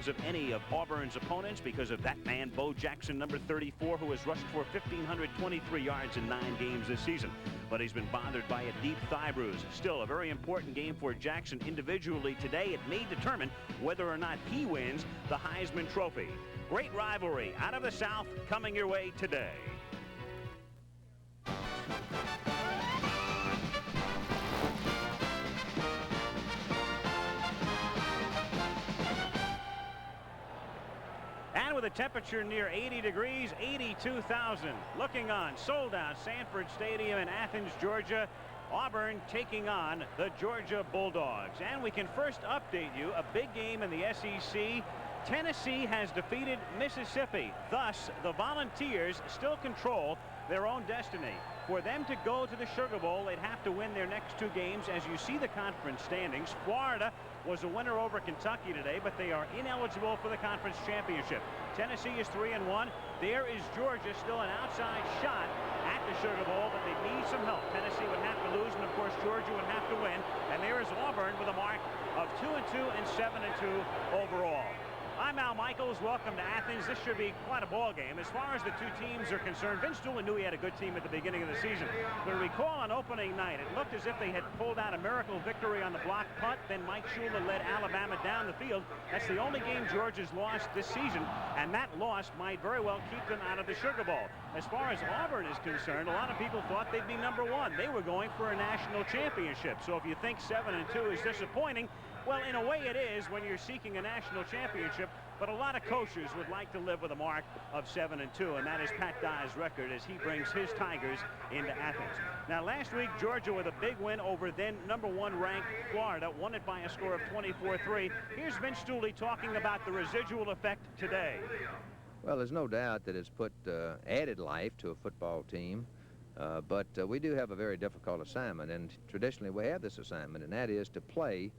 hands of any of Auburn's opponents because of that man, Bo Jackson, number 34, who has rushed for 1,523 yards in 9 games this season. But he's been bothered by a deep thigh bruise. Still a very important game for Jackson individually today. It may determine whether or not he wins the Heisman Trophy. Great rivalry out of the South coming your way today. And with a temperature near 80 degrees, 82,000 looking on sold-out Sanford Stadium in Athens, Georgia. Auburn taking on the Georgia Bulldogs. And we can first update you, a big game in the SEC. Tennessee has defeated Mississippi. Thus, the Volunteers still control their own destiny. For them to go to the Sugar Bowl, they'd have to win their next 2 games. As you see the conference standings, Florida was a winner over Kentucky today, but they are ineligible for the conference championship. Tennessee is 3-1. There is Georgia, still an outside shot at the Sugar Bowl, but they need some help. Tennessee would have to lose, and of course Georgia would have to win. And there is Auburn with a mark of 2-2 and 7-2 overall. I'm Al Michaels. Welcome to Athens. This should be quite a ball game. As far as the 2 teams are concerned, Vince Doolin knew he had a good team at the beginning of the season. But recall on opening night, it looked as if they had pulled out a miracle victory on the block punt. Then Mike Shula led Alabama down the field. That's the only game Georgia's lost this season, and that loss might very well keep them out of the Sugar Bowl. As far as Auburn is concerned, a lot of people thought they'd be number 1. They were going for a national championship. So if you think 7-2 is disappointing, well, in a way it is when you're seeking a national championship, but a lot of coaches would like to live with a mark of 7-2, and that is Pat Dye's record as he brings his Tigers into Athens. Now, last week, Georgia with a big win over then number 1 ranked Florida, won it by a score of 24-3. Here's Vince Dooley talking about the residual effect today. Well, there's no doubt that it's put added life to a football team, but we do have a very difficult assignment, and traditionally we have this assignment, and that is to play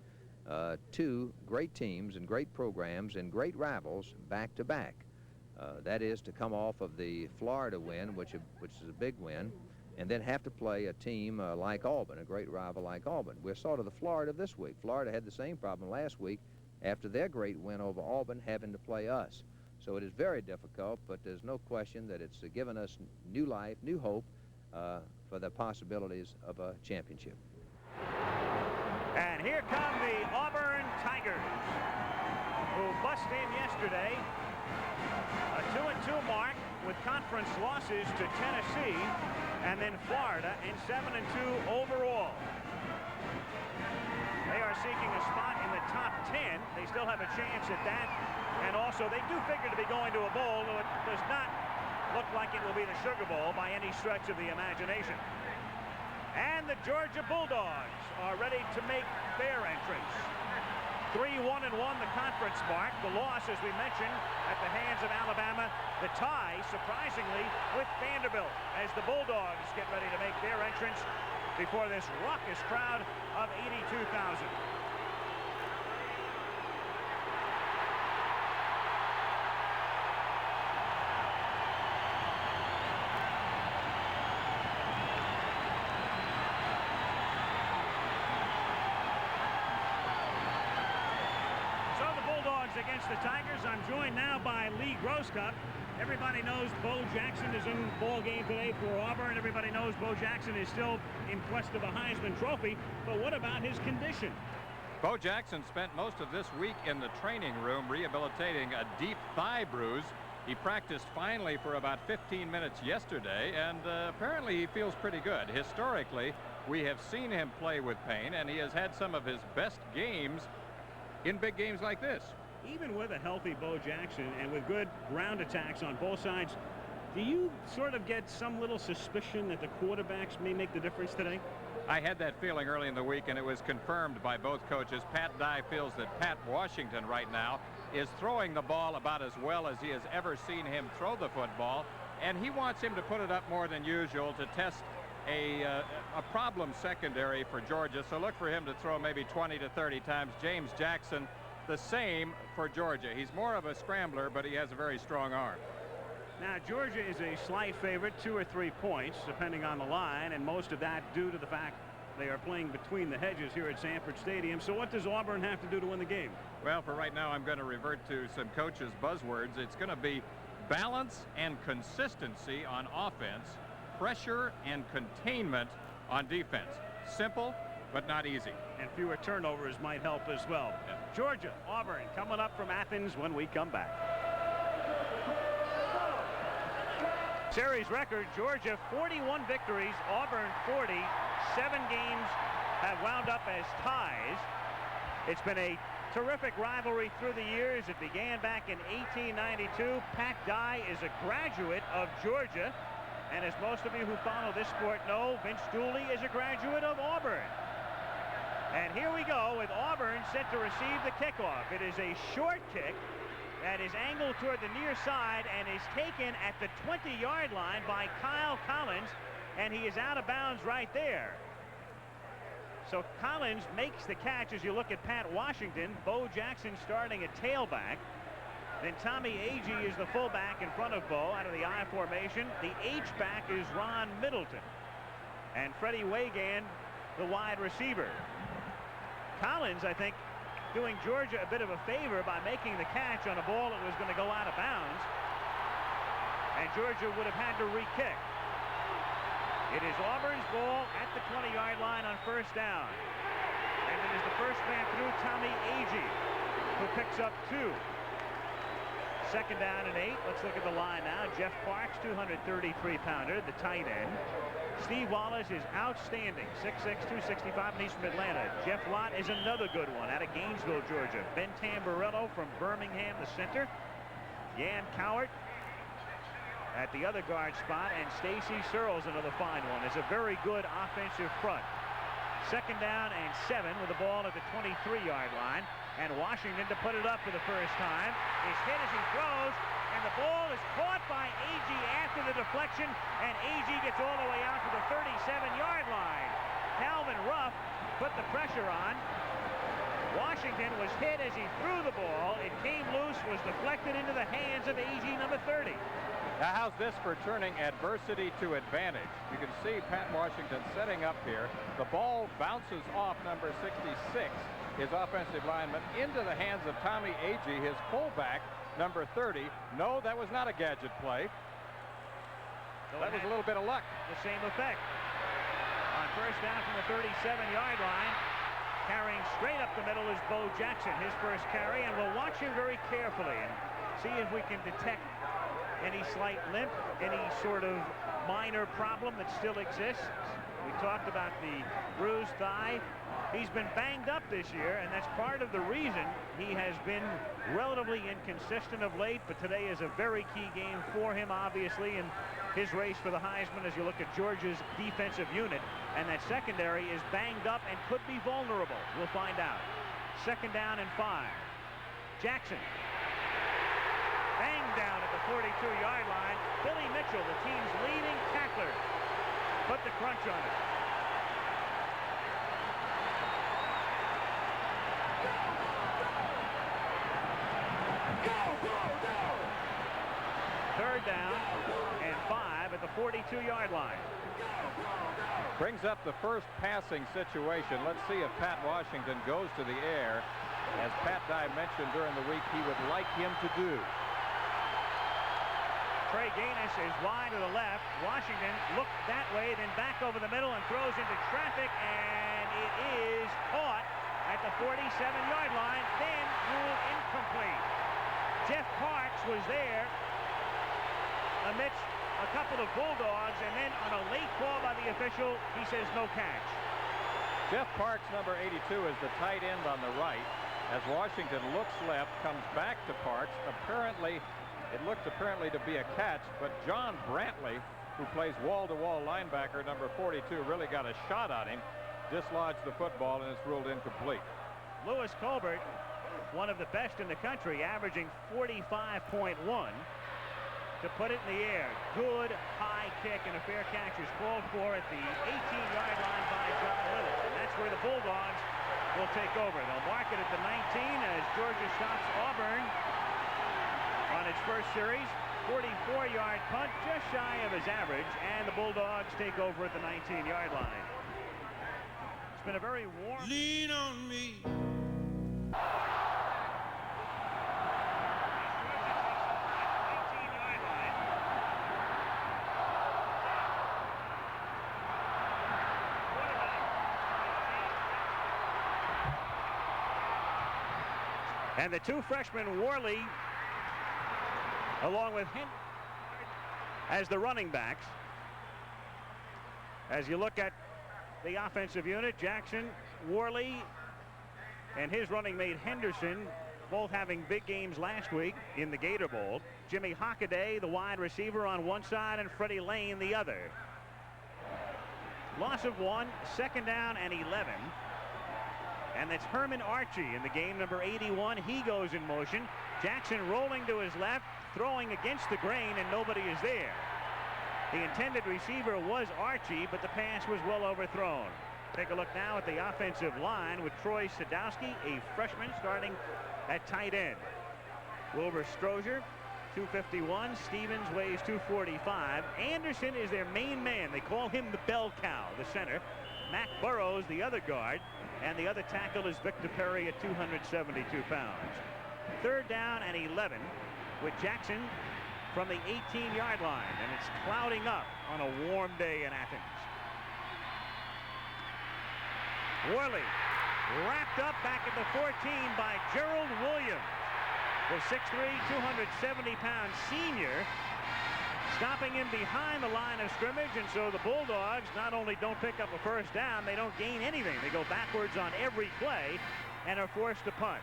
2 great teams and great programs and great rivals back-to-back. That is to come off of the Florida win, which is a big win, and then have to play a team like Auburn, a great rival like Auburn. We're sort of the Florida this week. Florida had the same problem last week after their great win over Auburn, having to play us. So it is very difficult, but there's no question that it's given us new life, new hope for the possibilities of a championship. And here come the Auburn Tigers, who bust in yesterday. A 2-2 mark with conference losses to Tennessee and then Florida, and 7-2 overall. They are seeking a spot in the top 10. They still have a chance at that. And also, they do figure to be going to a bowl, though it does not look like it will be the Sugar Bowl by any stretch of the imagination. And the Georgia Bulldogs are ready to make their entrance. 3-1-1 the conference mark. The loss, as we mentioned, at the hands of Alabama. The tie, surprisingly, with Vanderbilt as the Bulldogs get ready to make their entrance before this raucous crowd of 82,000. Against the Tigers. I'm joined now by Lee Groscup. Everybody knows Bo Jackson is in the ball game today for Auburn. Everybody knows Bo Jackson is still in quest of a Heisman Trophy. But what about his condition? Bo Jackson spent most of this week in the training room rehabilitating a deep thigh bruise. He practiced finally for about 15 minutes yesterday, and apparently he feels pretty good. Historically, we have seen him play with pain, and he has had some of his best games in big games like this. Even with a healthy Bo Jackson and with good ground attacks on both sides, do you sort of get some little suspicion that the quarterbacks may make the difference today? I had that feeling early in the week, and it was confirmed by both coaches. Pat Dye feels that Pat Washington right now is throwing the ball about as well as he has ever seen him throw the football, and he wants him to put it up more than usual to test a problem secondary for Georgia. So look for him to throw maybe 20 to 30 times. James Jackson, the same for Georgia. He's more of a scrambler, but he has a very strong arm. Now, Georgia is a slight favorite, 2 or 3 points, depending on the line, and most of that due to the fact They are playing between the hedges here at Sanford Stadium. So what does Auburn have to do to win the game? Well, for right now, I'm going to revert to some coaches' buzzwords. It's going to be balance and consistency on offense, pressure and containment on defense. Simple, but not easy. And fewer turnovers might help as well. Yeah. Georgia, Auburn coming up from Athens when we come back. Series record, Georgia 41 victories, Auburn 40. 7 games have wound up as ties. It's been a terrific rivalry through the years. It began back in 1892. Pat Dye is a graduate of Georgia. And as most of you who follow this sport know, Vince Dooley is a graduate of Auburn. And here we go with Auburn set to receive the kickoff. It is a short kick that is angled toward the near side and is taken at the 20-yard line by Kyle Collins, and he is out of bounds right there. So Collins makes the catch as you look at Pat Washington. Bo Jackson starting at tailback. Then Tommy Agee is the fullback in front of Bo out of the I formation. The H-back is Ron Middleton. And Freddie Wagan, the wide receiver. Collins, I think, doing Georgia a bit of a favor by making the catch on a ball that was going to go out of bounds. And Georgia would have had to re-kick. It is Auburn's ball at the 20-yard line on first down. And it is the first man through, Tommy Agee, who picks up 2. Second down and 8. Let's look at the line now. Jeff Parks, 233-pounder, the tight end. Steve Wallace is outstanding, 6'6", 265, and he's from Atlanta. Jeff Lott is another good one out of Gainesville, Georgia. Ben Tamburello from Birmingham, the center. Yan Cowart at the other guard spot, and Stacy Searles, another fine one. It's a very good offensive front. Second down and 7 with the ball at the 23-yard line. And Washington, to put it up for the first time, is hit as he throws, and the ball is caught by Agee after the deflection, and Agee gets all the way out to the 37-yard line. Calvin Ruff put the pressure on. Washington was hit as he threw the ball. It came loose, was deflected into the hands of Agee, number 30. Now, how's this for turning adversity to advantage? You can see Pat Washington setting up here. The ball bounces off number 66, his offensive lineman, into the hands of Tommy Agee, his fullback, number 30. No, that was not a gadget play. So that was a little bit of luck. The same effect. On first down from the 37-yard line, carrying straight up the middle is Bo Jackson, his first carry, and we'll watch him very carefully and see if we can detect any slight limp, any sort of minor problem that still exists. We talked about the bruised thigh. He's been banged up this year, and that's part of the reason he has been relatively inconsistent of late, but today is a very key game for him, obviously, in his race for the Heisman as you look at Georgia's defensive unit. And that secondary is banged up and could be vulnerable. We'll find out. Second down and 5. Jackson. Banged down at the 42-yard line. Billy Mitchell, the team's leading tackler, put the crunch on it. Third down and 5 at the 42-yard line. Brings up the first passing situation. Let's see if Pat Washington goes to the air, as Pat Dye mentioned during the week he would like him to do. Trey Gaines is wide to the left. Washington looked that way, then back over the middle and throws into traffic, and it is caught at the 47-yard line, then ruled incomplete. Jeff Parks was there amidst a couple of Bulldogs, and then on a late call by the official, he says no catch. Jeff Parks, number 82, is the tight end on the right. As Washington looks left, comes back to Parks. It looked apparently to be a catch, but John Brantley, who plays wall-to-wall linebacker, number 42, really got a shot on him, dislodged the football, and it's ruled incomplete. Lewis Colbert, one of the best in the country, averaging 45.1. To put it in the air. Good high kick, and a fair catch is called for at the 18-yard line by John Little. And that's where the Bulldogs will take over. They'll mark it at the 19 as Georgia stops Auburn on its first series. 44-yard punt, just shy of his average, and the Bulldogs take over at the 19-yard line. been a very warm. Lean on me. And the two freshmen, Worley, along with him as the running backs. As you look at the offensive unit, Jackson, Worley, and his running mate Henderson, both having big games last week in the Gator Bowl. Jimmy Hockaday, the wide receiver, on one side, and Freddie Lane the other. Loss of 1, second down and 11. And that's Herman Archie in the game, number 81. He goes in motion. Jackson rolling to his left, throwing against the grain, and nobody is there. The intended receiver was Archie, but the pass was well overthrown. Take a look now at the offensive line with Troy Sadowski, a freshman, starting at tight end. Wilbur Strozier, 251. Stevens weighs 245. Anderson is their main man. They call him the bell cow, the center. Mac Burrows, the other guard. And the other tackle is Victor Perry at 272 pounds. Third down and 11 with Jackson from the 18-yard line. And it's clouding up on a warm day in Athens. Worley wrapped up back at the 14 by Gerald Williams. The 6'3", 270-pound senior, stopping him behind the line of scrimmage, and so the Bulldogs not only don't pick up a first down, they don't gain anything. They go backwards on every play and are forced to punt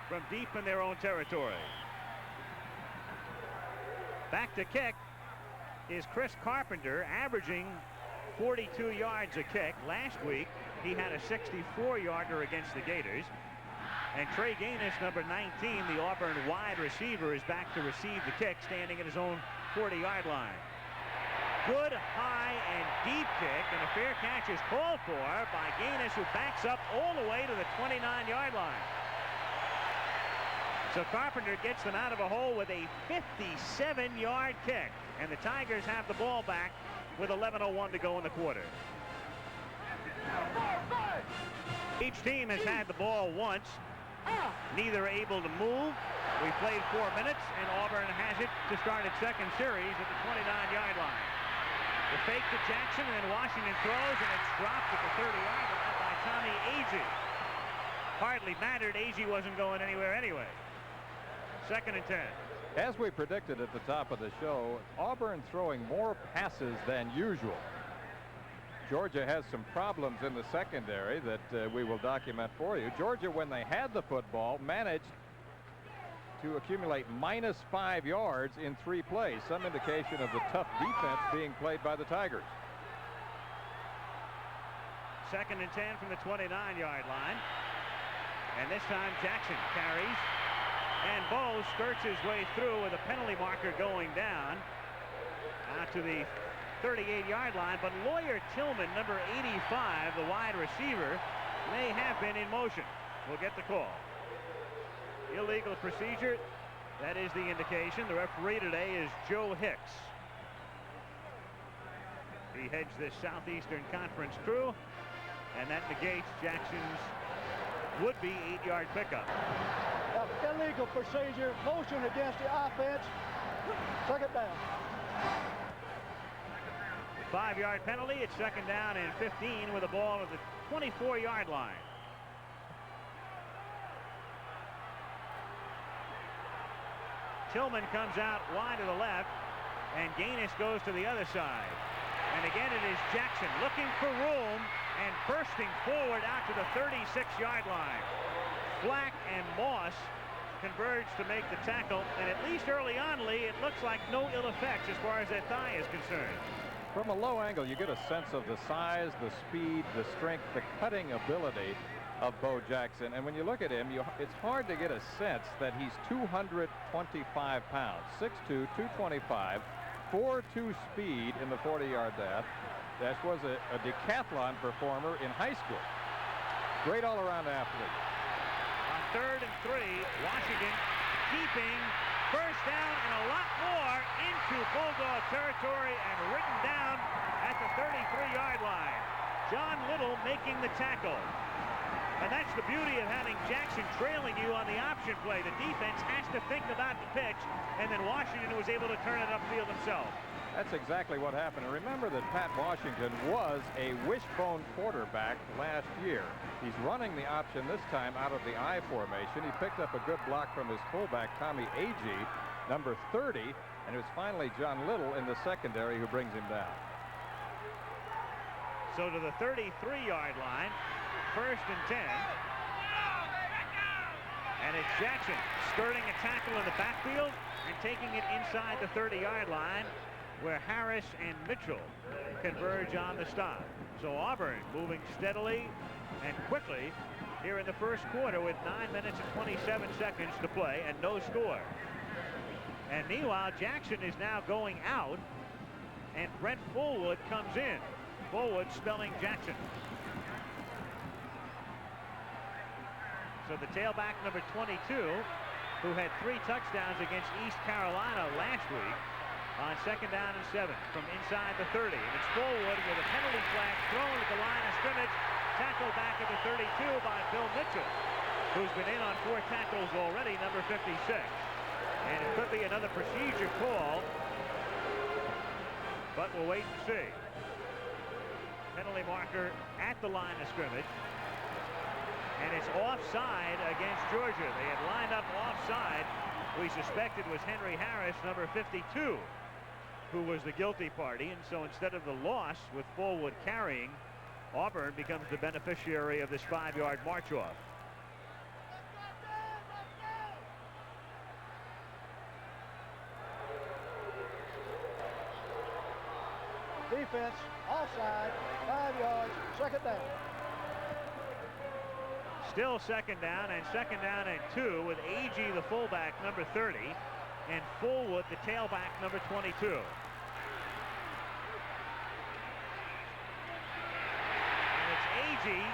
from deep in their own territory. Back to kick is Chris Carpenter, averaging 42 yards a kick. Last week, he had a 64-yarder against the Gators. And Trey Gaines, number 19, the Auburn wide receiver, is back to receive the kick, standing at his own 40-yard line. Good high and deep kick, and a fair catch is called for by Gaines, who backs up all the way to the 29-yard line. So Carpenter gets them out of a hole with a 57-yard kick, and the Tigers have the ball back with 11:01 to go in the quarter. Each team has had the ball once. Neither are able to move. We played 4 minutes, and Auburn has it to start its second series at the 29-yard line. The fake to Jackson, and then Washington throws, and it's dropped at the 30-yard line by Tommy Agee. Hardly mattered. Agee wasn't going anywhere anyway. Second and 10. As we predicted at the top of the show, Auburn throwing more passes than usual. Georgia has some problems in the secondary that we will document for you. Georgia, when they had the football, managed to accumulate -5 yards in 3 plays, some indication of the tough defense being played by the Tigers. Second and 10 from the 29-yard line. And this time Jackson carries. And Bo skirts his way through with a penalty marker going down out to the 38-yard line, but Lawyer Tillman, number 85, the wide receiver, may have been in motion. We'll get the call. Illegal procedure, that is the indication. The referee today is Joe Hicks. He heads this Southeastern Conference crew, and that negates Jackson's would-be 8-yard pickup. Illegal procedure, motion against the offense. Second down. 5-yard penalty. It's second down and 15 with a ball at the 24-yard line. Tillman comes out wide to the left, and Gaines goes to the other side. And again, it is Jackson looking for room and bursting forward out to the 36-yard line. Flack and Moss converge to make the tackle, and at least early on, Lee, it looks like no ill effects as far as that thigh is concerned. From a low angle, you get a sense of the size, the speed, the strength, the cutting ability of Bo Jackson. And when you look at him, it's hard to get a sense that he's 225 pounds, 6'2", 225, 4.2 speed in the 40-yard dash. That was a decathlon performer in high school. Great all-around athlete. On 3rd and 3, Washington keeping first down and a lot more into Bulldog territory and written down at the 33-yard line. John Little making the tackle. And that's the beauty of having Jackson trailing you on the option play. The defense has to think about the pitch, and then Washington was able to turn it upfield himself. That's exactly what happened. And remember that Pat Washington was a wishbone quarterback last year. He's running the option this time out of the I formation. He picked up a good block from his fullback, Tommy Agee, number 30, and it was finally John Little in the secondary who brings him down. So to the 33-yard line, 1st and 10. And it's Jackson skirting a tackle in the backfield and taking it inside the 30-yard line, where Harris and Mitchell converge on the stop. So Auburn moving steadily and quickly here in the first quarter with 9 minutes and 27 seconds to play and no score. And meanwhile, Jackson is now going out, and Brent Fullwood comes in. Fullwood spelling Jackson. So the tailback, number 22, who had 3 touchdowns against East Carolina last week, on 2nd down and 7 from inside the 30. And it's Fullwood with a penalty flag thrown at the line of scrimmage. Tackled back at the 32 by Bill Mitchell, who's been in on 4 tackles already, number 56. And it could be another procedure call, but we'll wait and see. Penalty marker at the line of scrimmage. And it's offside against Georgia. They had lined up offside. We suspected was Henry Harris, number 52, who was the guilty party. And so instead of the loss with Fullwood carrying, Auburn becomes the beneficiary of this 5-yard march off. Defense, offside, 5 yards, 2nd down. Still 2nd down and 2nd down and 2 with Agee, the fullback, number 30, and Fullwood, the tailback, number 22. And it's Agee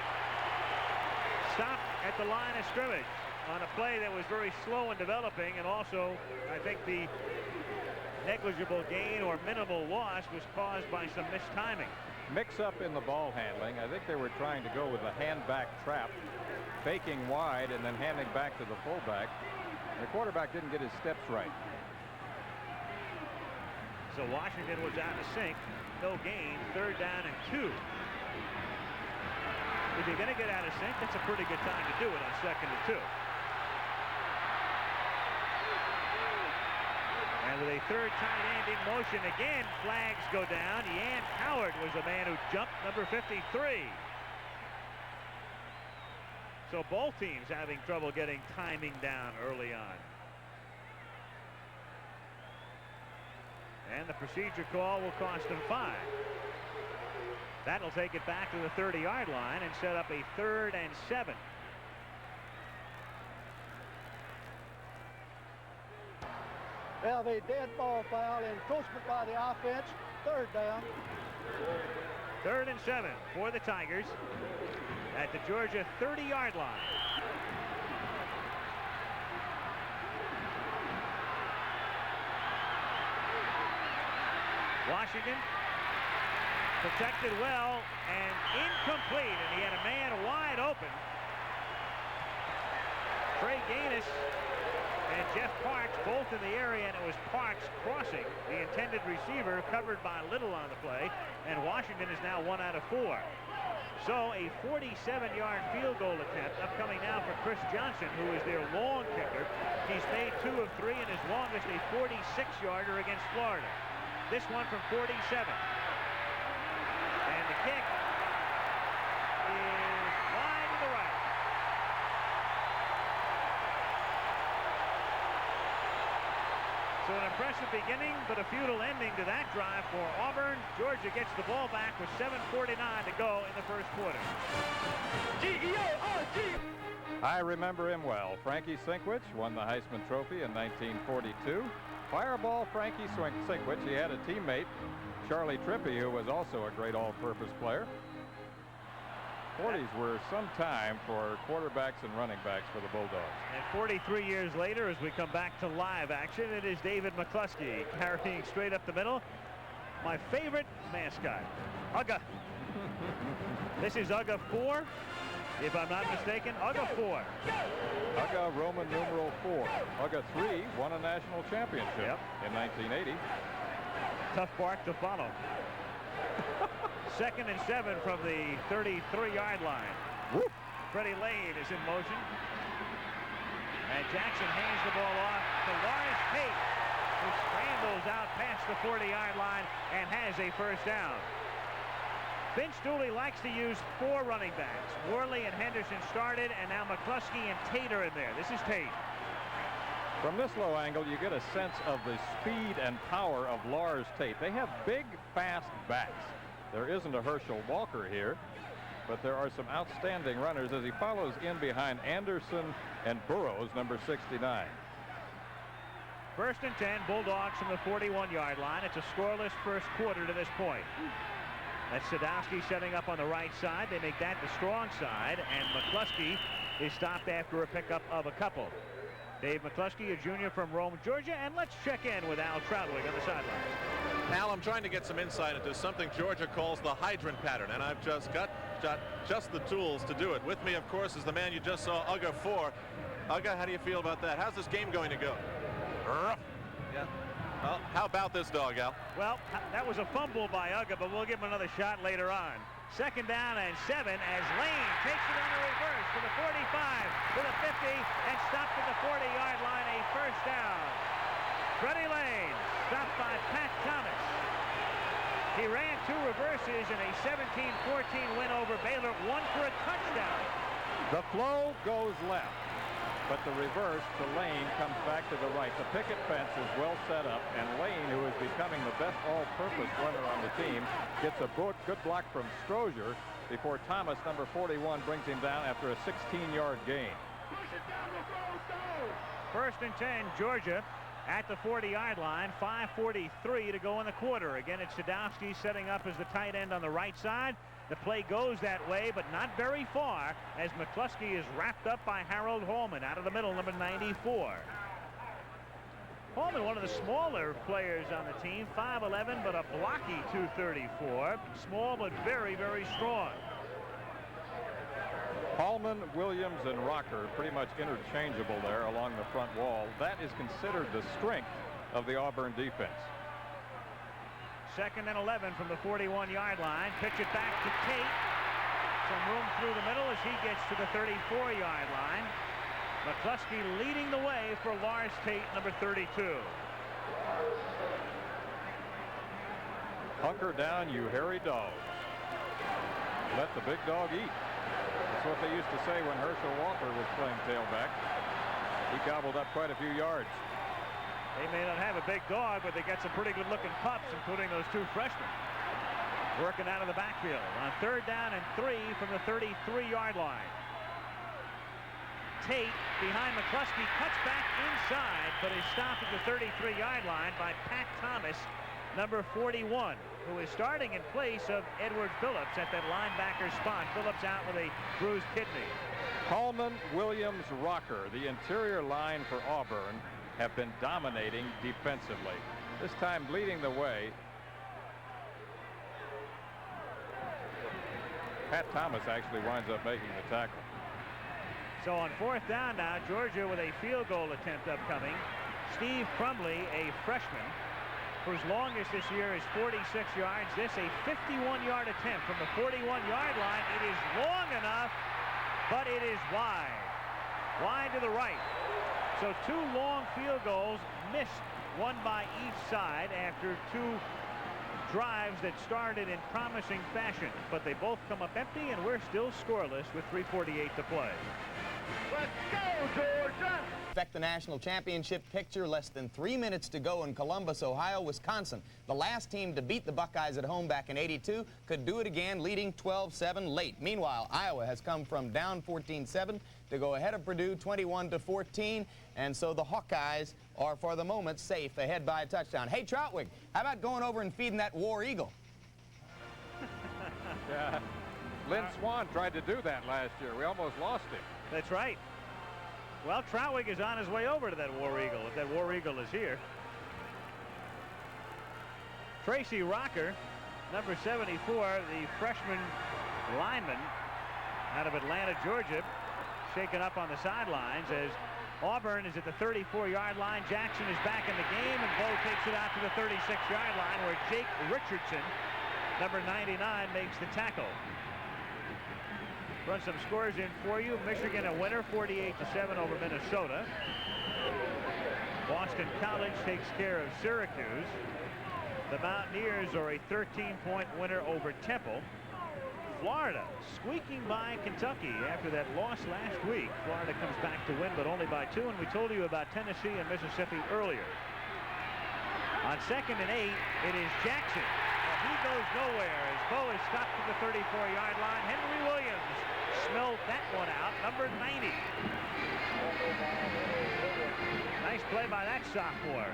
stopped at the line of scrimmage on a play that was very slow in developing, and also I think the negligible gain or minimal loss was caused by some mistiming. Mix up in the ball handling. I think they were trying to go with a hand back trap, faking wide and then handing back to the fullback. The quarterback didn't get his steps right. So Washington was out of sync. No gain. 3rd down and 2. If you're going to get out of sync, that's a pretty good time to do it on 2nd and 2. And with a 3rd tight end in motion again, flags go down. Yan Howard was the man who jumped, number 53. So both teams having trouble getting timing down early on. And the procedure call will cost them 5. That'll take it back to the 30-yard line and set up a 3rd and 7. Well, the dead ball foul, encroachment by the offense, 3rd down. 3rd and 7 for the Tigers at the Georgia 30-yard line. Washington protected well and incomplete, and he had a man wide open. Trey Gaines and Jeff Parks both in the area, and it was Parks crossing the intended receiver, covered by Little on the play, and Washington is now 1 out of 4. So a 47-yard field goal attempt upcoming now for Chris Johnson, who is their long kicker. He's made 2 of 3, and his longest a 46-yarder against Florida. This one from 47. And the kick is wide to the right. So an impressive beginning, but a futile ending to that drive for Auburn. Georgia gets the ball back with 7:49 to go in the first quarter. G-E-O-R-G! I remember him well. Frankie Sinkwich won the Heisman Trophy in 1942. Fireball Frankie Sinkwich. He had a teammate, Charlie Trippi, who was also a great all-purpose player. 40s were some time for quarterbacks and running backs for the Bulldogs. And 43 years later, as we come back to live action, it is David McCluskey carrying straight up the middle. My favorite mascot, Hugga. This is UGA 4, if I'm not mistaken. UGA 4. UGA Roman numeral 4. UGA 3 won a national championship in 1980. Tough bark to follow. 2nd and 7 from the 33-yard line. Whoop. Freddie Lane is in motion. And Jackson hands the ball off to Lawrence Tate, who scrambles out past the 40-yard line and has a first down. Vince Dooley likes to use 4 running backs. Worley and Henderson started, and now McCluskey and Tate are in there. This is Tate. From this low angle, you get a sense of the speed and power of Lars Tate. They have big, fast backs. There isn't a Herschel Walker here, but there are some outstanding runners as he follows in behind Anderson and Burrows, number 69. 1st and 10, Bulldogs from the 41-yard line. It's a scoreless first quarter to this point. That's Sadowski setting up on the right side. They make that the strong side, and McCluskey is stopped after a pickup of a couple. Dave McCluskey, a junior from Rome, Georgia, and let's check in with Al Troutwig on the sidelines. Al, I'm trying to get some insight into something Georgia calls the hydrant pattern, and I've just got just the tools to do it. With me, of course, is the man you just saw, UGA 4. UGA, how do you feel about that? How's this game going to go? Rough. Yeah. Well, how about this dog, Al? Well, that was a fumble by UGA, but we'll give him another shot later on. 2nd down and 7 as Lane takes it on the reverse to the 45, to the 50, and stopped at the 40-yard line, a first down. Freddie Lane stopped by Pat Thomas. He ran 2 reverses in a 17-14 win over Baylor, 1 for a touchdown. The flow goes left, but the reverse to Lane comes back to the right. The picket fence is well set up, and Lane, who is becoming the best all-purpose runner on the team, gets a good block from Strozier before Thomas, number 41, brings him down after a 16-yard gain. 1st and 10, Georgia at the 40-yard line. 5:43 to go in the quarter. Again, it's Sadowski setting up as the tight end on the right side. The play goes that way, but not very far, as McCluskey is wrapped up by Harold Hallman out of the middle, number 94. Hallman, one of the smaller players on the team, 5'11", but a blocky 234. Small, but very, very strong. Hallman, Williams, and Rocker pretty much interchangeable there along the front wall. That is considered the strength of the Auburn defense. 2nd and 11 from the 41-yard line. Pitch it back to Tate. Some room through the middle as he gets to the 34-yard line. McCluskey leading the way for Lars Tate, number 32. Hunker down, you hairy dogs. Let the big dog eat. That's what they used to say when Herschel Walker was playing tailback. He gobbled up quite a few yards. They may not have a big dog, but they got some pretty good-looking pups, including those 2 freshmen. Working out of the backfield on 3rd down and 3 from the 33-yard line. Tate behind McCluskey cuts back inside, but is stopped at the 33-yard line by Pat Thomas, number 41, who is starting in place of Edward Phillips at that linebacker spot. Phillips out with a bruised kidney. Hallman, Williams, Rocker, the interior line for Auburn, have been dominating defensively. This time leading the way. Pat Thomas actually winds up making the tackle. So on 4th down now, Georgia with a field goal attempt upcoming. Steve Crumley, a freshman, whose longest this year is 46 yards. This a 51-yard attempt from the 41-yard line. It is long enough, but it is wide. Wide to the right. So 2 long field goals missed, one by each side after 2 drives that started in promising fashion. But they both come up empty, and we're still scoreless with 3:48 to play. Let's go, Georgia! Affect the national championship picture. Less than 3 minutes to go in Columbus, Ohio, Wisconsin. The last team to beat the Buckeyes at home back in '82 could do it again, leading 12-7 late. Meanwhile, Iowa has come from down 14-7 to go ahead of Purdue 21-14, and so the Hawkeyes are for the moment safe, ahead by a touchdown. Hey, Troutwig, how about going over and feeding that War Eagle? Yeah, Lynn Swan tried to do that last year. We almost lost him. That's right. Well, Troutwig is on his way over to that War Eagle, if that War Eagle is here. Tracy Rocker, number 74, the freshman lineman out of Atlanta, Georgia, shaken up on the sidelines as Auburn is at the 34-yard line. Jackson is back in the game, and Bo takes it out to the 36-yard line where Jake Richardson, number 99, makes the tackle. Run some scores in for you. Michigan a winner, 48-7 over Minnesota. Boston College takes care of Syracuse. The Mountaineers are a 13-point winner over Temple. Florida squeaking by Kentucky after that loss last week. Florida comes back to win, but only by 2, and we told you about Tennessee and Mississippi earlier. On 2nd and 8, it is Jackson. But he goes nowhere as Bo is stopped at the 34-yard line. Henry Williams smelled that one out, number 90. Nice play by that sophomore,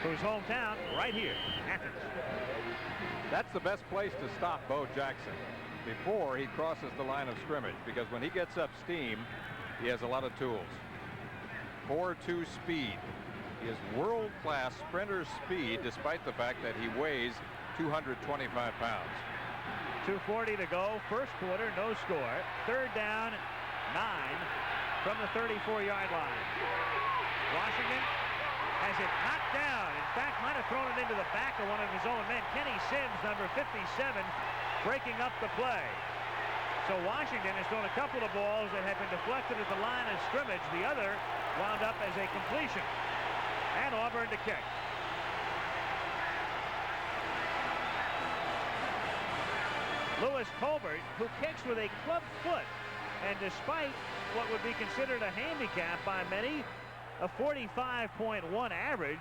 whose hometown right here, Athens. That's the best place to stop Bo Jackson before he crosses the line of scrimmage, because when he gets up steam, he has a lot of tools. 4.2 speed. He has world-class sprinter speed despite the fact that he weighs 225 pounds. 2:40 to go, first quarter, no score. 3rd down, 9 from the 34-yard line. Washington has it knocked down. In fact, might have thrown it into the back of one of his own men. Kenny Sims, number 57, breaking up the play. So Washington has thrown a couple of balls that have been deflected at the line of scrimmage. The other wound up as a completion. And Auburn to kick. Lewis Colbert, who kicks with a club foot, and despite what would be considered a handicap by many, a 45.1 average,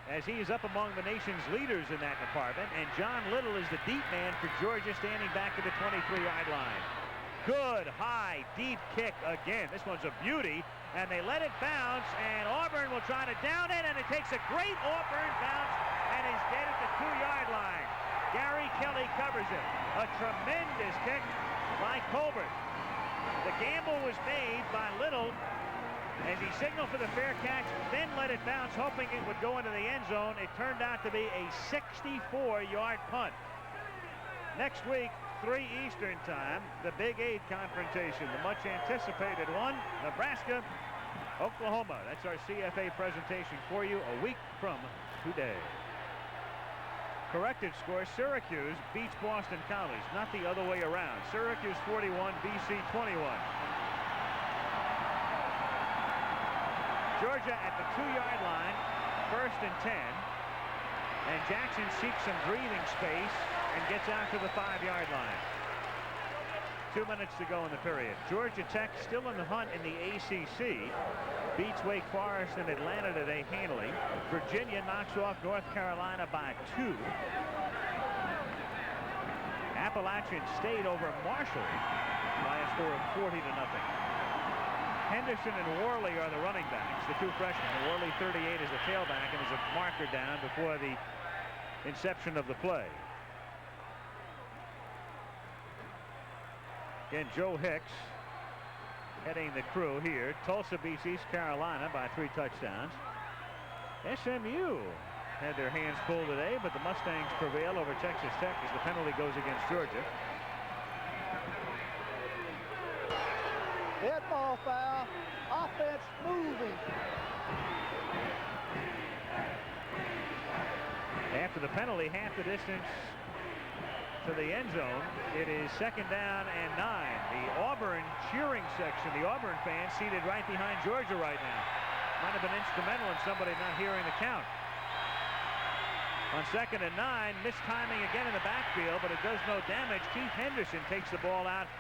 as he is up among the nation's leaders in that department. And John Little is the deep man for Georgia, standing back at the 23-yard line. Good high deep kick again. This one's a beauty, and they let it bounce, and Auburn will try to down it, and it takes a great Auburn bounce and is dead at the 2-yard line. Gary Kelly covers it. A tremendous kick by Colbert. The gamble was made by Little as he signaled for the fair catch, then let it bounce, hoping it would go into the end zone. It turned out to be a 64-yard punt. Next week, 3 Eastern time, the Big 8 confrontation, the much anticipated one, Nebraska, Oklahoma. That's our CFA presentation for you a week from today. Corrected score, Syracuse beats Boston College, not the other way around. Syracuse 41, BC 21. Georgia at the 2-yard line, 1st and 10. And Jackson seeks some breathing space and gets out to the 5-yard line. 2 minutes to go in the period. Georgia Tech still in the hunt in the ACC. Beats Wake Forest and Atlanta today handily. Virginia knocks off North Carolina by 2. Appalachian State over Marshall by a score of 40-0. Henderson and Worley are the running backs, the 2 freshmen. Worley, 38, is the tailback and is a marker down before the inception of the play. Again, Joe Hicks heading the crew here. Tulsa beats East Carolina by 3 touchdowns. SMU had their hands full today, but the Mustangs prevail over Texas Tech as the penalty goes against Georgia. Dead ball foul. Offense moving. After the penalty, half the distance to the end zone. It is 2nd down and 9. The Auburn cheering section, the Auburn fans seated right behind Georgia right now. Might have been instrumental in somebody not hearing the count. On 2nd and 9, mistiming again in the backfield, but it does no damage. Keith Henderson takes the ball out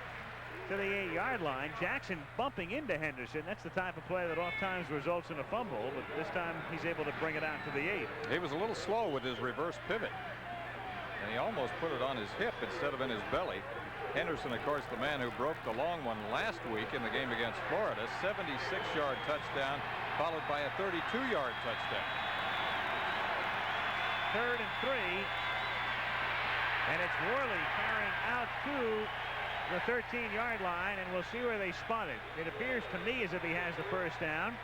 to the 8-yard line. Jackson bumping into Henderson. That's the type of play that oftentimes results in a fumble, but this time he's able to bring it out to the 8. He was a little slow with his reverse pivot, and he almost put it on his hip instead of in his belly. Henderson, of course, the man who broke the long one last week in the game against Florida. 76-yard touchdown, followed by a 32-yard touchdown. 3rd and 3, and it's Worley carrying out to the 13-yard line, and we'll see where they spot it. It appears to me as if he has the first down.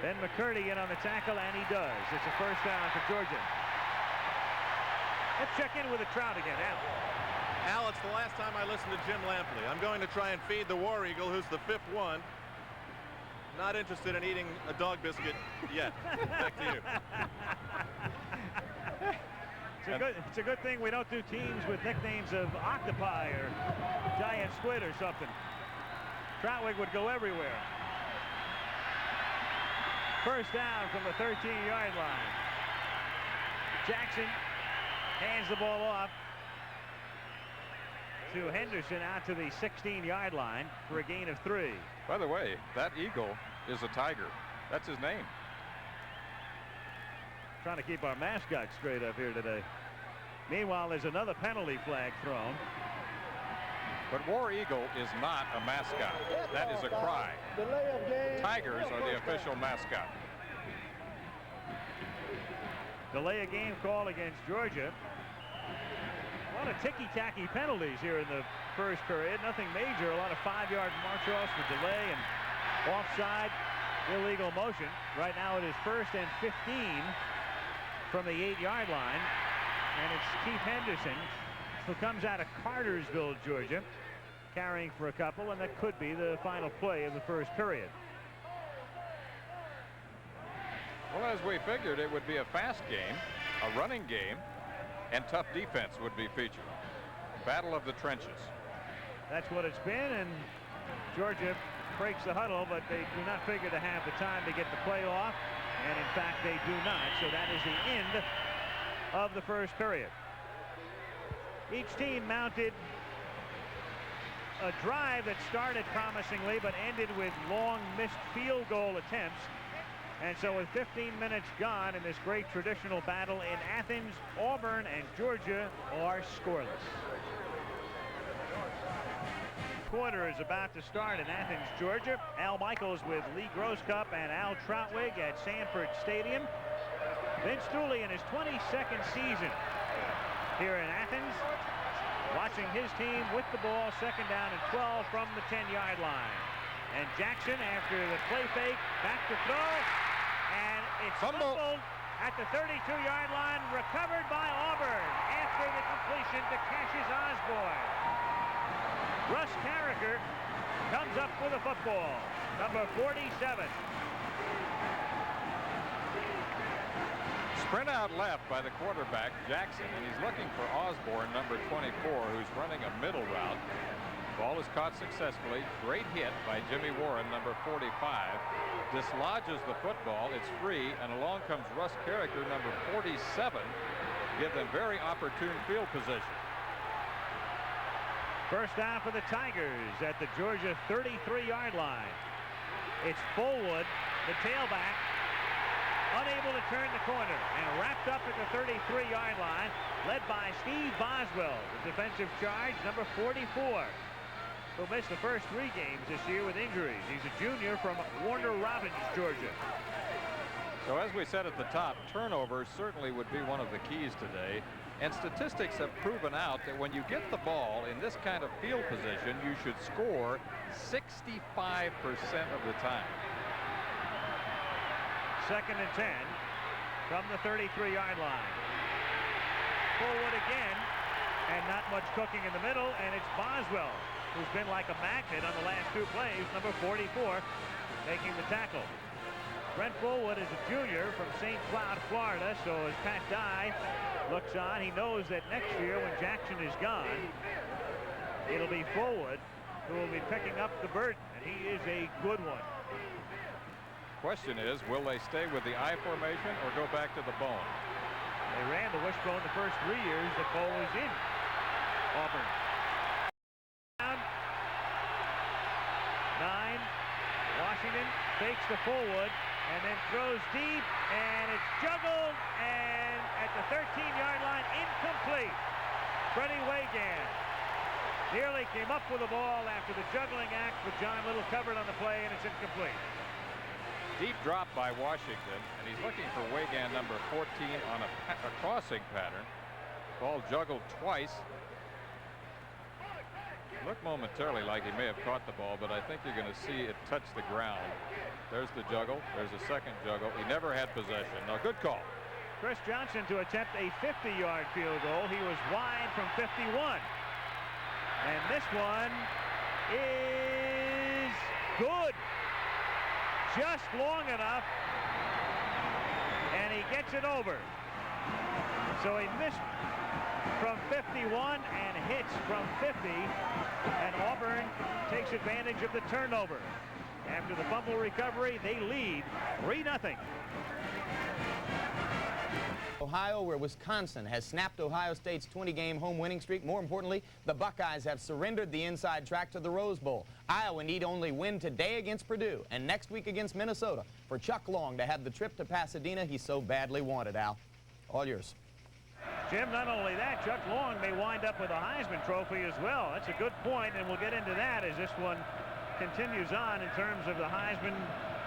Then McCurdy in on the tackle, and he does. It's a first down for Georgia. Let's check in with the Trout again. Al, it's the last time I listened to Jim Lampley. I'm going to try and feed the War Eagle, who's the 5th one. Not interested in eating a dog biscuit yet. Back to you. It's a good thing we don't do teams with nicknames of octopi or giant squid or something. Troutwig would go everywhere. First down from the 13-yard line. Jackson hands the ball off to Henderson out to the 16-yard line for a gain of 3. By the way, that eagle is a tiger. That's his name. Trying to keep our mascot straight up here today. Meanwhile, there's another penalty flag thrown. But War Eagle is not a mascot. That is a cry. Tigers are the official mascot. Delay a game call against Georgia. A lot of ticky-tacky penalties here in the first period. Nothing major. A lot of 5-yard march-offs for delay and offside, illegal motion. Right now it is 1st and 15 from the 8-yard line. And it's Keith Henderson, who comes out of Cartersville, Georgia, carrying for a couple, and that could be the final play of the first period. Well, as we figured, it would be a fast game, a running game, and tough defense would be featured. Battle of the trenches. That's what it's been, and Georgia breaks the huddle, but they do not figure to have the time to get the play off, and in fact they do not. So that is the end of the first period. Each team mounted a drive that started promisingly but ended with long missed field goal attempts. And so with 15 minutes gone in this great traditional battle in Athens, Auburn and Georgia are scoreless. Quarter is about to start in Athens, Georgia. Al Michaels with Lee Grosscup and Al Troutwig at Sanford Stadium. Vince Dooley in his 22nd season here in Athens, watching his team with the ball, 2nd down and 12 from the 10-yard line. And Jackson, after the play fake, back to throw, and it's fumbled at the 32-yard line, recovered by Auburn after the completion to Cassius Osborne. Russ Carricker comes up with a football, number 47. Sprint out left by the quarterback, Jackson, and he's looking for Osborne, number 24, who's running a middle route. Ball is caught successfully. Great hit by Jimmy Warren, number 45. Dislodges the football. It's free, and along comes Russ Carricker, number 47. Give them very opportune field position. First down for the Tigers at the Georgia 33-yard line. It's Fullwood, the tailback, unable to turn the corner, and wrapped up at the 33-yard line, led by Steve Boswell, the defensive charge, number 44, who missed the first 3 games this year with injuries. He's a junior from Warner Robins, Georgia. So as we said at the top, turnovers certainly would be one of the keys today. And statistics have proven out that when you get the ball in this kind of field position, you should score 65% of the time. 2nd and 10 from the 33-yard line. Forward again, and not much cooking in the middle, and it's Boswell, who's been like a magnet on the last 2 plays, number 44, making the tackle. Brent Fullwood is a junior from St. Cloud, Florida, so as Pat Dye looks on, he knows that next year when Jackson is gone, it'll be Fullwood who will be picking up the burden, and he is a good one. Question is, will they stay with the I formation or go back to the bone? They ran the wishbone the first 3 years that Cole was in Auburn. 9, Washington fakes to Fullwood and then throws deep, and it's juggled, and at the 13-yard line, incomplete. Freddie Wagan nearly came up with the ball after the juggling act, but John Little covered on the play, and it's incomplete. Deep drop by Washington, and he's looking for Wagan, number 14, on a crossing pattern. Ball juggled twice. Looked momentarily like he may have caught the ball, but I think you're going to see it touch the ground. There's the juggle. There's a second juggle. He never had possession. Now, good call. Chris Johnson to attempt a 50-yard field goal. He was wide from 51. And this one is good. Just long enough. And he gets it over. So he missed from 51 and hits from 50. And Auburn takes advantage of the turnover. After the fumble recovery, they lead 3-0. Ohio, where Wisconsin has snapped Ohio State's 20-game home winning streak. More importantly, the Buckeyes have surrendered the inside track to the Rose Bowl. Iowa need only win today against Purdue and next week against Minnesota for Chuck Long to have the trip to Pasadena he so badly wanted. Al, all yours. Jim, not only that, Chuck Long may wind up with a Heisman Trophy as well. That's a good point, and we'll get into that as this one continues on in terms of the Heisman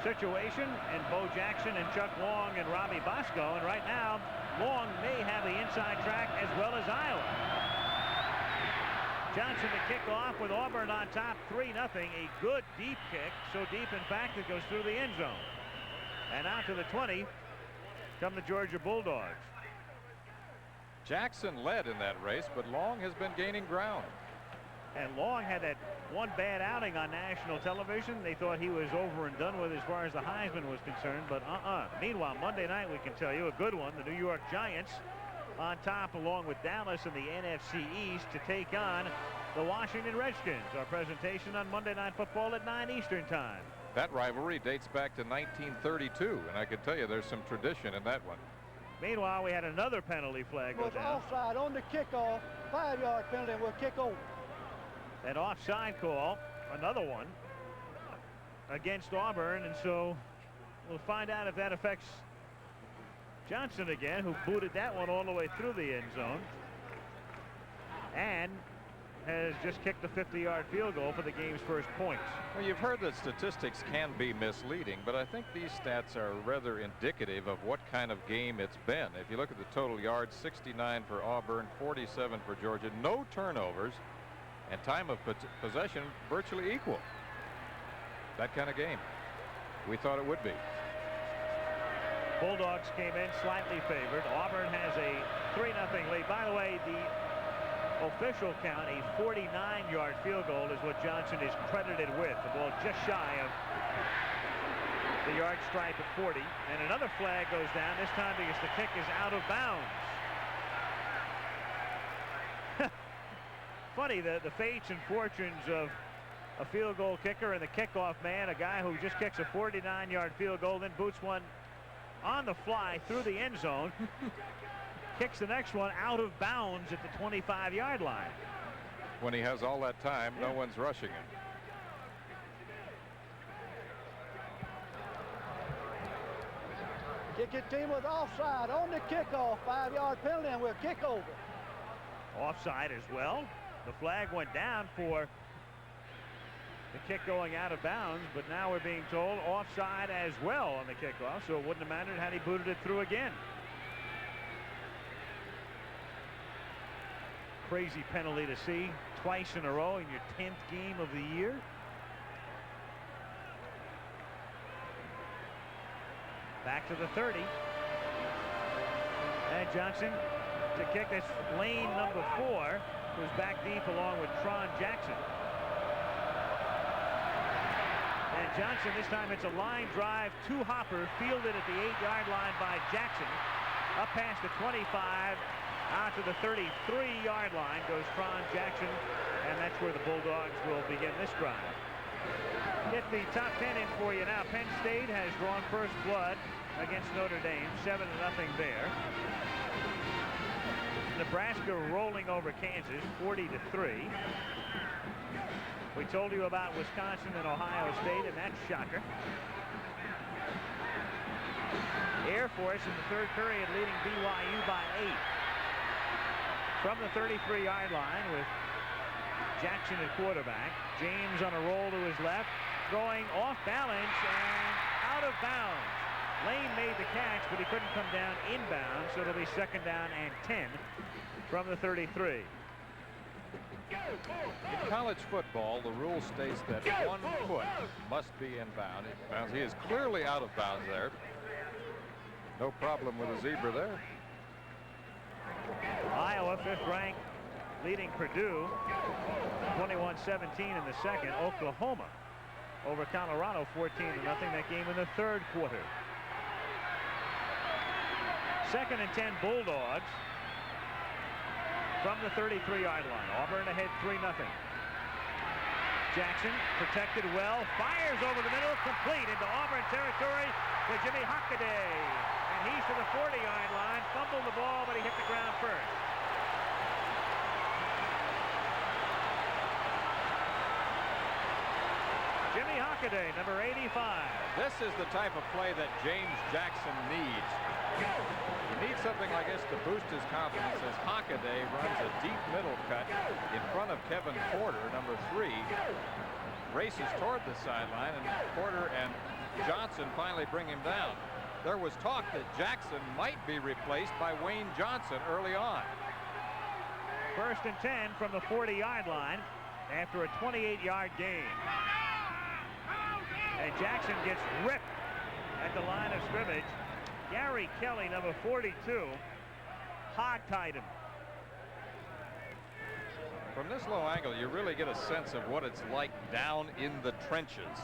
situation and Bo Jackson and Chuck Long and Robbie Bosco. And right now, Long may have the inside track as well as Iowa. Johnson to kick off with Auburn on top 3-0. A good deep kick, so deep in fact it goes through the end zone. And out to the 20 come the Georgia Bulldogs. Jackson led in that race, but Long has been gaining ground. And Long had that one bad outing on national television. They thought he was over and done with as far as the Heisman was concerned, but Meanwhile, Monday night, we can tell you, a good one. The New York Giants on top along with Dallas in the NFC East to take on the Washington Redskins. Our presentation on Monday Night Football at 9 Eastern time. That rivalry dates back to 1932, and I can tell you there's some tradition in that one. Meanwhile, we had another penalty flag go down. Offside on the kickoff, 5-yard penalty, and we'll kick over. An offside call, another one against Auburn, and so we'll find out if that affects Johnson again, who booted that one all the way through the end zone and has just kicked the 50-yard field goal for the game's first points. Well, you've heard that statistics can be misleading, but I think these stats are rather indicative of what kind of game it's been. If you look at the total yards, 69 for Auburn, 47 for Georgia, no turnovers, and time of possession virtually equal. That kind of game. We thought it would be. Bulldogs came in slightly favored. Auburn has a 3-0 lead. By the way, the official count, a 49-yard field goal, is what Johnson is credited with. The ball just shy of the yard stripe at 40. And another flag goes down, this time because the kick is out of bounds. Funny, the fates and fortunes of a field goal kicker and the kickoff man, a guy who just kicks a 49-yard field goal, then boots one on the fly through the end zone, kicks the next one out of bounds at the 25-yard line. When he has all that time, no one's rushing him. Kick it team was offside on the kickoff, 5-yard penalty, and we'll kick over. Offside as well. The flag went down for the kick going out of bounds, but now we're being told offside as well on the kickoff, so it wouldn't have mattered had he booted it through again. Crazy penalty to see twice in a row in your 10th game of the year. Back to the 30. And Johnson to kick. That's lane number 4. Who's back deep along with Tron Jackson. And Johnson, this time it's a line drive to Hopper, fielded at the 8-yard line by Jackson. Up past the 25, out to the 33-yard line goes Tron Jackson, and that's where the Bulldogs will begin this drive. Get the top 10 in for you now. Penn State has drawn first blood against Notre Dame, 7-0 there. Nebraska rolling over Kansas 40-3. We told you about Wisconsin and Ohio State, and that's shocker. Air Force in the third period leading BYU by 8. From the 33-yard line with Jackson at quarterback. James on a roll to his left, going off balance and out of bounds. Lane made the catch, but he couldn't come down inbounds, so it'll be 2nd down and 10 from the 33. In college football, the rule states that 1 foot must be in bounds. He is clearly out of bounds there. No problem with a zebra there. Iowa, 5th ranked, leading Purdue 21-17 in the second. Oklahoma over Colorado 14-0. That game in the 3rd quarter. 2nd and 10 Bulldogs from the 33-yard line. Auburn ahead 3-0. Jackson protected well, fires over the middle, complete into Auburn territory to Jimmy Hockaday. And he's to the 40-yard line, fumbled the ball, but he hit the ground first. Jimmy Hockaday, number 85. This is the type of play that James Jackson needs. He needs something like this to boost his confidence as Hockaday runs a deep middle cut in front of Kevin Porter, number 3. Races toward the sideline, and Porter and Johnson finally bring him down. There was talk that Jackson might be replaced by Wayne Johnson early on. 1st and 10 from the 40-yard line after a 28-yard gain. And Jackson gets ripped at the line of scrimmage. Gary Kelly, number 42, hog-tied him. From this low angle, you really get a sense of what it's like down in the trenches.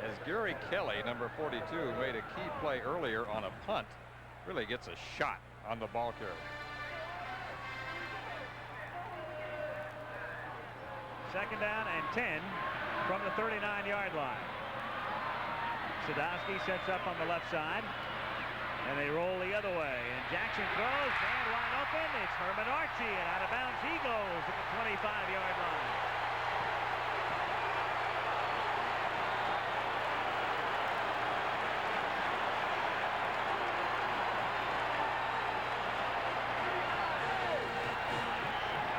As Gary Kelly, number 42, made a key play earlier on a punt, really gets a shot on the ball carrier. 2nd down and 10 from the 39-yard line. Sadowski sets up on the left side, and they roll the other way. And Jackson throws, and wide open. It's Herman Archie, and out of bounds he goes at the 25-yard line.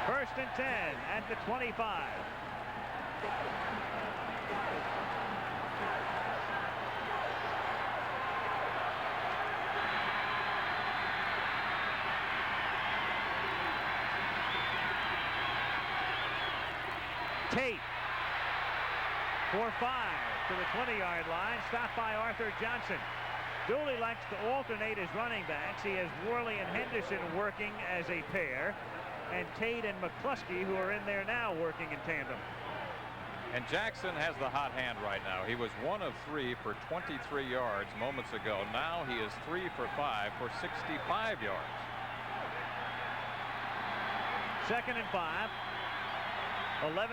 First and 10 at the 25. Tate for 5 to the 20-yard line, stopped by Arthur Johnson. Dooley likes to alternate his running backs. He has Worley and Henderson working as a pair, and Tate and McCluskey, who are in there now, working in tandem. And Jackson has the hot hand right now. He was 1 of 3 for 23 yards moments ago. Now he is 3 for 5 for 65 yards. 2nd and 5. 11:15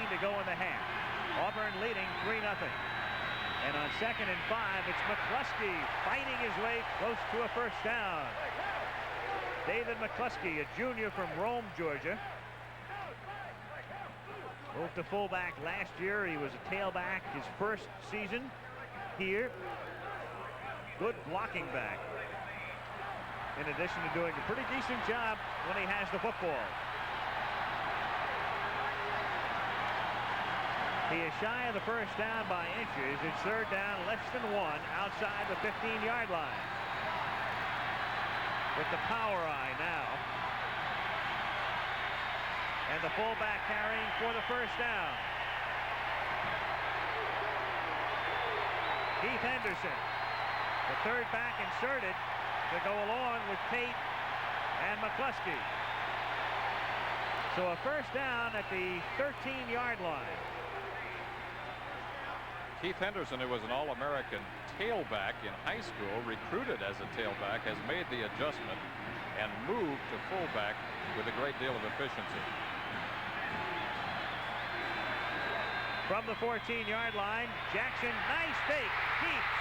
to go in the half. Auburn leading 3-0. And on 2nd and 5, it's McCluskey fighting his way close to a first down. David McCluskey, a junior from Rome, Georgia. Moved to fullback last year. He was a tailback his first season here. Good blocking back. In addition to doing a pretty decent job when he has the football. He is shy of the first down by inches. It's 3rd down, less than 1, outside the 15-yard line. With the power eye now. And the fullback carrying for the first down. Keith Henderson, the 3rd back inserted to go along with Tate and McCluskey. So a first down at the 13-yard line. Keith Henderson, who was an All-American tailback in high school, recruited as a tailback, has made the adjustment and moved to fullback with a great deal of efficiency. From the 14-yard line, Jackson, nice fake, keeps,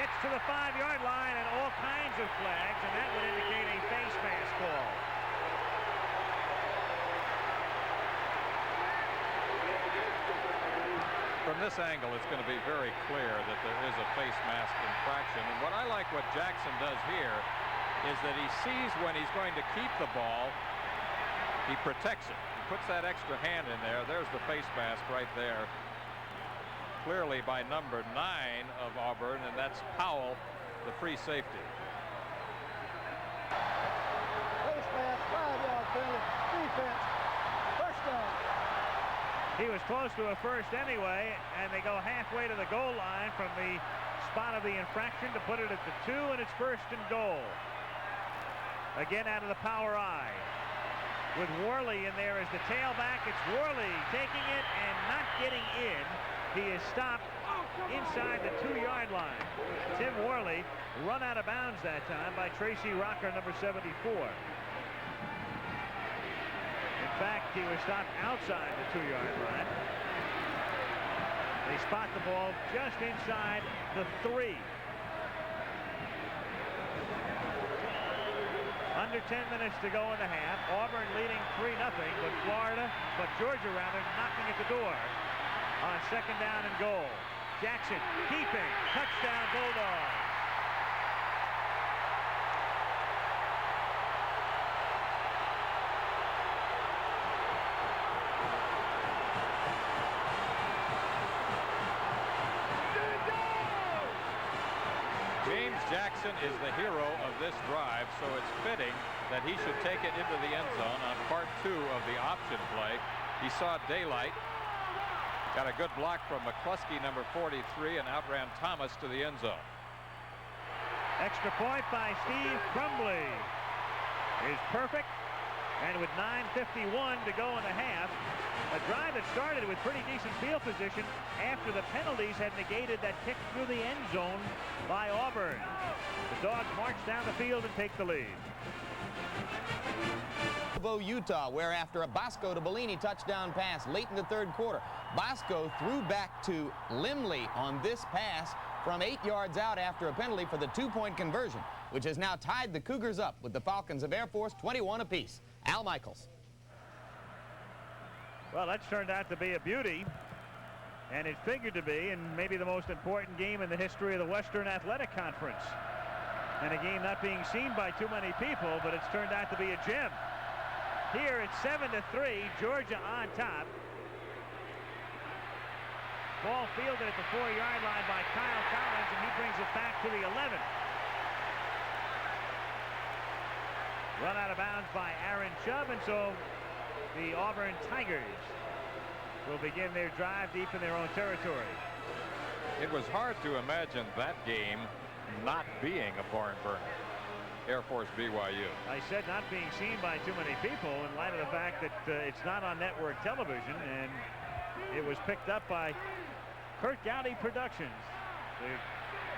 gets to the 5-yard line, and all kinds of flags, and that would indicate a face mask call. From this angle, it's going to be very clear that there is a face mask infraction. And what I like what Jackson does here is that he sees when he's going to keep the ball, he protects it. He puts that extra hand in there. There's the face mask right there. Clearly by number 9 of Auburn, and that's Powell, the free safety. Face mask, 5-yard penalty, defense, first down. He was close to a first anyway, and they go halfway to the goal line from the spot of the infraction to put it at the 2, and it's first and goal. Again out of the power I. With Worley in there as the tailback. It's Worley taking it and not getting in. He is stopped inside the 2-yard line. Tim Worley run out of bounds that time by Tracy Rocker, number 74. In fact, he was stopped outside the 2-yard line. They spot the ball just inside the 3. Under 10 minutes to go in the half. Auburn leading 3-0, but Georgia knocking at the door on second down and goal. Jackson keeping. Touchdown Bulldogs. James Jackson is the hero of this drive, so it's fitting that he should take it into the end zone on part 2 of the option play. He saw daylight, got a good block from McCluskey, number 43, and outran Thomas to the end zone. Extra point by Steve Crumbly is perfect, and with 9:51 to go in the half, a drive that started with pretty decent field position after the penalties had negated that kick through the end zone by Auburn. The Dogs march down the field and take the lead. Utah, where after a Bosco to Bellini touchdown pass late in the 3rd quarter, Bosco threw back to Limley on this pass from 8 yards out after a penalty for the 2-point conversion, which has now tied the Cougars up with the Falcons of Air Force 21 apiece. Al Michaels. Well, that's turned out to be a beauty, and it figured to be, and maybe the most important game in the history of the Western Athletic Conference. And a game not being seen by too many people, but it's turned out to be a gem. Here it's 7-3, Georgia on top. Ball fielded at the 4-yard line by Kyle Collins, and he brings it back to the 11. Run out of bounds by Aaron Chubb, and so the Auburn Tigers will begin their drive deep in their own territory. It was hard to imagine that game not being a barn burner. Air Force BYU. I said not being seen by too many people in light of the fact that it's not on network television, and it was picked up by Kurt Gowdy Productions, the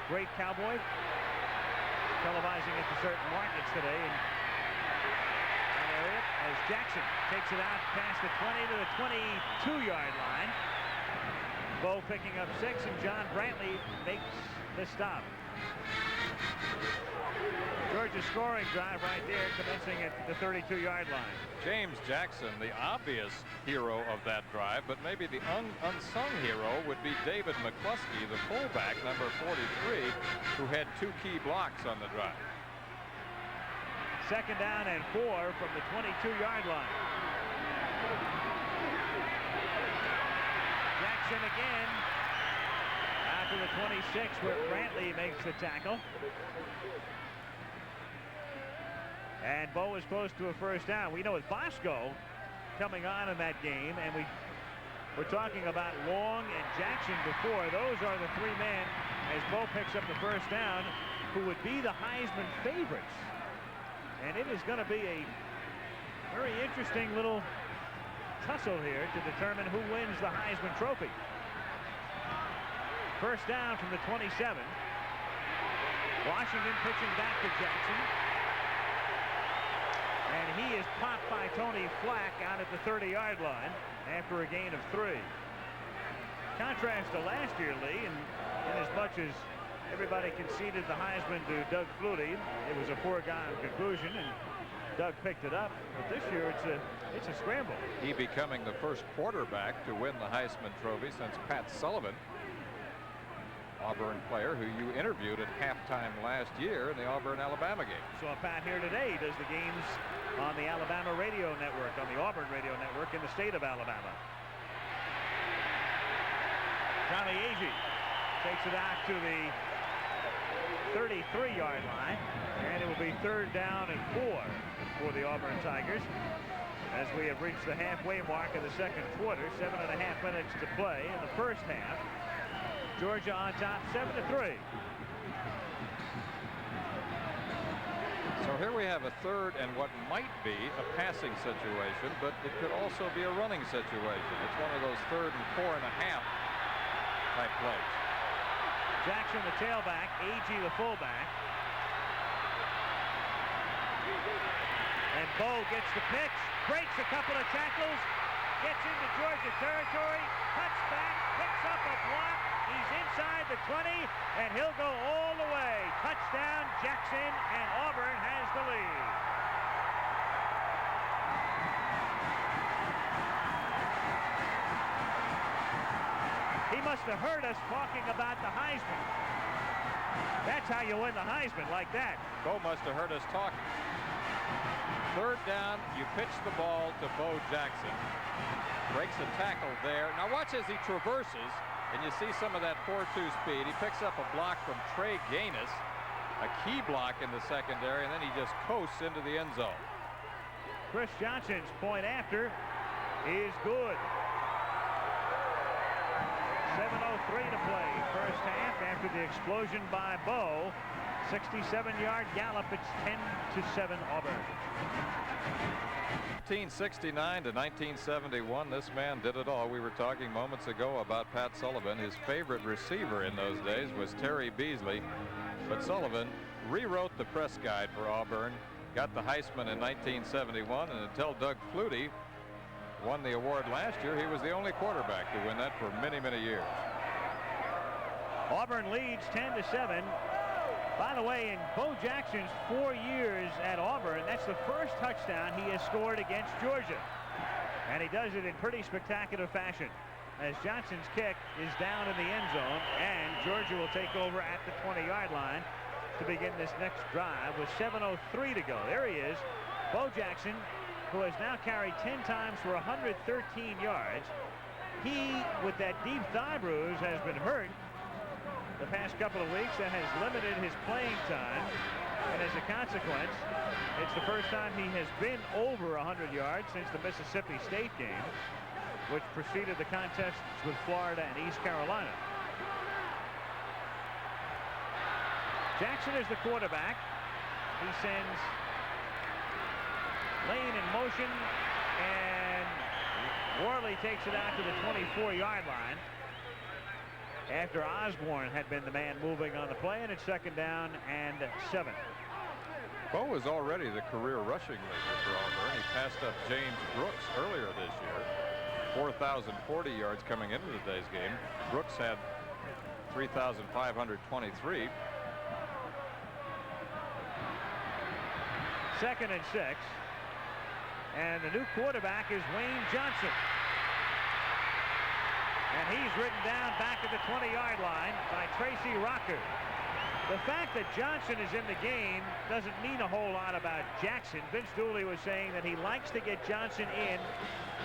great cowboy, televising it to certain markets today in that area, as Jackson takes it out past the 20 to the 22-yard line. Bo picking up 6, and John Brantley makes the stop. Georgia's scoring drive right there, commencing at the 32-yard line. James Jackson, the obvious hero of that drive, but maybe the unsung hero would be David McCluskey, the fullback, number 43, who had 2 key blocks on the drive. Second down and 4 from the 22-yard line. Jackson again out to the 26, where Brantley makes the tackle. And Bo is close to a first down. We know with Bosco coming on in that game, and we're talking about Long and Jackson before. Those are the 3 men, as Bo picks up the first down, who would be the Heisman favorites. And it is going to be a very interesting little tussle here to determine who wins the Heisman Trophy. First down from the 27. Washington pitching back to Jackson. And he is popped by Tony Flack out at the 30-yard line after a gain of 3. Contrast to last year, Lee, and in as much as everybody conceded the Heisman to Doug Flutie, it was a foregone conclusion, and Doug picked it up. But this year, it's a scramble. He becoming the first quarterback to win the Heisman Trophy since Pat Sullivan, Auburn player who you interviewed at halftime last year in the Auburn-Alabama game. Saw Pat here today. He does the games on the Alabama radio network, on the Auburn radio network in the state of Alabama. Johnny Agee takes it out to the 33-yard line, and it will be 3rd down and 4 for the Auburn Tigers as we have reached the halfway mark of the second quarter. 7.5 minutes to play in the first half. Georgia on top 7-3. have a third and what might be a passing situation, but it could also be a running situation. It's one of those 3rd and 4.5 type plays. Jackson, the tailback, Agee, the fullback. And Bo gets the pitch, breaks a couple of tackles, gets into Georgia territory, cuts back, picks up a block. He's inside the 20, and he'll go all the way. Touchdown, Jackson, and Auburn has the lead. He must have heard us talking about the Heisman. That's how you win the Heisman, like that. Bo must have heard us talking. 3rd down, you pitch the ball to Bo Jackson. Breaks a tackle there. Now watch as he traverses, and you see some of that 4-2 speed. He picks up a block from Trey Gaines, a key block in the secondary, and then he just coasts into the end zone. Chris Johnson's point after is good. 7:03 to play, first half after the explosion by Bo. 67-yard gallop. It's 10-7 Auburn. 1969 to 1971, this man did it all. We were talking moments ago about Pat Sullivan. His favorite receiver in those days was Terry Beasley, but Sullivan rewrote the press guide for Auburn, got the Heisman in 1971, and until Doug Flutie won the award last year, he was the only quarterback to win that for many, many years. Auburn leads 10-7. By the way, in Bo Jackson's 4 years at Auburn, that's the first touchdown he has scored against Georgia. And he does it in pretty spectacular fashion, as Johnson's kick is down in the end zone, and Georgia will take over at the 20-yard line to begin this next drive with 7:03 to go. There he is, Bo Jackson, who has now carried 10 times for 113 yards. He, with that deep thigh bruise, has been hurt the past couple of weeks. That has limited his playing time, and as a consequence, it's the first time he has been over 100 yards since the Mississippi State game, which preceded the contests with Florida and East Carolina. Jackson is the quarterback. He sends Lane in motion, and Worley takes it out to the 24-yard line after Osborne had been the man moving on the play, and it's 2nd down and 7. Bo was already the career rushing leader for Auburn. He passed up James Brooks earlier this year. 4,040 yards coming into today's game. Brooks had 3,523. 2nd and 6. And the new quarterback is Wayne Johnson. And he's ridden down back at the 20-yard line by Tracy Rocker. The fact that Johnson is in the game doesn't mean a whole lot about Jackson. Vince Dooley was saying that he likes to get Johnson in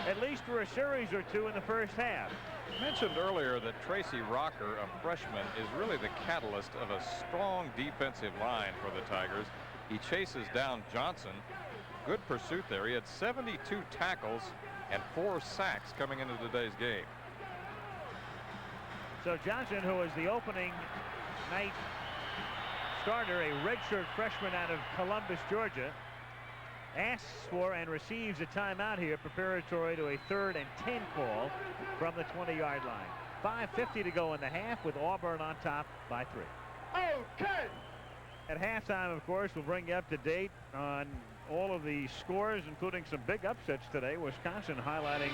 at least for a series or two in the first half. I mentioned earlier that Tracy Rocker, a freshman, is really the catalyst of a strong defensive line for the Tigers. He chases down Johnson. Good pursuit there. He had 72 tackles and 4 sacks coming into today's game. So Johnson, who was the opening night starter, a redshirt freshman out of Columbus, Georgia, asks for and receives a timeout here preparatory to a 3rd and 10 call from the 20-yard line. 5:50 to go in the half with Auburn on top by 3. Okay. At halftime, of course, we'll bring you up to date on all of the scores, including some big upsets today. Wisconsin highlighting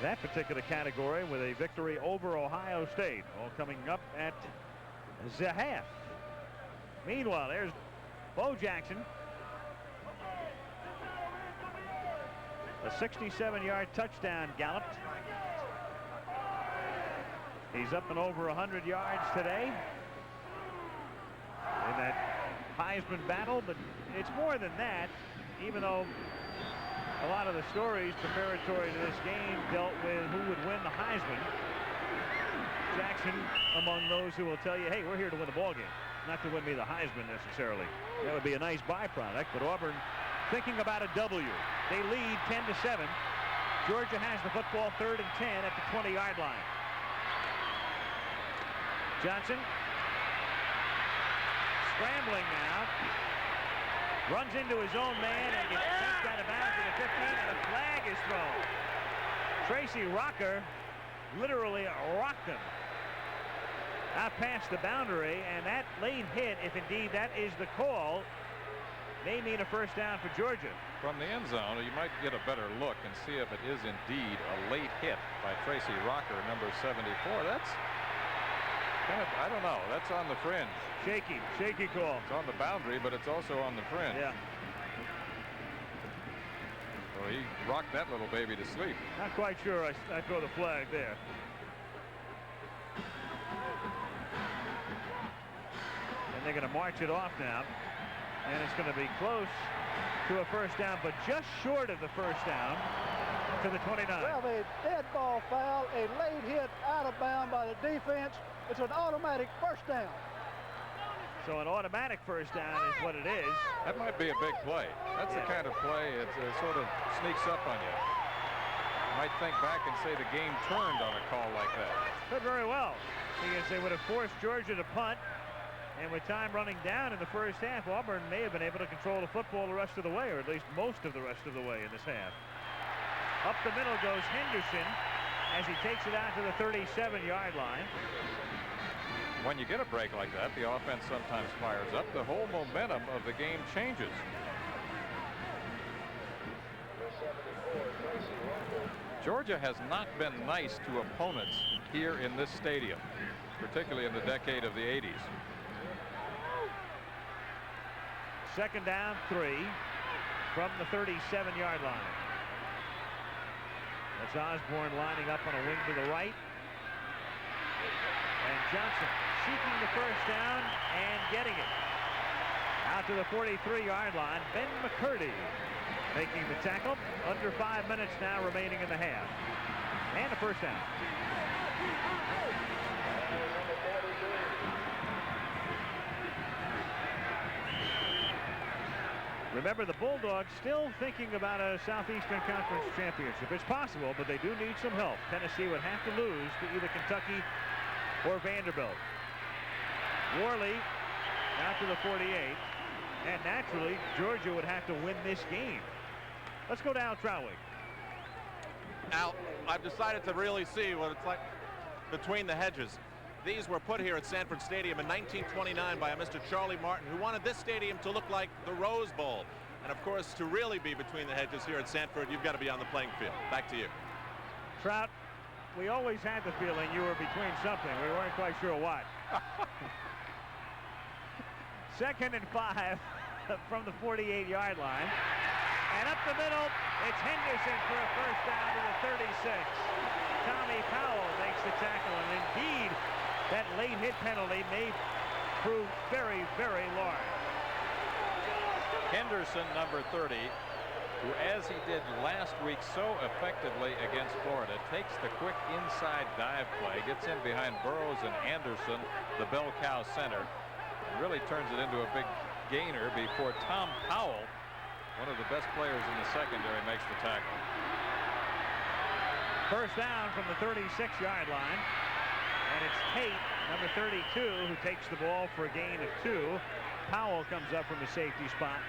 that particular category with a victory over Ohio State, all coming up at the half. Meanwhile, there's Bo Jackson, a 67-yard touchdown galloped. He's up and over 100 yards today in that Heisman battle, but it's more than that, even though a lot of the stories preparatory to this game dealt with who would win the Heisman. Jackson among those who will tell you, hey, we're here to win the ball game, not to win me the Heisman necessarily. That would be a nice byproduct, but Auburn thinking about a W. They lead 10-7. Georgia has the football, 3rd and 10 at the 20-yard line. Johnson scrambling now. Runs into his own man and gets sent out of bounds at the 15, and a flag is thrown. Tracy Rocker literally rocked him out past the boundary, and that late hit, if indeed that is the call, may mean a first down for Georgia. From the end zone, you might get a better look and see if it is indeed a late hit by Tracy Rocker, number 74. That's kind of, I don't know, that's on the fringe. Shaky call. It's on the boundary, but it's also on the fringe. Yeah. So he rocked that little baby to sleep. Not quite sure I throw the flag there. And they're going to march it off now. And it's going to be close to a first down, but just short of the first down to the 29. Well, a dead ball foul, a late hit out of bounds by the defense. It's an automatic first down. So an automatic first down is what it is. That might be a big play. That's the kind of play it sort of sneaks up on you. You might think back and say the game turned on a call like that. Could very well, because they would have forced Georgia to punt, and with time running down in the first half, Auburn may have been able to control the football the rest of the way, or at least most of the rest of the way in this half. Up the middle goes Henderson as he takes it out to the 37-yard line. When you get a break like that, the offense sometimes fires up. The whole momentum of the game changes. Georgia has not been nice to opponents here in this stadium, particularly in the decade of the 80s. Second down, 3 from the 37-yard line. That's Osborne lining up on a wing to the right. And Johnson seeking the first down and getting it. Out to the 43-yard line, Ben McCurdy making the tackle. Under 5 minutes now remaining in the half. And a first down. Remember, the Bulldogs still thinking about a Southeastern Conference championship. It's possible, but they do need some help. Tennessee would have to lose to either Kentucky or Vanderbilt. Worley out to the 48, and naturally Georgia would have to win this game. Let's go to Al Trawick. Al, I've decided to really see what it's like between the hedges. These were put here at Sanford Stadium in 1929 by a Mr. Charlie Martin, who wanted this stadium to look like the Rose Bowl. And of course, to really be between the hedges here at Sanford, you've got to be on the playing field. Back to you. Trout, we always had the feeling you were between something. We weren't quite sure what. 2nd and 5 from the 48-yard line. And up the middle, it's Henderson for a first down to the 36. Tommy Powell makes the tackle, and indeed, that late hit penalty may prove very, very large. Henderson, number 30, who, as he did last week so effectively against Florida, takes the quick inside dive play, gets in behind Burrows and Anderson, the bell cow center, and really turns it into a big gainer before Tom Powell, one of the best players in the secondary, makes the tackle. First down from the 36-yard line, and it's Tate, number 32, who takes the ball for a gain of 2. Powell comes up from the safety spot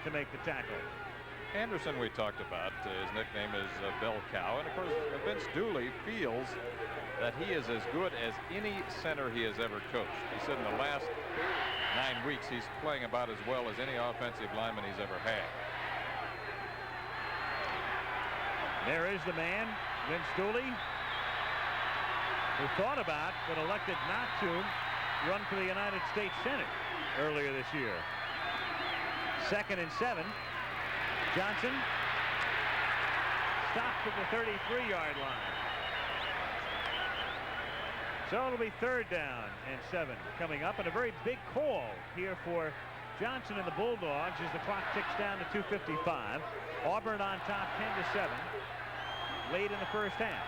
to make the tackle. Anderson, we talked about, his nickname is Bell Cow, and of course Vince Dooley feels that he is as good as any center he has ever coached. He said in the last 9 weeks he's playing about as well as any offensive lineman he's ever had. There is the man, Vince Dooley, who thought about but elected not to run for the United States Senate earlier this year. 2nd and 7. Johnson stopped at the 33-yard line. So it'll be 3rd down and 7 coming up, and a very big call here for Johnson and the Bulldogs as the clock ticks down to 2:55. Auburn on top 10-7 late in the first half.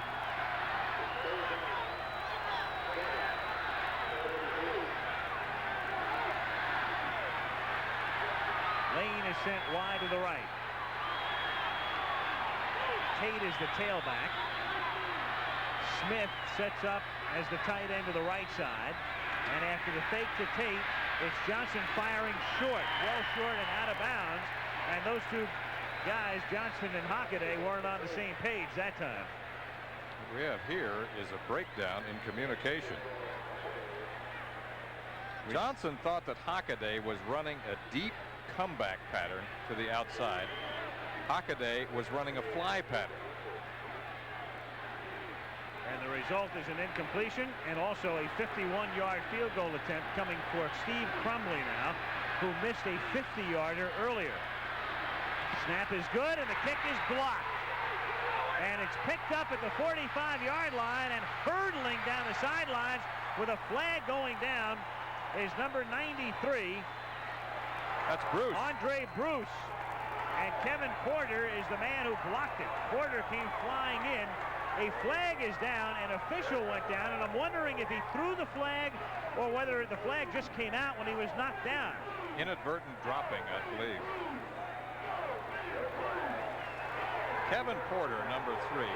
Lane is sent wide to the right. Tate is the tailback. Smith sets up as the tight end to the right side. And after the fake to Tate, It's Johnson firing short, well short and out of bounds. And those two guys, Johnson and Hockaday, weren't on the same page that time. What we have here is a breakdown in communication. Johnson thought that Hockaday was running a deep comeback pattern to the outside. Hockaday was running a fly pattern. And the result is an incompletion and also a 51-yard field goal attempt coming for Steve Crumley now, who missed a 50-yarder earlier. Snap is good and the kick is blocked. And it's picked up at the 45-yard line, and hurtling down the sidelines with a flag going down is number 93. That's Bruce. Andre Bruce. And Kevin Porter is the man who blocked it. Porter came flying in. A flag is down, an official went down, and I'm wondering if he threw the flag or whether the flag just came out when he was knocked down. Inadvertent dropping, I believe. Kevin Porter, number 3,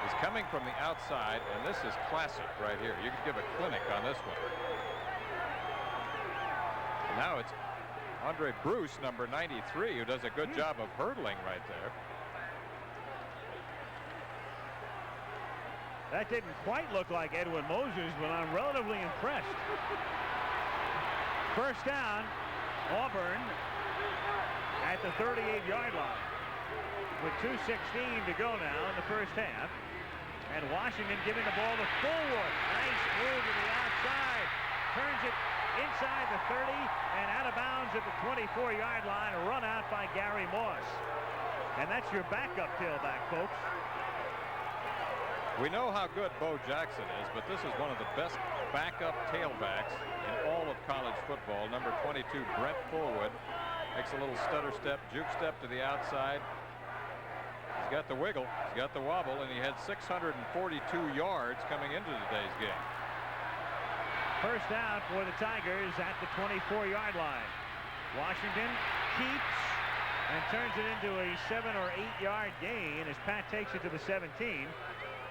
is coming from the outside, and this is classic right here. You could give a clinic on this one. Now it's Andre Bruce, number 93, who does a good job of hurdling right there. That didn't quite look like Edwin Moses, but I'm relatively impressed. First down, Auburn at the 38-yard line with 2:16 to go now in the first half. And Washington giving the ball to Fullwood. Nice move to the outside. Turns it inside the 30 and out of bounds at the 24-yard line. A run out by Gary Moss. And that's your backup tailback, folks. We know how good Bo Jackson is, but this is one of the best backup tailbacks in all of college football. Number 22, Brent Fullwood, makes a little stutter step, juke step to the outside. He's got the wiggle, he's got the wobble, and he had 642 yards coming into today's game. First down for the Tigers at the 24-yard line. Washington keeps and turns it into a 7 or 8 yard gain as Pat takes it to the 17.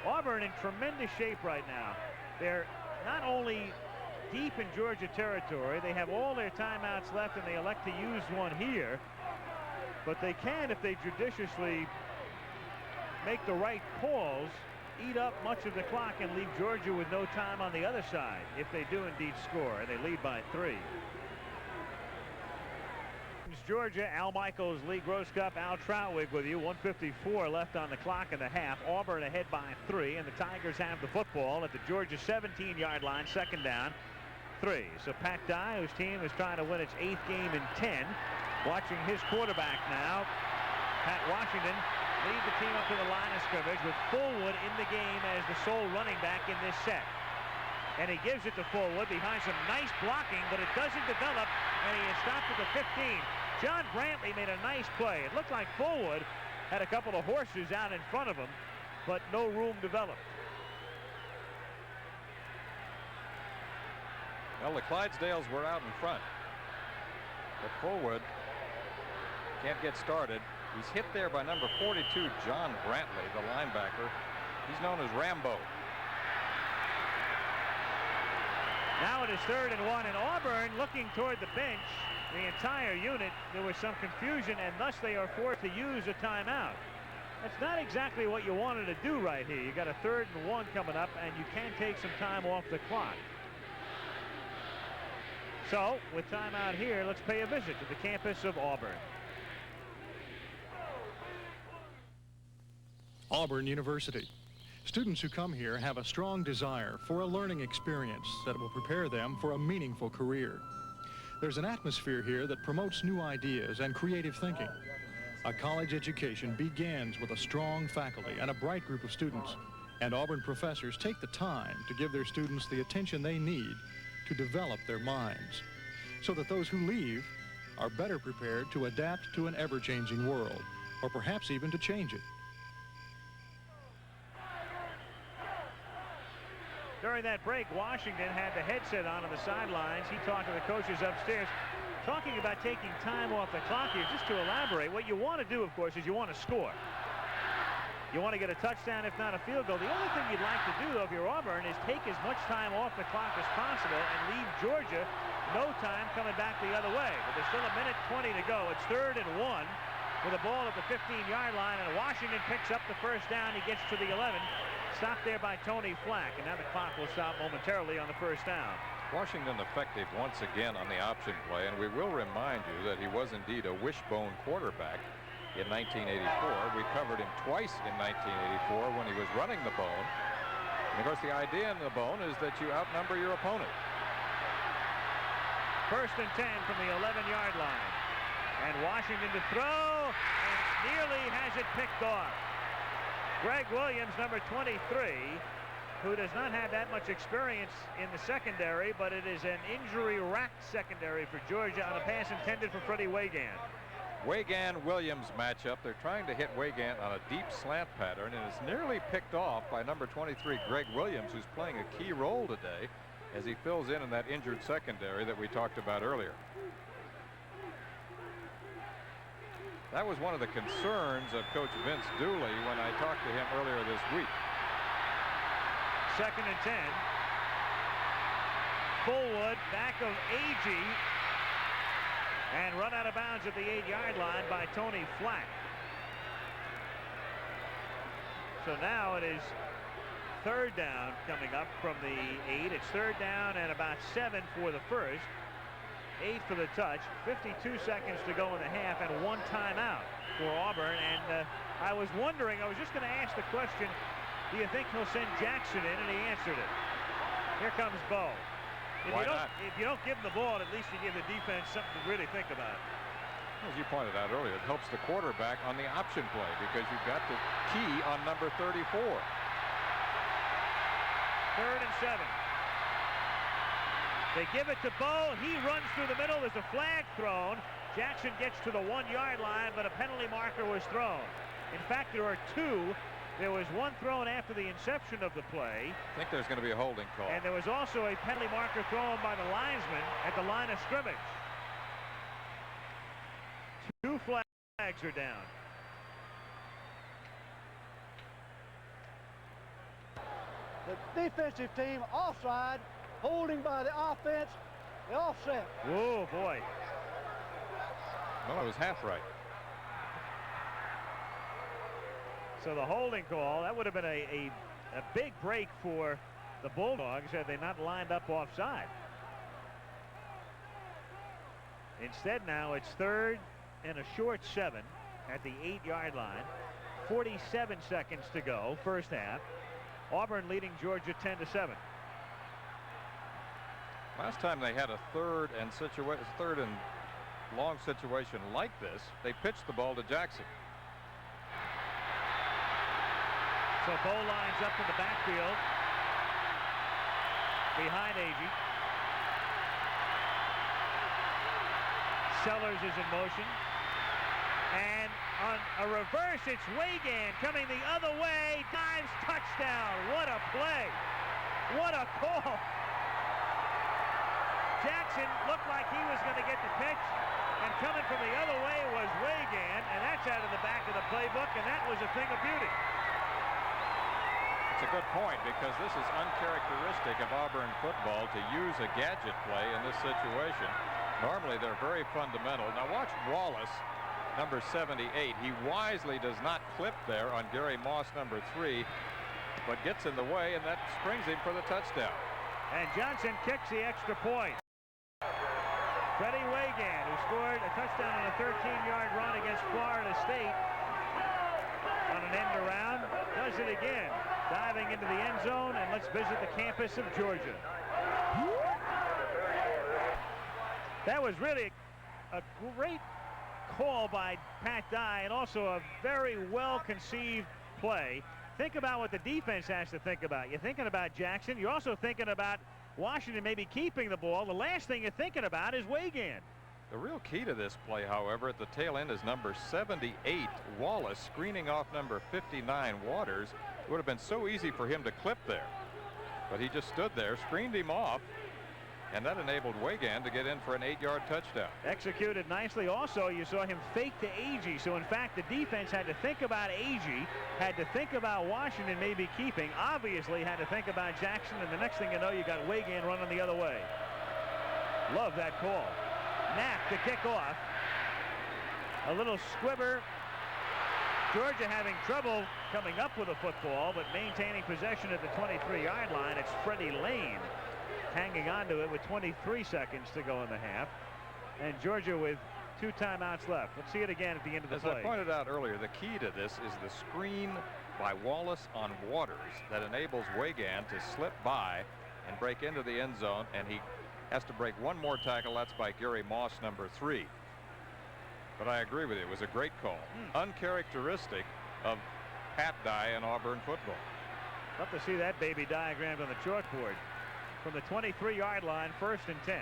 Auburn in tremendous shape right now. They're not only deep in Georgia territory, they have all their timeouts left and they elect to use one here, but they can, if they judiciously make the right calls, eat up much of the clock and leave Georgia with no time on the other side if they do indeed score, and they lead by 3. Georgia, Al Michaels, Lee Grosscup, Al Troutwig with you. 1:54 left on the clock in the half. Auburn ahead by 3, and the Tigers have the football at the Georgia 17-yard line. Second down, 3. So Pat Dye, whose team is trying to win its 8th game in 10, watching his quarterback now, Pat Washington, lead the team up to the line of scrimmage with Fullwood in the game as the sole running back in this set. And he gives it to Fullwood behind some nice blocking, but it doesn't develop, and he is stopped at the 15. John Brantley made a nice play. It looked like Fullwood had a couple of horses out in front of him, but no room developed. Well, the Clydesdales were out in front, but Fullwood can't get started. He's hit there by number 42, John Brantley, the linebacker. He's known as Rambo. Now it is 3rd and 1, and Auburn looking toward the bench. The entire unit, there was some confusion, and thus they are forced to use a timeout. That's not exactly what you wanted to do right here. You got a 3rd and 1 coming up, and you can take some time off the clock. So, with timeout here, let's pay a visit to the campus of Auburn. Auburn University. Students who come here have a strong desire for a learning experience that will prepare them for a meaningful career. There's an atmosphere here that promotes new ideas and creative thinking. A college education begins with a strong faculty and a bright group of students, and Auburn professors take the time to give their students the attention they need to develop their minds, so that those who leave are better prepared to adapt to an ever-changing world, or perhaps even to change it. During that break, Washington had the headset on the sidelines. He talked to the coaches upstairs, talking about taking time off the clock here. Just to elaborate, what you want to do, of course, is you want to score. You want to get a touchdown, if not a field goal. The only thing you'd like to do, though, if you're Auburn, is take as much time off the clock as possible and leave Georgia no time coming back the other way. But there's still 1:20 to go. It's 3rd and 1 with a ball at the 15-yard line, and Washington picks up the first down. He gets to the 11. Stopped there by Tony Flack, and now the clock will stop momentarily on the first down. Washington effective once again on the option play, and we will remind you that he was indeed a wishbone quarterback in 1984. We covered him twice in 1984 when he was running the bone. And of course, the idea in the bone is that you outnumber your opponent. 1st and 10 from the 11-yard line. And Washington to throw, and nearly has it picked off. Greg Williams, number 23, who does not have that much experience in the secondary, but it is an injury-racked secondary for Georgia on a pass intended for Freddie Weygand. Weygand-Williams matchup. They're trying to hit Weygand on a deep slant pattern, and it's nearly picked off by number 23, Greg Williams, who's playing a key role today as he fills in that injured secondary that we talked about earlier. That was one of the concerns of Coach Vince Dooley when I talked to him earlier this week. 2nd and 10. Fullwood, back of Agee, and run out of bounds at the 8-yard line by Tony Flack. So now it is 3rd down coming up from the 8. It's 3rd down and about 7 for the first. 8 for the touch. 52 seconds to go in the half, and 1 timeout for Auburn. And I was wondering, I was just going to ask the question, do you think he'll send Jackson in? And he answered it. Here comes Bo. Why not? If you don't give him the ball, at least you give the defense something to really think about. As you pointed out earlier, it helps the quarterback on the option play because you've got the key on number 34. 3rd and 7. They give it to Bo. He runs through the middle. There's a flag thrown. Jackson gets to the 1-yard line, but a penalty marker was thrown. In fact, there are 2. There was 1 thrown after the inception of the play. I think there's going to be a holding call. And there was also a penalty marker thrown by the linesman at the line of scrimmage. 2 flags are down. The defensive team offside, holding by the offense, the offset. Oh, boy. Well, it was half right. So the holding call, that would have been a big break for the Bulldogs had they not lined up offside. Instead now it's 3rd and a short 7 at the 8-yard line. 47 seconds to go, first half. Auburn leading Georgia 10-7. Last time they had a third and long situation like this, they pitched the ball to Jackson. So Bo lines up in the backfield behind Agee. Sellers is in motion. And on a reverse, it's Weygand coming the other way. Dives, touchdown. What a play. What a call. Jackson looked like he was going to get the pitch. And coming from the other way was Weygand. And that's out of the back of the playbook. And that was a thing of beauty. It's a good point because this is uncharacteristic of Auburn football to use a gadget play in this situation. Normally they're very fundamental. Now watch Wallace, number 78. He wisely does not clip there on Gary Moss, number 3, but gets in the way, and that springs him for the touchdown. And Johnson kicks the extra point. Freddie Weygand, who scored a touchdown on a 13-yard run against Florida State on an end around, does it again. Diving into the end zone, and let's visit the campus of Georgia. That was really a great call by Pat Dye, and also a very well-conceived play. Think about what the defense has to think about. You're thinking about Jackson. You're also thinking about Washington maybe keeping the ball. The last thing you're thinking about is Weygand. The real key to this play, however, at the tail end is number 78, Wallace, screening off number 59, Waters. It would have been so easy for him to clip there. But he just stood there, screened him off, And that enabled Weigand to get in for an 8-yard touchdown. Executed nicely. Also, you saw him fake to Agee. So, in fact, the defense had to think about Agee, had to think about Washington maybe keeping, obviously had to think about Jackson, and the next thing you know, you got Weigand running the other way. Love that call. Knapp to kick off. A little squibber. Georgia having trouble coming up with a football, but maintaining possession at the 23-yard line. It's Freddie Lane hanging on to it with 23 seconds to go in the half, and Georgia with 2 timeouts left. Let's see it again at the end of the play. As I pointed out earlier, the key to this is the screen by Wallace on Waters that enables Weigand to slip by and break into the end zone, and he has to break one more tackle. That's by Gary Moss, number 3. But I agree with you, it was a great call. Uncharacteristic of Pat Dye and Auburn football. Love to see that baby diagrammed on the chalkboard. From the 23-yard line, 1st and 10.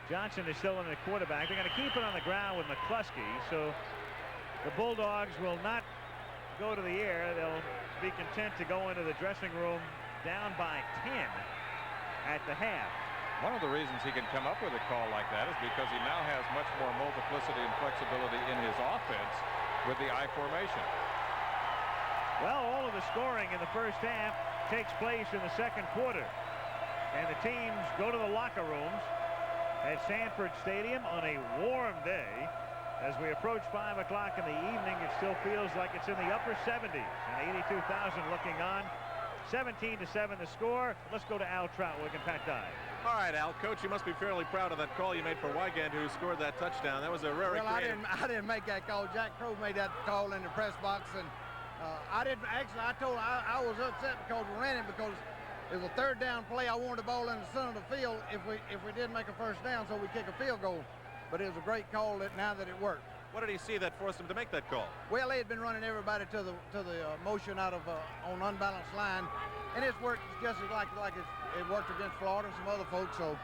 Johnson is still in the quarterback. They're going to keep it on the ground with McCluskey, so the Bulldogs will not go to the air. They'll be content to go into the dressing room down by 10 at the half. One of the reasons he can come up with a call like that is because he now has much more multiplicity and flexibility in his offense with the I formation. Well, all of the scoring in the first half takes place in the second quarter. And the teams go to the locker rooms at Sanford Stadium on a warm day. As we approach 5 o'clock in the evening, it still feels like it's in the upper 70s. And 82,000 looking on. 17-7 the score. Let's go to Al Troutwig and Pat Dye. All right, Al. Coach, you must be fairly proud of that call you made for Weigand, who scored that touchdown. That was a very creative. I didn't make that call. Jack Crow made that call in the press box, and I didn't actually. I was upset because we ran it because it was a 3rd down play. I wanted the ball in the center of the field if we did make a 1st down, so we kick a field goal. But it was a great call now that it worked. What did he see that forced him to make that call? Well, they had been running everybody to the motion out of on unbalanced line, and it's worked just like it worked against Florida and some other folks. So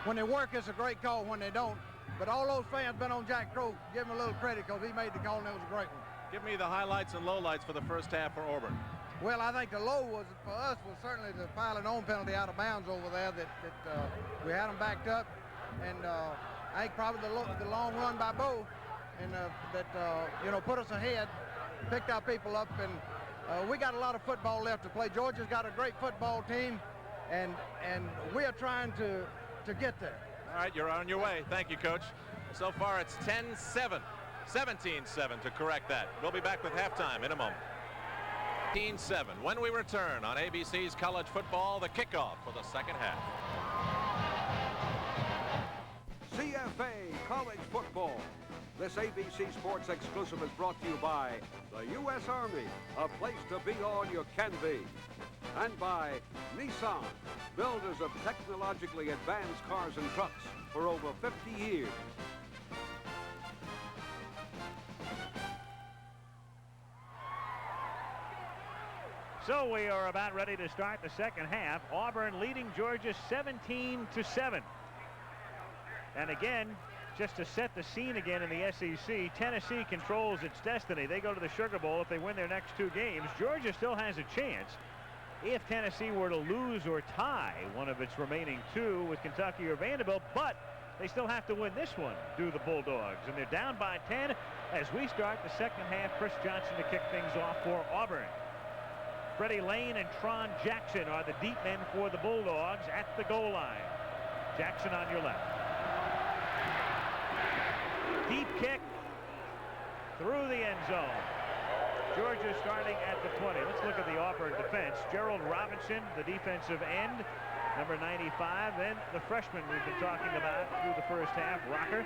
when they work, it's a great call. When they don't, but all those fans been on Jack Crow. Give him a little credit because he made the call and it was a great one. Give me the highlights and lowlights for the first half for Auburn. Well, I think the low was for us was certainly the piling on penalty out of bounds over there that we had them backed up, and I think probably the long run by Bo, and that put us ahead, picked our people up, and we got a lot of football left to play. Georgia's got a great football team, and we are trying to get there. All right, you're on your way. Thank you, Coach. So far, it's 10-7, 17-7 to correct that. We'll be back with halftime in a moment. 17-7 when we return on ABC's College Football, the kickoff for the second half. CFA College Football. This ABC Sports exclusive is brought to you by the U.S. Army, a place to be all you can be. And by Nissan, builders of technologically advanced cars and trucks for over 50 years. So we are about ready to start the second half. Auburn leading Georgia 17-7. And again, just to set the scene again in the SEC, Tennessee controls its destiny. They go to the Sugar Bowl if they win their next 2 games. Georgia still has a chance if Tennessee were to lose or tie one of its remaining 2 with Kentucky or Vanderbilt, but they still have to win this one, do the Bulldogs. And they're down by 10 as we start the second half. Chris Johnson to kick things off for Auburn. Freddie Lane and Tron Jackson are the deep men for the Bulldogs at the goal line. Jackson on your left. Deep kick through the end zone. Georgia starting at the 20. Let's look at the Auburn defense. Gerald Robinson, the defensive end, number 95. Then the freshman we've been talking about through the first half, Rocker.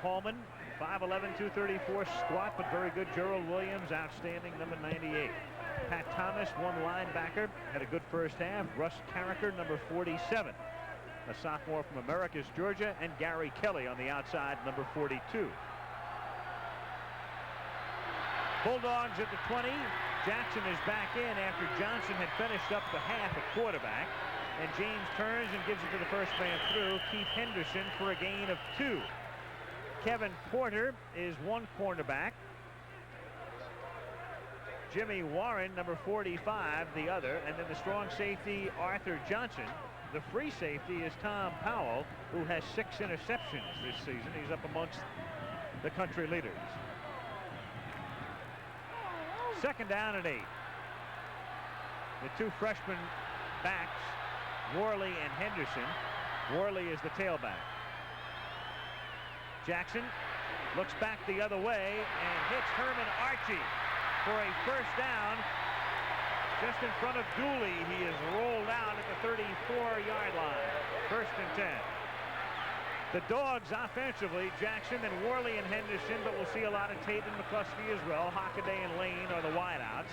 Paulman, 5'11", 234, squat, but very good. Gerald Williams, outstanding, number 98. Pat Thomas, one linebacker, had a good first half. Russ Carricker, number 47. A sophomore from Americus, Georgia, and Gary Kelly on the outside, number 42. Bulldogs at the 20. Jackson is back in after Johnson had finished up the half at quarterback. And James turns and gives it to the first man through, Keith Henderson, for a gain of 2. Kevin Porter is one cornerback. Jimmy Warren, number 45, the other. And then the strong safety, Arthur Johnson, The free safety is Tom Powell, who has 6 interceptions this season. He's up amongst the country leaders. Second down and 8. The two freshman backs, Worley and Henderson. Worley is the tailback. Jackson looks back the other way and hits Herman Archie for a first down. Just in front of Dooley. He is rolled out at the 34-yard line. First and 10. The Dogs offensively, Jackson and Worley and Henderson, but we'll see a lot of Tate and McCluskey as well. Hockaday and Lane are the wideouts.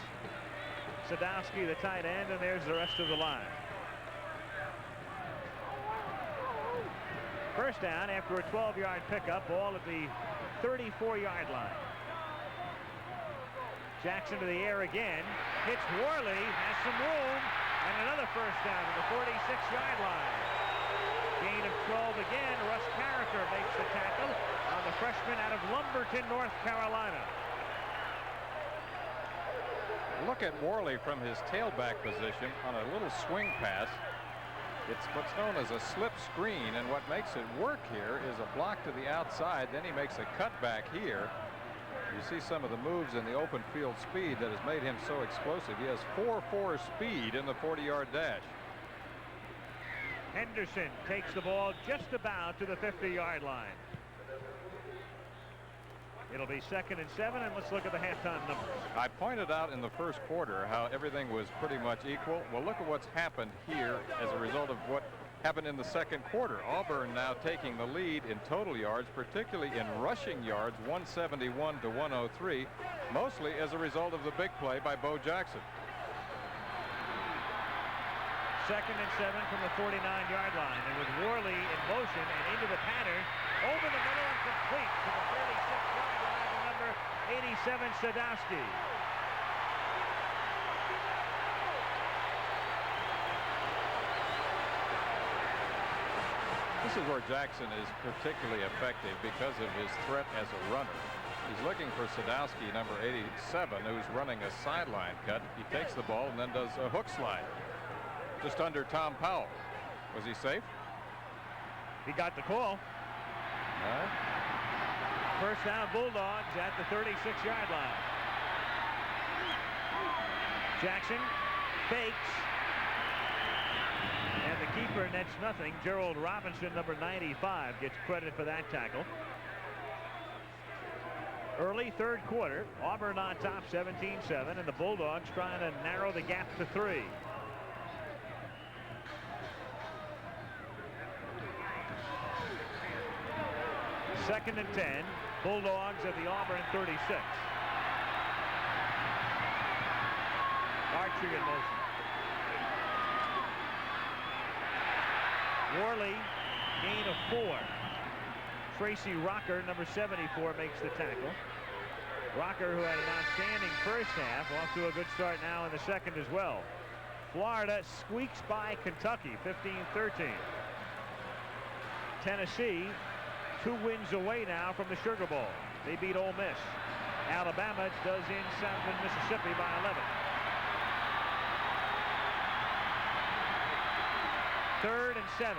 Sadowski, the tight end, and there's the rest of the line. First down after a 12-yard pickup, ball at the 34-yard line. Jackson to the air again, hits Worley, has some room, and another first down at the 46-yard line. Gain of 12 again. Russ Carricker makes the tackle on the freshman out of Lumberton, North Carolina. Look at Worley from his tailback position on a little swing pass. It's what's known as a slip screen, and what makes it work here is a block to the outside. Then he makes a cutback here. You see some of the moves in the open field speed that has made him so explosive. He has 4.4 speed in the 40-yard dash. Henderson takes the ball just about to the 50-yard line. It'll be 2nd and 7, and let's look at the halftime numbers. I pointed out in the first quarter how everything was pretty much equal. Well, look at what's happened here as a result of what happened in the second quarter. Auburn now taking the lead in total yards, particularly in rushing yards, 171 to 103, mostly as a result of the big play by Bo Jackson. 2nd and 7 from the 49-yard line, and with Worley in motion and into the pattern, over the middle and complete to the 36-yard line to number 87, Sadowski. This is where Jackson is particularly effective because of his threat as a runner. He's looking for Sadowski, number 87, who's running a sideline cut. He takes the ball and then does a hook slide. Just under Tom Powell. Was he safe? He got the call. First down, Bulldogs at the 36-yard line. Jackson fakes. And the keeper nets nothing. Gerald Robinson, number 95, gets credit for that tackle. Early third quarter, Auburn on top 17-7, and the Bulldogs trying to narrow the gap to 3. Second and 10. Bulldogs at the Auburn 36. Archie in motion. Worley, gain of 4. Tracy Rocker, number 74, makes the tackle. Rocker, who had an outstanding first half, off to a good start now in the second as well. Florida squeaks by Kentucky, 15-13. Tennessee, 2 wins away now from the Sugar Bowl. They beat Ole Miss. Alabama does in Southern Mississippi by 11. Third and 7.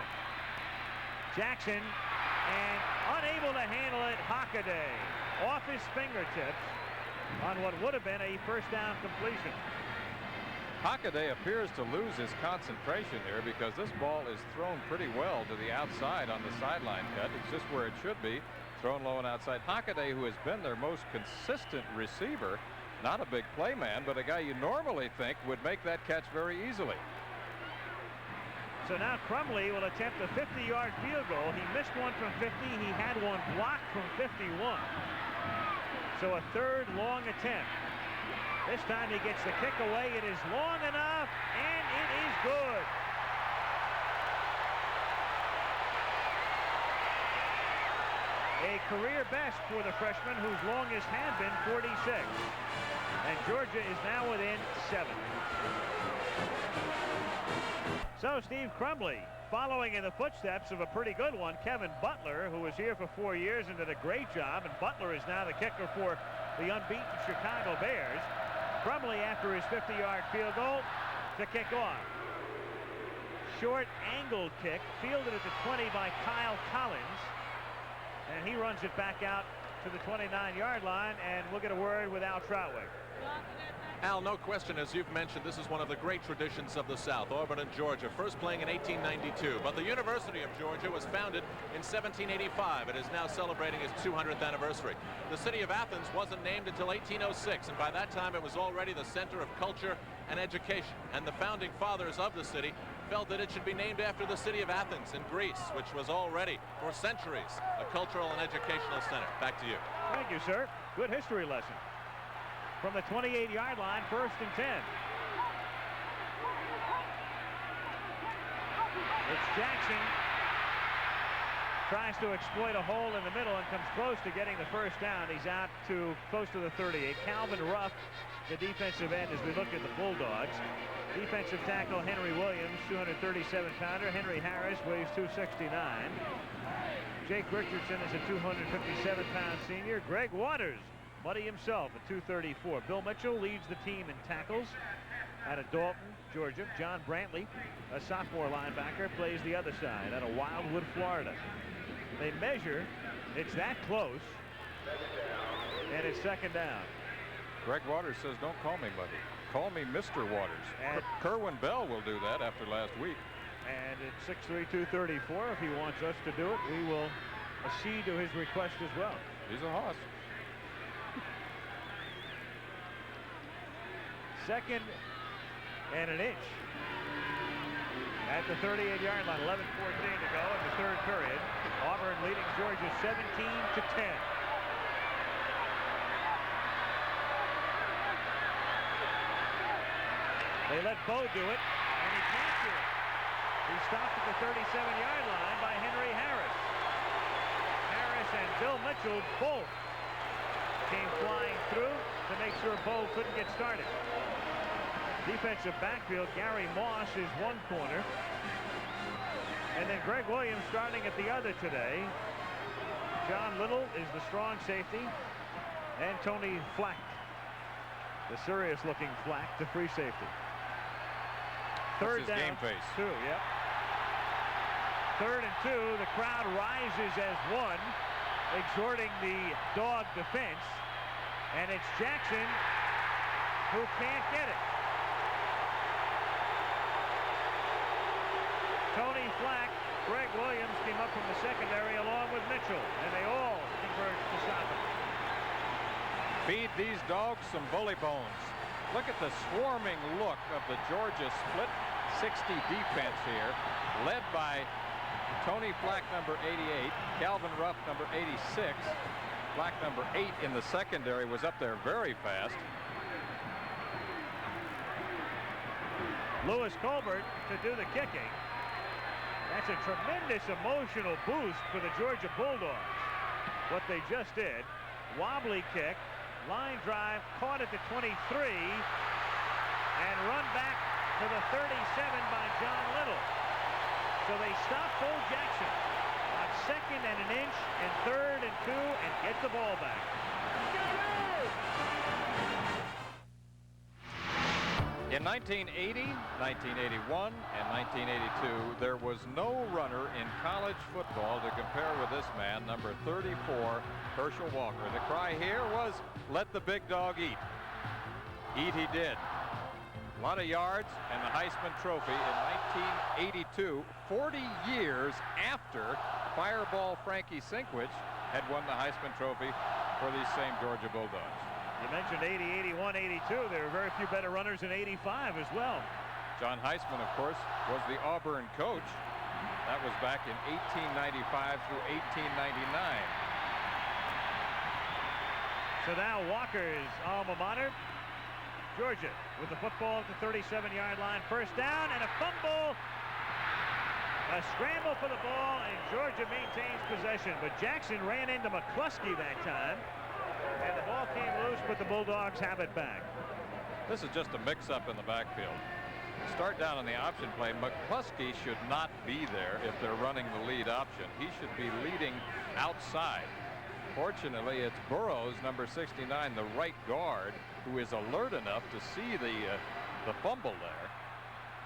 Jackson, and unable to handle it, Hockaday off his fingertips on what would have been a first down completion. Hockaday appears to lose his concentration here because this ball is thrown pretty well to the outside on the sideline cut. It's just where it should be, thrown low and outside. Hockaday, who has been their most consistent receiver, not a big play man, but a guy you normally think would make that catch very easily. So now Crumley will attempt a 50-yard field goal. He missed one from 50. He had one blocked from 51. So a third long attempt. This time he gets the kick away. It is long enough, and it is good. A career best for the freshman, whose longest had been 46. And Georgia is now within 7. So Steve Crumley, following in the footsteps of a pretty good one, Kevin Butler, who was here for 4 years and did a great job, and Butler is now the kicker for the unbeaten Chicago Bears. Crumley, after his 50-yard field goal, to kick off. short angle kick fielded at the 20 by Kyle Collins, and he runs it back out to the 29-yard line, and we'll get a word with Al Troutway. Al, no question, as you've mentioned, this is one of the great traditions of the South, Auburn and Georgia, first playing in 1892. But the University of Georgia was founded in 1785. It is now celebrating its 200th anniversary. The city of Athens wasn't named until 1806, and by that time it was already the center of culture and education. And the founding fathers of the city felt that it should be named after the city of Athens in Greece, which was already, for centuries, a cultural and educational center. Back to you. Thank you, sir. Good history lesson. From the 28-yard line, 1st and 10. It's Jackson. Tries to exploit a hole in the middle and comes close to getting the first down. He's out to close to the 38. Calvin Ruff, the defensive end, as we look at the Bulldogs. Defensive tackle Henry Williams, 237-pounder. Henry Harris weighs 269. Jake Richardson is a 257-pound senior. Greg Waters, Muddy himself, at 234. Bill Mitchell leads the team in tackles out of Dalton, Georgia. John Brantley, a sophomore linebacker, plays the other side out of Wildwood, Florida. They measure. It's that close, and it's 2nd down. Greg Waters says, don't call me Muddy. Call me Mr. Waters. And Kerwin Bell will do that after last week. And at 6'3", 234, if he wants us to do it, we will accede to his request as well. He's a hoss. 2nd and an inch at the 38-yard line. 11:14 to go in the 3rd period. Auburn leading Georgia 17-10. They let Bo do it, and he can't do it. He's stopped at the 37-yard line by Henry Harris. Harris and Bill Mitchell both came flying through to make sure Bo couldn't get started. Defensive backfield, Gary Moss is one corner. And then Greg Williams starting at the other today. John Little is the strong safety. And Tony Flack, the serious-looking Flack, the free safety. 3rd down, game face. 2, yep. 3rd and 2, the crowd rises as one, exhorting the dog defense. And it's Jackson who can't get it. Tony Flack, Greg Williams came up from the secondary along with Mitchell, and they all converged to stop him. Feed these dogs some bully bones. Look at the swarming look of the Georgia split 60 defense here, led by Tony Flack, number 88, Calvin Ruff, number 86. Flack, number 8 in the secondary, was up there very fast. Lewis Colbert to do the kicking. That's a tremendous emotional boost for the Georgia Bulldogs. What they just did. Wobbly kick, line drive, caught at the 23, and run back to the 37 by John Little. So they stop Bo Jackson on 2nd and an inch and 3rd and 2 and get the ball back. In 1980, 1981, and 1982, there was no runner in college football to compare with this man, number 34, Herschel Walker. The cry here was, let the big dog eat. Eat he did. A lot of yards and the Heisman Trophy in 1982, 40 years after Fireball Frankie Sinkwich had won the Heisman Trophy for these same Georgia Bulldogs. You mentioned 80, 81, 82. There were very few better runners in 85 as well. John Heisman, of course, was the Auburn coach. That was back in 1895 through 1899. So now Walker's alma mater, Georgia, with the football at the 37-yard line. 1st down and a fumble. A scramble for the ball, and Georgia maintains possession. But Jackson ran into McCluskey that time. And the ball came loose, but the Bulldogs have it back. This is just a mix-up in the backfield. Start down on the option play. McCluskey should not be there if they're running the lead option. He should be leading outside. Fortunately, it's Burrows, number 69, the right guard, who is alert enough to see the fumble there,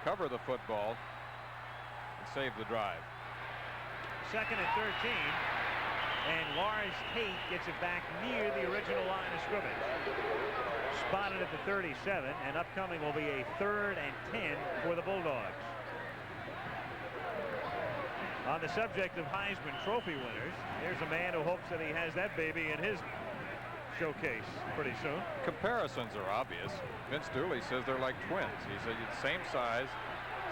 cover the football, and saved the drive. 2nd and 13. And Lars Tate gets it back near the original line of scrimmage. Spotted at the 37, and upcoming will be a 3rd and 10 for the Bulldogs. On the subject of Heisman Trophy winners, here's a man who hopes that he has that baby in his showcase pretty soon. Comparisons are obvious. Vince Dooley says they're like twins. He said same size,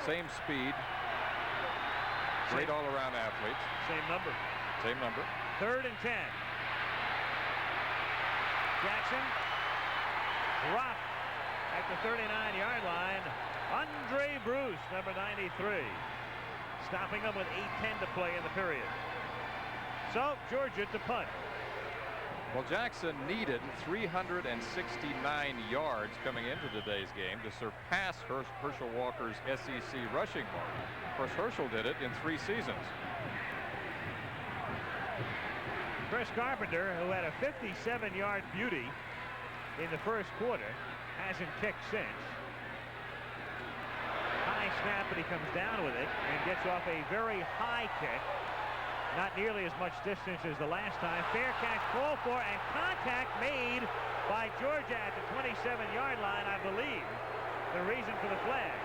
same speed, great all-around athletes. Same number. Same number. 3rd and 10. Jackson dropped at the 39-yard line. Andre Bruce, number 93, stopping them with 8:10 to play in the period. So Georgia to punt. Well, Jackson needed 369 yards coming into today's game to surpass Herschel Walker's SEC rushing mark. Of course, Herschel did it in 3 seasons. Chris Carpenter, who had a 57-yard beauty in the first quarter, hasn't kicked since. High snap, but he comes down with it and gets off a very high kick. Not nearly as much distance as the last time. Fair catch called for, and contact made by Georgia at the 27-yard line, I believe. The reason for the flag.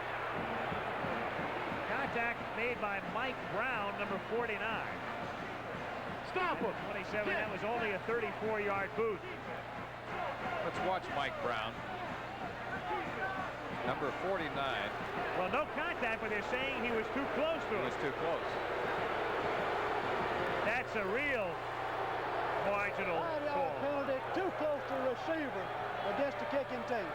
Contact made by Mike Brown, number 49. Stop him. 27, that was only a 34-yard boot. Let's watch Mike Brown. Number 49. Well, no contact, but they're saying he was too close to him. He was too close. That's a real marginal call. Penalty, too close to the receiver against the kicking team.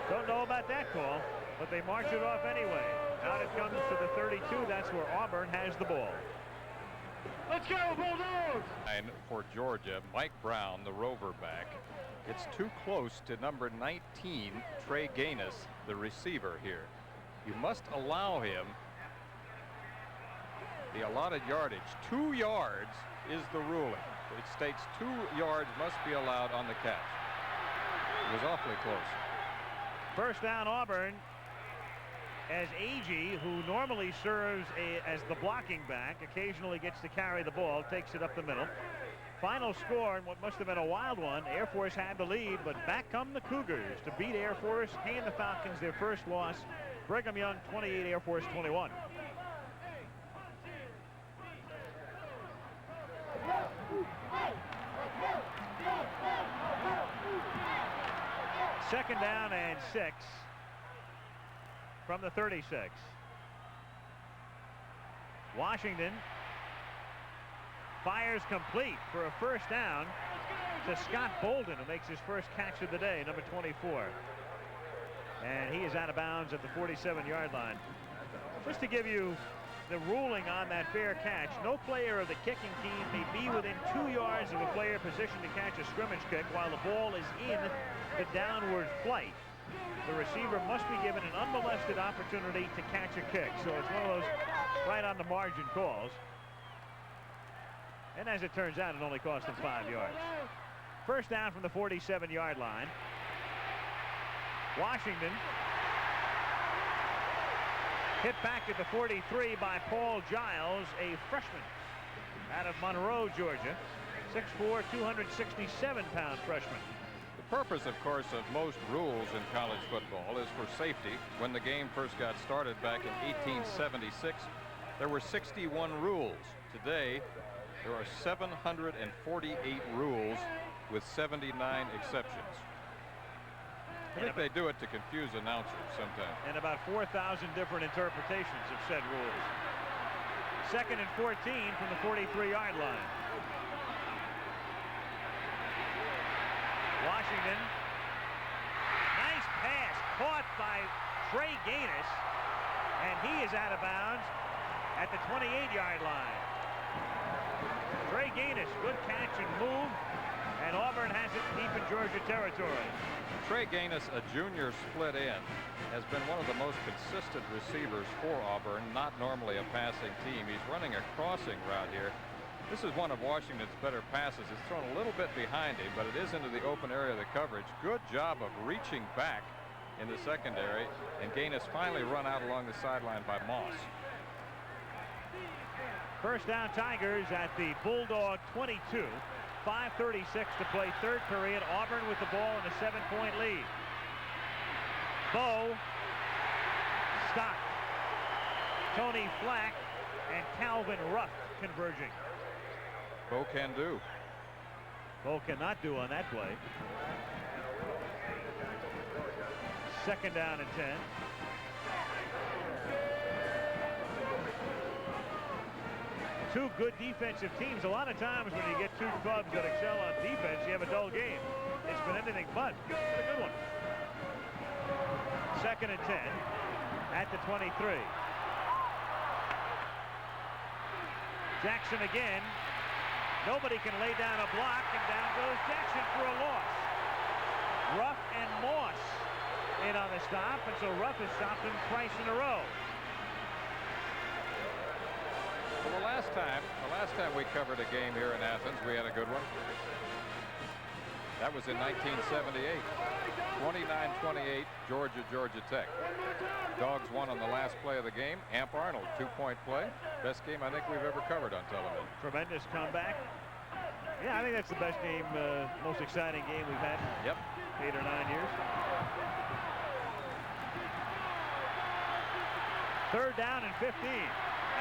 Don't know about that call, but they march it off anyway. Out it comes to the 32. That's where Auburn has the ball. Let's go, Bulldogs! And for Georgia, Mike Brown, the rover back. It's too close to number 19, Trey Gaines, the receiver here. You must allow him the allotted yardage. 2 yards is the ruling. It states 2 yards must be allowed on the catch. It was awfully close. First down, Auburn, as Agee, who normally serves as the blocking back, occasionally gets to carry the ball, takes it up the middle. Final score in what must have been a wild one. Air Force had the lead, but back come the Cougars to beat Air Force, hand the Falcons their first loss. Brigham Young 28, Air Force 21. Second down and 6 from the 36. Washington fires complete for a first down to Scott Bolden, who makes his first catch of the day, number 24. And he is out of bounds at the 47-yard line. Just to give you the ruling on that fair catch, no player of the kicking team may be within 2 yards of a player positioned to catch a scrimmage kick while the ball is in the downward flight. The receiver must be given an unmolested opportunity to catch a kick. So it's one of those right on the margin calls. And as it turns out, it only cost him 5 yards. First down from the 47-yard line. Washington hit back at the 43 by Paul Giles, a freshman out of Monroe, Georgia. 6'4", 267-pound freshman. The purpose, of course, of most rules in college football is for safety. When the game first got started back in 1876, there were 61 rules. Today, there are 748 rules with 79 exceptions. I think they do it to confuse announcers sometimes. And about 4,000 different interpretations of said rules. Second and 14 from the 43-yard line. Washington. Nice pass caught by Trey Gaines, and he is out of bounds at the 28-yard line. Trey Gaines, good catch and move, and Auburn has it deep in Georgia territory. Trey Gaines, a junior split end, has been one of the most consistent receivers for Auburn, not normally a passing team. He's running a crossing route here. This is one of Washington's better passes. It's thrown a little bit behind him, but it is into the open area of the coverage. Good job of reaching back in the secondary, and gain is finally run out along the sideline by Moss. First down, Tigers at the Bulldog 22. 5:36 to play, third period. Auburn with the ball in a 7-point lead. Bo stopped. Tony Flack and Calvin Ruff converging. Bo can do. Bo cannot do on that play. Second down and 10. Two good defensive teams. A lot of times when you get two clubs that excel on defense, you have a dull game. It's been anything but. It's been a good one. Second and 10 at the 23. Jackson again. Nobody can lay down a block, and down goes Jackson for a loss. Ruff and Moss in on the stop, and so Ruff has stopped him twice in a row. Well, the last time we covered a game here in Athens, we had a good one. That was in 1978. 29-28, Georgia Tech. Dogs won on the last play of the game. Amp Arnold, 2-point play. Best game I think we've ever covered on television. Tremendous comeback. Yeah, I think that's the best game, most exciting game we've had in 8 or 9 years. Third down and 15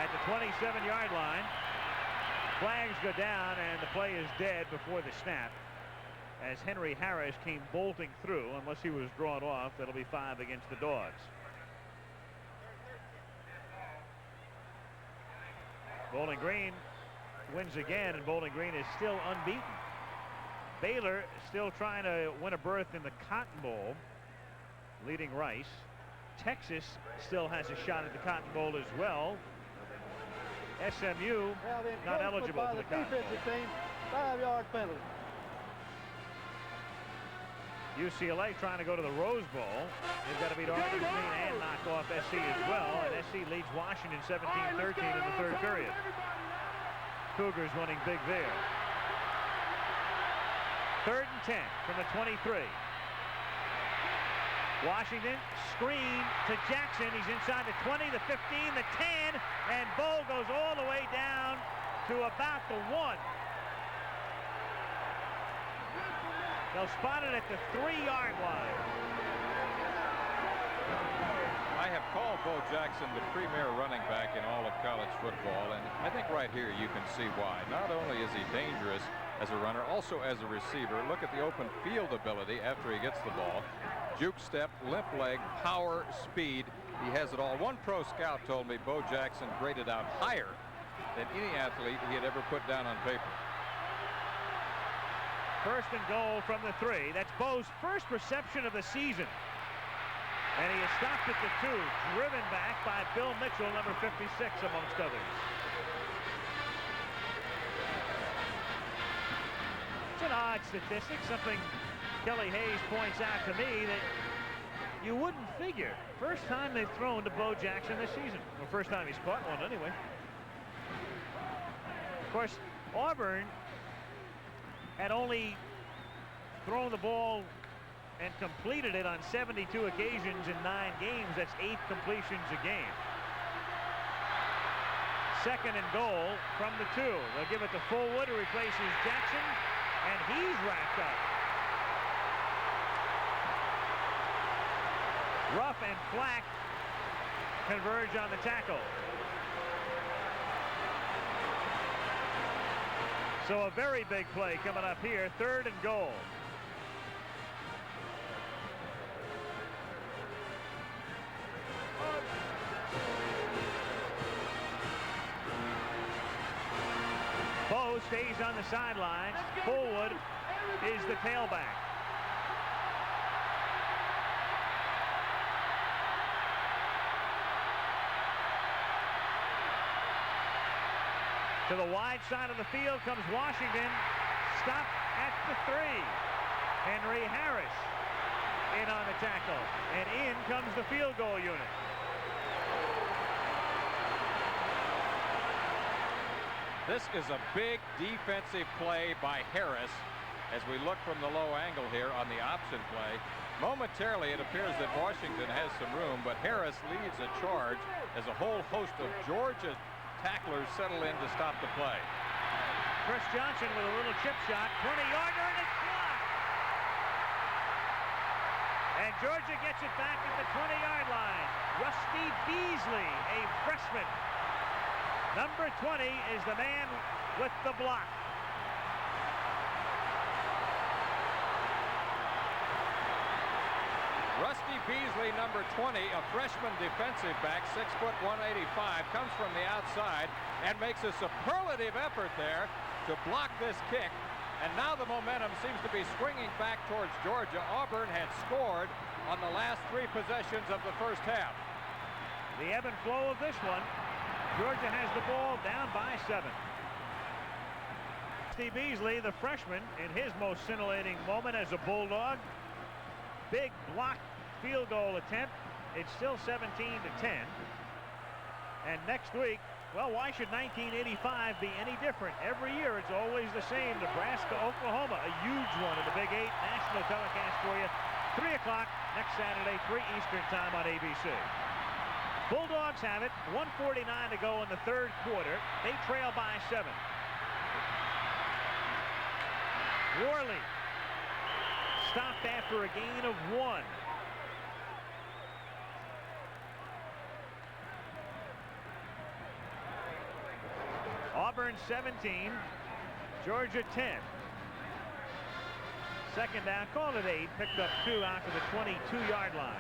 at the 27-yard line. Flags go down, and the play is dead before the snap, as Henry Harris came bolting through. Unless he was drawn off, that'll be 5 against the Dogs. Bowling Green wins again, and Bowling Green is still unbeaten. Baylor still trying to win a berth in the Cotton Bowl, leading Rice. Texas still has a shot at the Cotton Bowl as well. SMU not eligible for the Cotton Bowl. Team, 5-yard penalty. UCLA trying to go to the Rose Bowl. They've got to beat Arkansas and knock off SC as well. And SC leads Washington 17-13 in the third period. Cougars winning big there. Third and 10 from the 23. Washington screen to Jackson. He's inside the 20, the 15, the 10, and Bo goes all the way down to about the 1. They'll spot it at the 3-yard line. I have called Bo Jackson the premier running back in all of college football, and I think right here you can see why. Not only is he dangerous as a runner, also as a receiver. Look at the open field ability after he gets the ball. Juke step, limp leg, power, speed. He has it all. One pro scout told me Bo Jackson graded out higher than any athlete he had ever put down on paper. First and goal from the 3. That's Bo's first reception of the season. And he is stopped at the 2, driven back by Bill Mitchell, number 56, amongst others. It's an odd statistic, something Kelly Hayes points out to me that you wouldn't figure. First time they've thrown to Bo Jackson this season. Well, first time he's caught one anyway. Of course, Auburn had only thrown the ball and completed it on 72 occasions in 9 games. That's 8 completions a game. Second and goal from the 2. They'll give it to Fullwood, who replaces Jackson, and he's wrapped up. Ruff and Flack converge on the tackle. So a very big play coming up here. Third and goal. Bo stays on the sidelines. Fullwood is the tailback. To the wide side of the field comes Washington. Stop at the 3. Henry Harris in on the tackle. And in comes the field goal unit. This is a big defensive play by Harris as we look from the low angle here on the option play. Momentarily, it appears that Washington has some room, but Harris leads a charge as a whole host of Georgia tacklers settle in to stop the play. Chris Johnson with a little chip shot, 20-yarder, and it's blocked. And Georgia gets it back at the 20-yard line. Rusty Beasley, a freshman. Number 20 is the man with the block. Rusty Beasley, number 20, a freshman defensive back, 6 foot 185, comes from the outside and makes a superlative effort there to block this kick. And now the momentum seems to be swinging back towards Georgia. Auburn had scored on the last 3 possessions of the first half. The ebb and flow of this one. Georgia has the ball down by 7. Rusty Beasley, the freshman, in his most scintillating moment as a Bulldog. Big block field goal attempt. It's still 17-10. And next week, well, why should 1985 be any different? Every year it's always the same. Nebraska, Oklahoma, a huge one in the Big 8 national telecast for you. 3 o'clock next Saturday, 3 Eastern time on ABC. Bulldogs have it. 1:49 to go in the third quarter. They trail by 7. Worley stopped after a gain of 1. Auburn 17, Georgia 10. Second down, call it 8, picked up 2 out to the 22-yard line.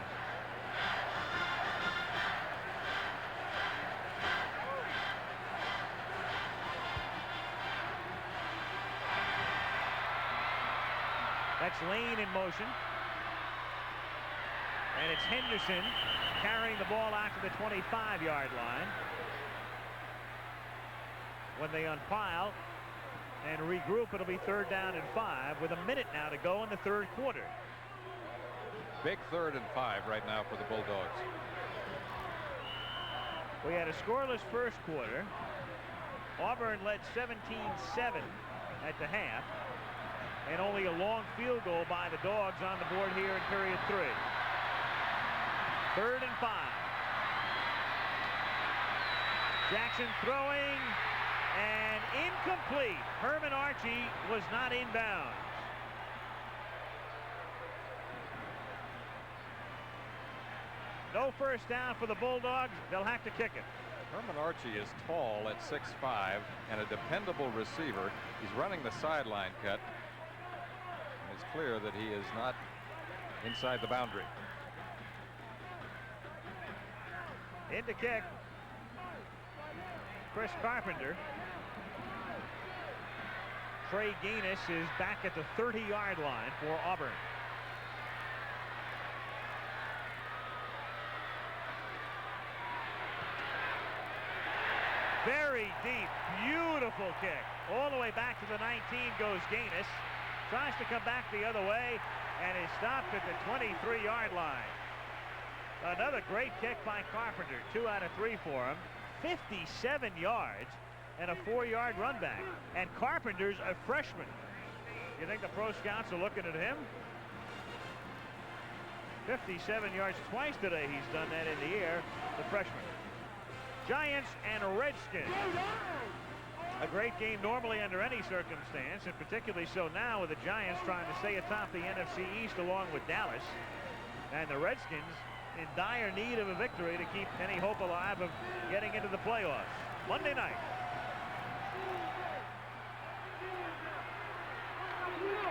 That's Lane in motion. And it's Henderson carrying the ball out to the 25-yard line. When they unpile and regroup, it'll be 3rd down and 5 with a minute now to go in the third quarter. Big 3rd and 5 right now for the Bulldogs. We had a scoreless first quarter. Auburn led 17-7 at the half, and only a long field goal by the Dogs on the board here in period 3. 3rd and 5. Jackson throwing and incomplete. Herman Archie was not inbounds. No first down for the Bulldogs. They'll have to kick it. Herman Archie is tall at 6'5" and a dependable receiver. He's running the sideline cut. And it's clear that he is not inside the boundary. In to kick, Chris Carpenter. Trey Gaines is back at the 30-yard line for Auburn. Very deep, beautiful kick. All the way back to the 19 goes Gaines. Tries to come back the other way and is stopped at the 23-yard line. Another great kick by Carpenter. 2 out of 3 for him. 57 yards and a 4-yard run back. And Carpenter's a freshman. You think the pro scouts are looking at him? 57 yards twice today. He's done that in the air, the freshman. Giants and Redskins. A great game normally under any circumstance, and particularly so now with the Giants trying to stay atop the NFC East along with Dallas. And the Redskins in dire need of a victory to keep any hope alive of getting into the playoffs. Monday night.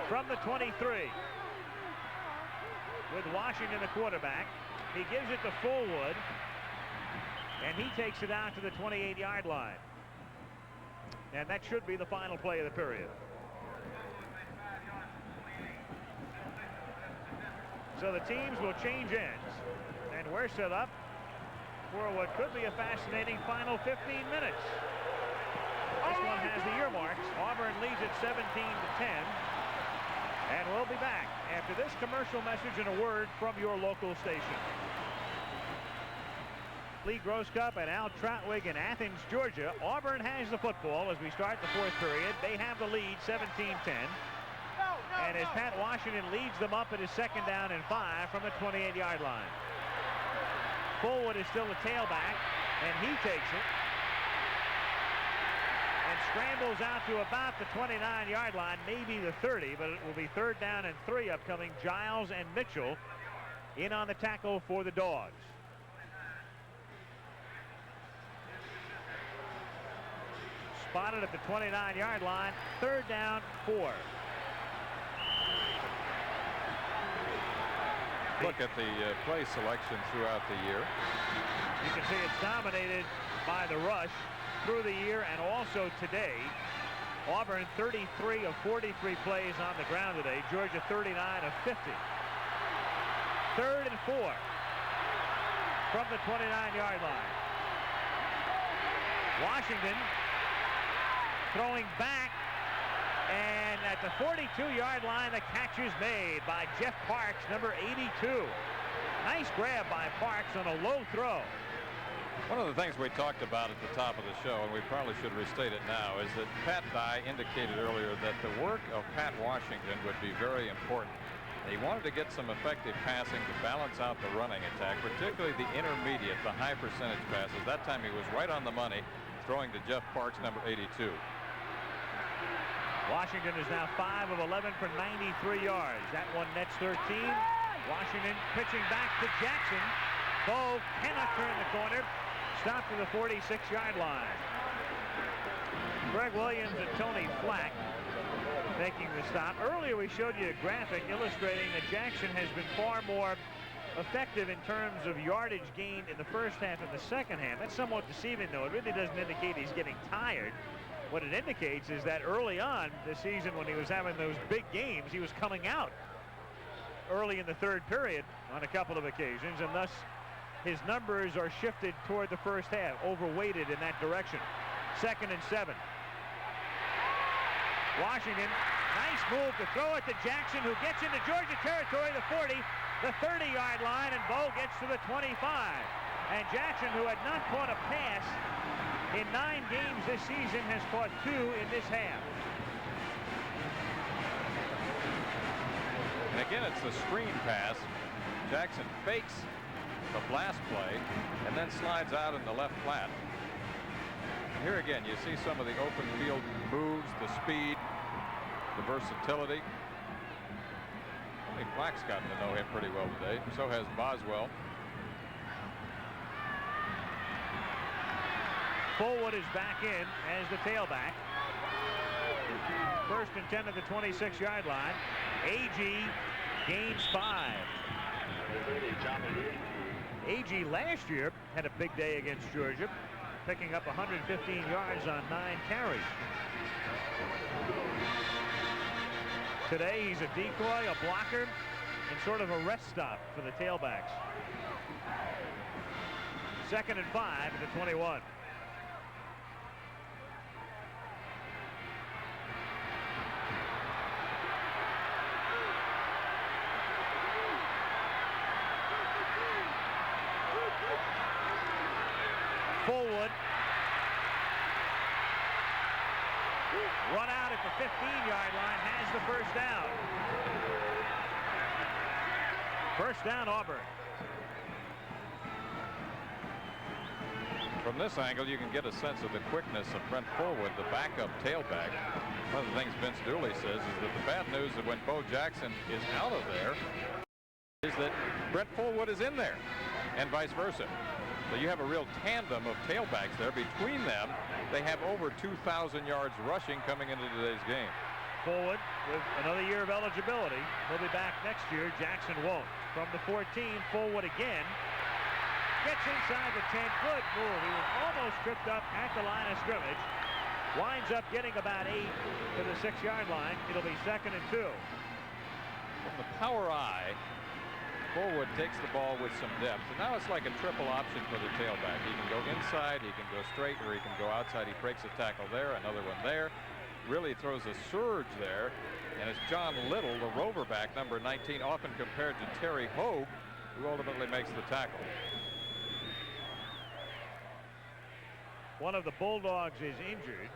From the 23. With Washington the quarterback. He gives it to Fullwood. And he takes it out to the 28-yard line. And that should be the final play of the period. So the teams will change ends. And we're set up for what could be a fascinating final 15 minutes. This one has the earmarks. Auburn leads it 17-10. And we'll be back after this commercial message and a word from your local station. Lee Gross Cup and Al Troutwig in Athens, Georgia. Auburn has the football as we start the fourth period. They have the lead 17-10. And as Pat Washington leads them up, it is 2nd down and 5 from the 28-yard line. Fullwood is still the tailback, and he takes it and scrambles out to about the 29-yard line, maybe the 30, but it will be 3rd down and 3 upcoming. Giles and Mitchell in on the tackle for the Dogs. Spotted at the 29-yard line, 3rd down, 4. Look at the play selection throughout the year. You can see it's dominated by the rush through the year and also today. Auburn 33 of 43 plays on the ground today. Georgia 39 of 50. 3rd and 4 from the 29-yard line. Washington throwing back, and at the 42-yard line, the catch is made by Jeff Parks, number 82. Nice grab by Parks on a low throw. One of the things we talked about at the top of the show, and we probably should restate it now, is that Pat Dye indicated earlier that the work of Pat Washington would be very important. He wanted to get some effective passing to balance out the running attack, particularly the intermediate, the high percentage passes. That time he was right on the money, throwing to Jeff Parks, number 82. Washington is now 5 of 11 for 93 yards. That one nets 13. Washington pitching back to Jackson. Bo cannot turn the corner. Stopped to the 46-yard line. Greg Williams and Tony Flack making the stop. Earlier we showed you a graphic illustrating that Jackson has been far more effective in terms of yardage gained in the first half and the second half. That's somewhat deceiving, though. It really doesn't indicate he's getting tired. What it indicates is that early on this season, when he was having those big games, he was coming out early in the 3rd period on a couple of occasions, and thus his numbers are shifted toward the first half, overweighted in that direction. 2nd and 7. Washington, nice move to throw it to Jackson, who gets into Georgia territory, the 40, the 30-yard line, and Bo gets to the 25. And Jackson, who had not caught a pass in 9 games this season, has caught 2 in this half. And again, it's the screen pass. Jackson fakes the blast play and then slides out in the left flat. Here again, you see some of the open field moves, the speed, the versatility. Tony Flack's gotten to know him pretty well today. So has Boswell. Fullwood is back in as the tailback. 1st and 10 at the 26-yard line. AG gains 5. AG last year had a big day against Georgia, picking up 115 yards on 9 carries. Today he's a decoy, a blocker, and sort of a rest stop for the tailbacks. 2nd and 5 at the 21. Fullwood run out at the 15-yard line, has the 1st down. 1st down, Auburn. From this angle, you can get a sense of the quickness of Brent Fullwood, the backup tailback. One of the things Vince Dooley says is that the bad news is when Bo Jackson is out of there is that Brent Fullwood is in there, and vice versa. So you have a real tandem of tailbacks there. Between them, they have over 2,000 yards rushing coming into today's game. Fullwood with another year of eligibility. He'll be back next year. Jackson won't. From the 14, Fullwood again. Gets inside the 10. Good move. He was almost tripped up at the line of scrimmage. Winds up getting about 8 to the 6-yard line. It'll be 2nd and 2. From the power eye, Fullwood takes the ball with some depth, and now it's like a triple option for the tailback. He can go inside, he can go straight, or he can go outside. He breaks a tackle there, another one there. Really throws a surge there, and it's John Little, the rover back, number 19, often compared to Terry Hogue, who ultimately makes the tackle. One of the Bulldogs is injured.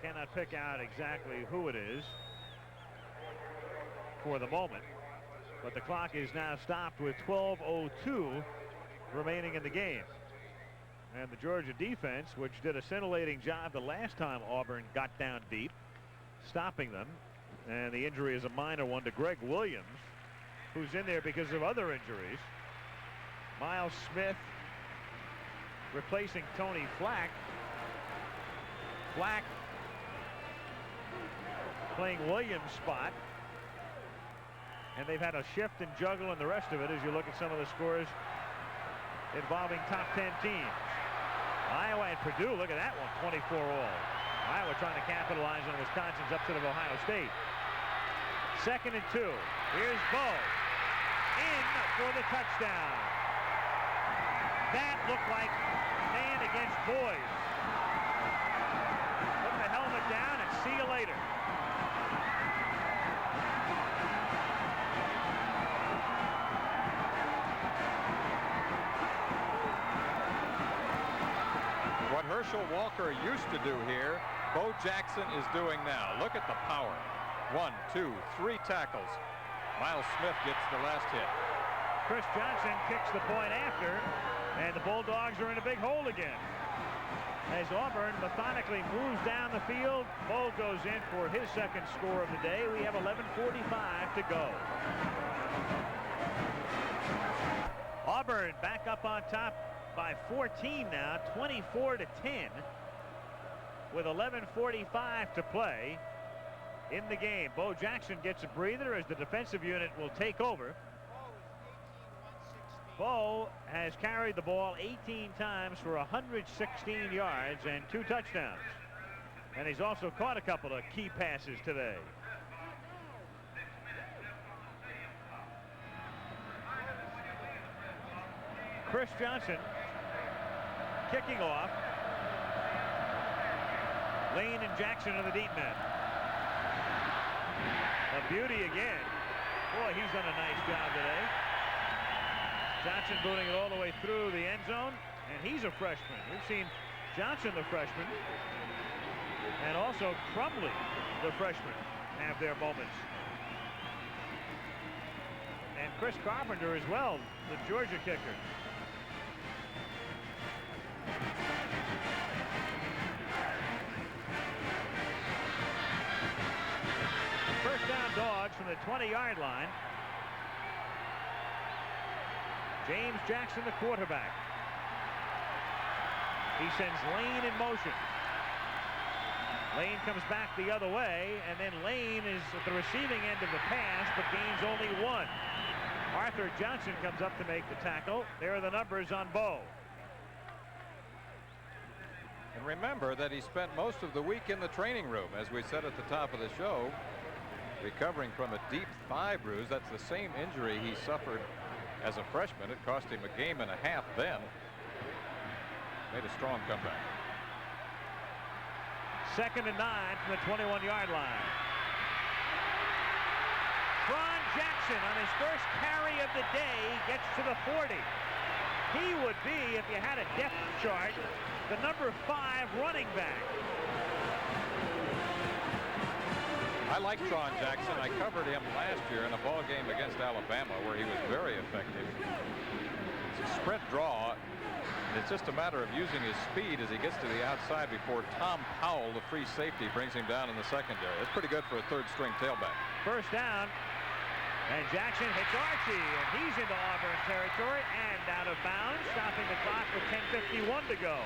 Cannot pick out exactly who it is for the moment. But the clock is now stopped with 12:02 remaining in the game. And the Georgia defense, which did a scintillating job the last time Auburn got down deep, stopping them. And the injury is a minor one to Greg Williams, who's in there because of other injuries. Miles Smith replacing Tony Flack. Flack playing Williams' spot. And they've had a shift and juggle and the rest of it as you look at some of the scores involving top 10 teams. Iowa and Purdue, look at that one, 24 all. Iowa trying to capitalize on Wisconsin's upset of Ohio State. 2nd and 2. Here's Bo. In for the touchdown. That looked like man against boys. Put the helmet down and see you later. What Herschel Walker used to do here, Bo Jackson is doing now. Look at the power. 1, 2, 3 tackles. Miles Smith gets the last hit. Chris Johnson kicks the point after, and the Bulldogs are in a big hole again. As Auburn methodically moves down the field, Bo goes in for his second score of the day. We have 11:45 to go. Auburn back up on top by 14 now, 24-10, with 11:45 to play in the game. Bo Jackson gets a breather as the defensive unit will take over. Bo has carried the ball 18 times for 116 yards and 2 touchdowns. And he's also caught a couple of key passes today. Chris Johnson kicking off. Lane and Jackson are the deep men. A beauty again. Boy, he's done a nice job today. Johnson booting it all the way through the end zone, and he's a freshman. We've seen Johnson, the freshman, and also Crumley, the freshman, have their moments. And Chris Carpenter as well, the Georgia kicker. First down Dogs from the 20-yard line. James Jackson, the quarterback. He sends Lane in motion. Lane comes back the other way, and then Lane is at the receiving end of the pass, but gains only 1. Arthur Johnson comes up to make the tackle. There are the numbers on Bo. And remember that he spent most of the week in the training room, as we said at the top of the show, recovering from a deep thigh bruise. That's the same injury he suffered as a freshman. It cost him a game and a half then. Made a strong comeback. 2nd and 9 from the 21-yard line. Tron Jackson on his first carry of the day gets to the 40. He would be, if you had a depth chart, the number 5 running back. I like Tron Jackson. I covered him last year in a ball game against Alabama where he was very effective. It's a sprint draw. It's just a matter of using his speed as he gets to the outside before Tom Powell, the free safety, brings him down in the secondary. That's pretty good for a third-string tailback. First down, and Jackson hits Archie, and he's into Auburn territory and out of bounds, stopping the clock with 10:51 to go.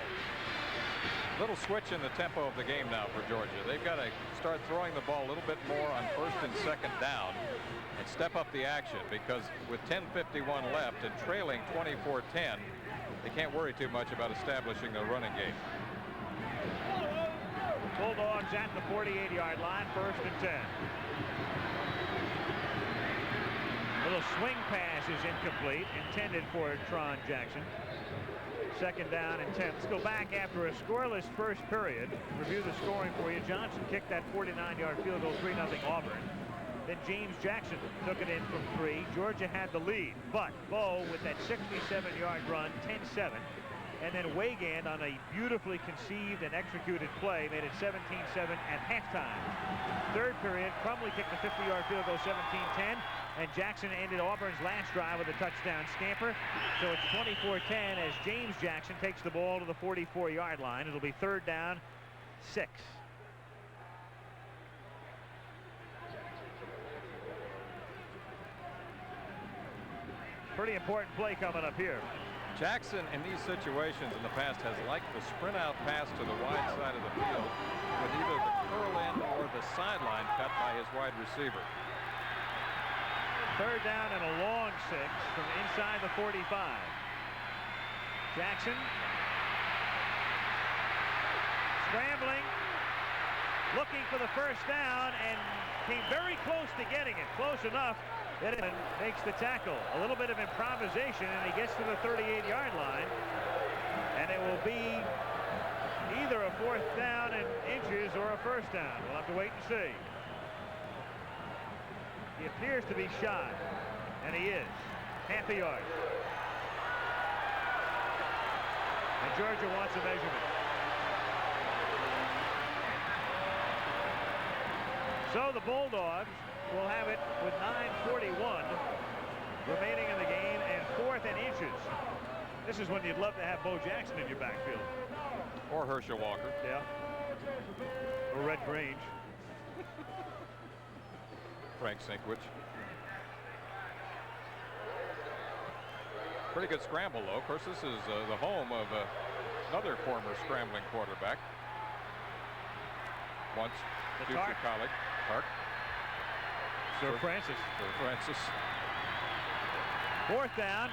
Little switch in the tempo of the game now for Georgia. They've got to start throwing the ball a little bit more on 1st and 2nd down and step up the action, because with 10:51 left and trailing 24-10, they can't worry too much about establishing the running game. Bulldogs at the 48-yard line, 1st and 10. Little swing pass is incomplete, intended for Tron Jackson. 2nd down and 10. Let's go back after a scoreless first period. Review the scoring for you. Johnson kicked that 49-yard field goal, 3-0 Auburn. Then James Jackson took it in from 3. Georgia had the lead, but Bo with that 67-yard run, 10-7. And then Weigand on a beautifully conceived and executed play made it 17-7 at halftime. Third period, Crumley kicked a 50-yard field goal, 17-10, and Jackson ended Auburn's last drive with a touchdown scamper. So it's 24-10 as James Jackson takes the ball to the 44-yard line. It'll be 3rd down, 6. Pretty important play coming up here. Jackson in these situations in the past has liked the sprint out pass to the wide side of the field with either the curl in or the sideline cut by his wide receiver. 3rd down and a long 6 from inside the 45. Jackson scrambling, looking for the first down, and came very close to getting it. Close enough that it makes the tackle. A little bit of improvisation, and he gets to the 38-yard line, and it will be either a 4th down and inches or a 1st down. We'll have to wait and see. He appears to be shot, and he is. Half a yard. And Georgia wants a measurement. So the Bulldogs will have it with 9:41 remaining in the game and 4th and inches. This is when you'd love to have Bo Jackson in your backfield. Or Herschel Walker. Yeah. Or Red Grange. Frank Sinkwich. Pretty good scramble, though. Of course, this is the home of another former scrambling quarterback. Once future colleague, Park. Sir Francis. Sir Francis. 4th down.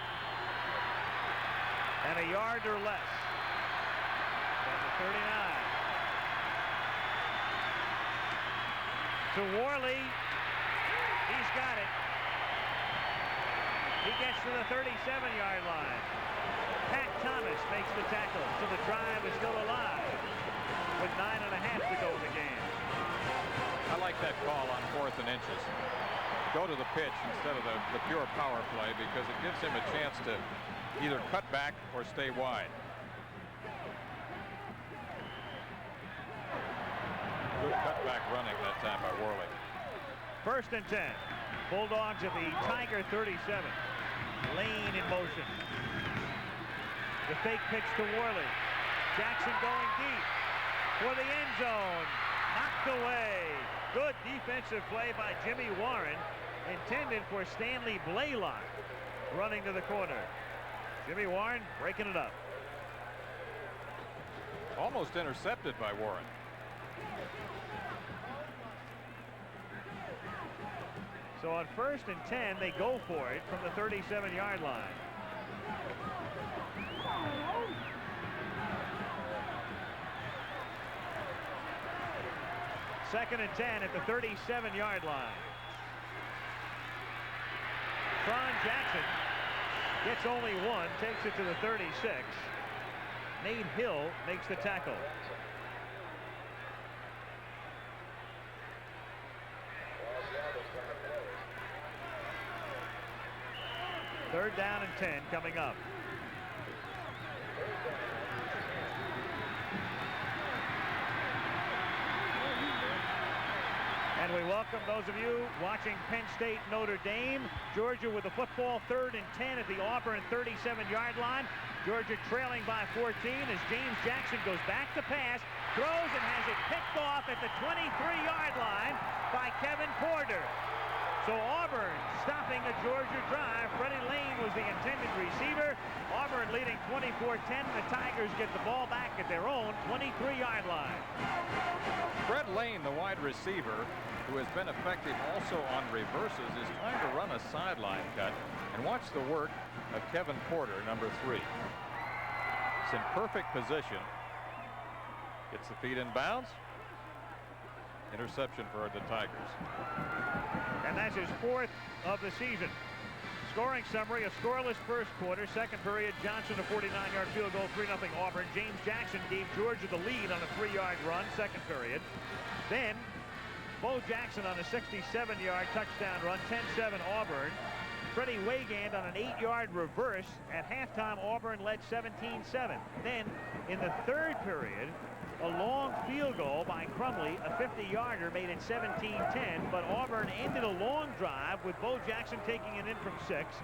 And a yard or less. From the 39. To Worley. He's got it. He gets to the 37-yard line. Pat Thomas makes the tackle, so the drive is still alive with 9.5 to go in the game. I like that call on 4th and inches. Go to the pitch instead of the pure power play because it gives him a chance to either cut back or stay wide. Good cutback running that time by Worley. 1st and 10. Bulldogs at the Tiger 37. Lane in motion. The fake pitch to Worley. Jackson going deep for the end zone. Knocked away. Good defensive play by Jimmy Warren, intended for Stanley Blaylock, running to the corner. Jimmy Warren breaking it up. Almost intercepted by Warren. So on 1st and 10, they go for it from the 37-yard line. Second and 10 at the 37-yard line. Ron Jackson gets only one, takes it to the 36. Nate Hill makes the tackle. Third down and 10 coming up. And we welcome those of you watching Penn State Notre Dame. Georgia with the football, 3rd and 10 at the Auburn 37-yard line. Georgia trailing by 14 as James Jackson goes back to pass, throws and has it picked off at the 23-yard line by Kevin Porter. So Auburn stopping a Georgia drive. Freddie Lane was the intended receiver. Auburn leading 24-10. The Tigers get the ball back at their own 23-yard line. Fred Lane, the wide receiver, who has been effective also on reverses, is trying to run a sideline cut. And watch the work of Kevin Porter, number 3. It's in perfect position. Gets the feet in bounds. Interception for the Tigers. And that's his 4th of the season. Scoring summary, a scoreless first quarter. Second period, Johnson a 49-yard field goal, 3-0 Auburn. James Jackson gave Georgia the lead on a 3-yard run, second period. Then Bo Jackson on a 67-yard touchdown run, 10-7 Auburn. Freddie Wagand on an 8-yard reverse. At halftime, Auburn led 17-7. Then, in the third period, a long field goal by Crumley, a 50-yarder, made it 17-10. But Auburn ended a long drive with Bo Jackson taking it in from 6.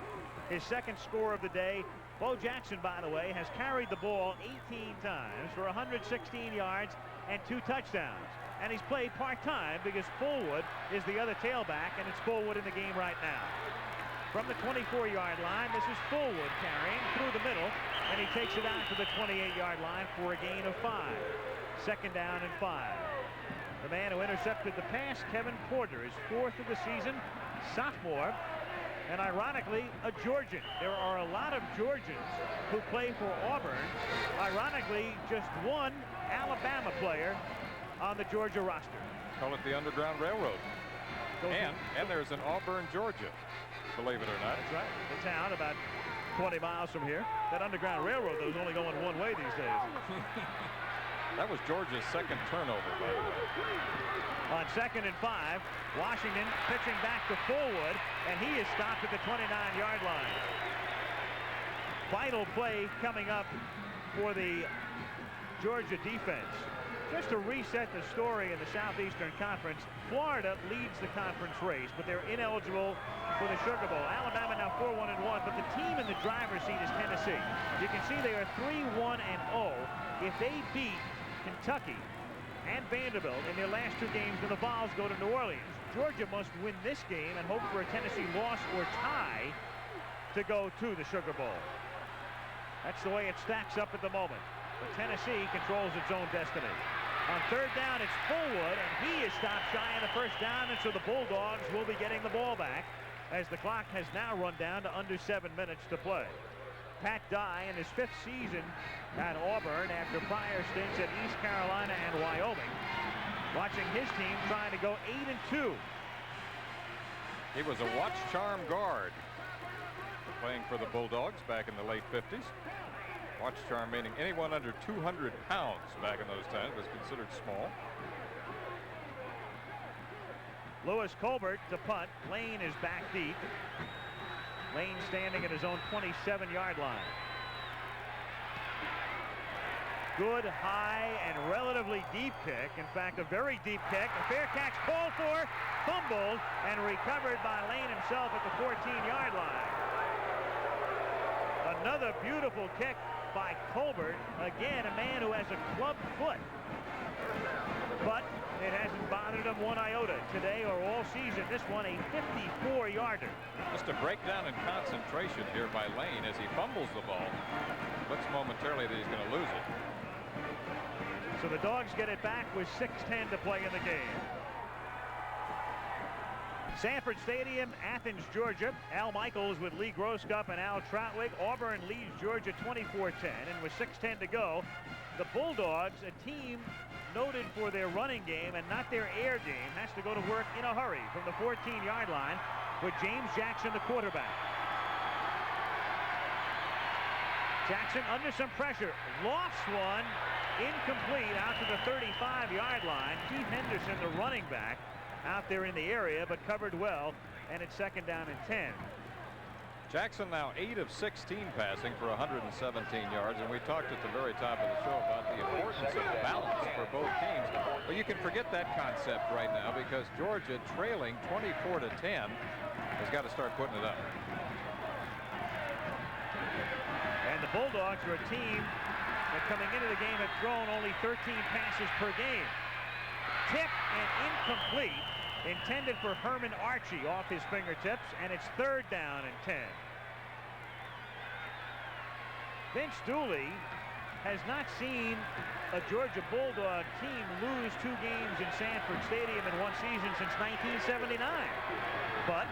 His second score of the day. Bo Jackson, by the way, has carried the ball 18 times for 116 yards and 2 touchdowns. And he's played part-time because Fullwood is the other tailback, and it's Fullwood in the game right now. From the 24-yard line, this is Fullwood carrying through the middle, and he takes it out to the 28-yard line for a gain of 5. Second down and 5. The man who intercepted the pass, Kevin Porter, is 4th of the season, sophomore, and ironically, a Georgian. There are a lot of Georgians who play for Auburn. Ironically, just one Alabama player on the Georgia roster. Call it the Underground Railroad. And there's an Auburn, Georgia, believe it or not. That's right. The town about 20 miles from here. That Underground Railroad, though, is only going one way these days. That was Georgia's second turnover, by the way. On 2nd and 5, Washington pitching back to Fullwood, and he is stopped at the 29-yard line. Final play coming up for the Georgia defense. Just to reset the story in the Southeastern Conference, Florida leads the conference race, but they're ineligible for the Sugar Bowl. Alabama now 4-1-1, but the team in the driver's seat is Tennessee. You can see they are 3-1-0. If they beat Kentucky and Vanderbilt in their last 2 games, then the Vols go to New Orleans. Georgia must win this game and hope for a Tennessee loss or tie to go to the Sugar Bowl. That's the way it stacks up at the moment. But Tennessee controls its own destiny. On 3rd down, it's Fullwood, and he is stopped shy of the first down, and so the Bulldogs will be getting the ball back as the clock has now run down to under 7 minutes to play. Pat Dye in his 5th season at Auburn after prior stints at East Carolina and Wyoming, watching his team trying to go 8-2. He was a watch charm guard playing for the Bulldogs back in the late 50s. Watch charm meaning anyone under 200 pounds back in those times was considered small. Lewis Colbert to punt. Lane is back deep. Lane standing at his own 27-yard line. Good high and relatively deep kick. In fact, a very deep kick. A fair catch called for, fumbled, and recovered by Lane himself at the 14-yard line. Another beautiful kick by Colbert. Again, a man who has a club foot. But it hasn't bothered him one iota today or all season. This one a 54-yarder. Just a breakdown in concentration here by Lane as he fumbles the ball. Looks momentarily that he's going to lose it. So the Dogs get it back with 6:10 to play in the game. Sanford Stadium, Athens, Georgia. Al Michaels with Lee Groscup and Al Troutwig. Auburn leads Georgia 24-10, and with 6:10 to go, the Bulldogs, a team noted for their running game and not their air game, has to go to work in a hurry from the 14-yard line with James Jackson, the quarterback. Jackson under some pressure, lost one, incomplete out to the 35-yard line. Keith Henderson, the running back, out there in the area, but covered well, and it's 2nd down and 10. Jackson now 8 of 16 passing for 117 yards, and we talked at the very top of the show about the importance of balance for both teams. But you can forget that concept right now because Georgia, trailing 24-10, has got to start putting it up. And the Bulldogs are a team that coming into the game had thrown only 13 passes per game. Tipped and incomplete, intended for Herman Archie off his fingertips, and it's 3rd down and 10. Vince Dooley has not seen a Georgia Bulldog team lose 2 games in Sanford Stadium in one season since 1979. But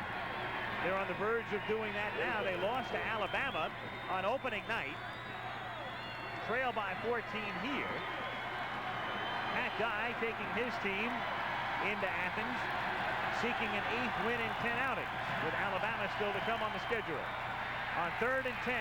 they're on the verge of doing that now. They lost to Alabama on opening night. Trail by 14 here. Pat Dye taking his team into Athens, seeking an 8th win in 10 outings, with Alabama still to come on the schedule. On 3rd and 10,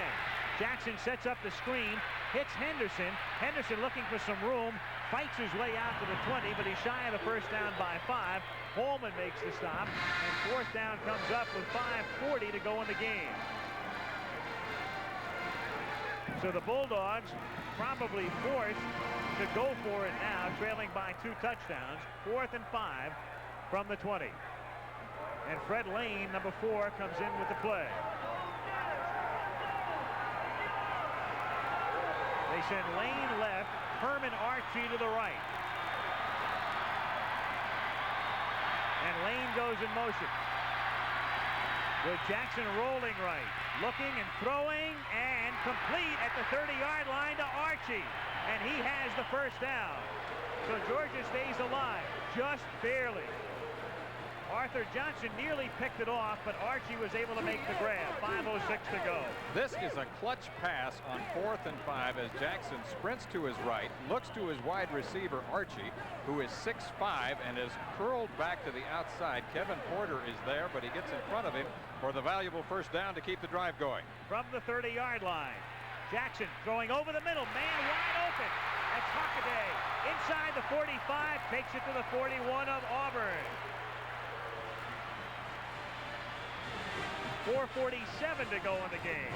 Jackson sets up the screen, hits Henderson. Henderson looking for some room, fights his way out to the 20, but he's shy of the first down by 5. Holman makes the stop, and fourth down comes up with 5:40 to go in the game. So the Bulldogs probably forced to go for it now, trailing by 2 touchdowns. 4th and 5 from the 20. And Fred Lane, number 4, comes in with the play. They send Lane left, Herman Archie to the right. And Lane goes in motion. With Jackson rolling right, looking and throwing, and complete at the 30-yard line to Archie. And he has the first down. So Georgia stays alive, just barely. Arthur Johnson nearly picked it off, but Archie was able to make the grab. 5:06 to go. This is a clutch pass on 4th and 5 as Jackson sprints to his right, looks to his wide receiver Archie, who is 6'5" and is curled back to the outside. Kevin Porter is there, but he gets in front of him for the valuable first down to keep the drive going. From the 30-yard line, Jackson throwing over the middle, man wide open. That's Hockaday. Inside the 45, takes it to the 41 of Auburn. 4:47 to go in the game.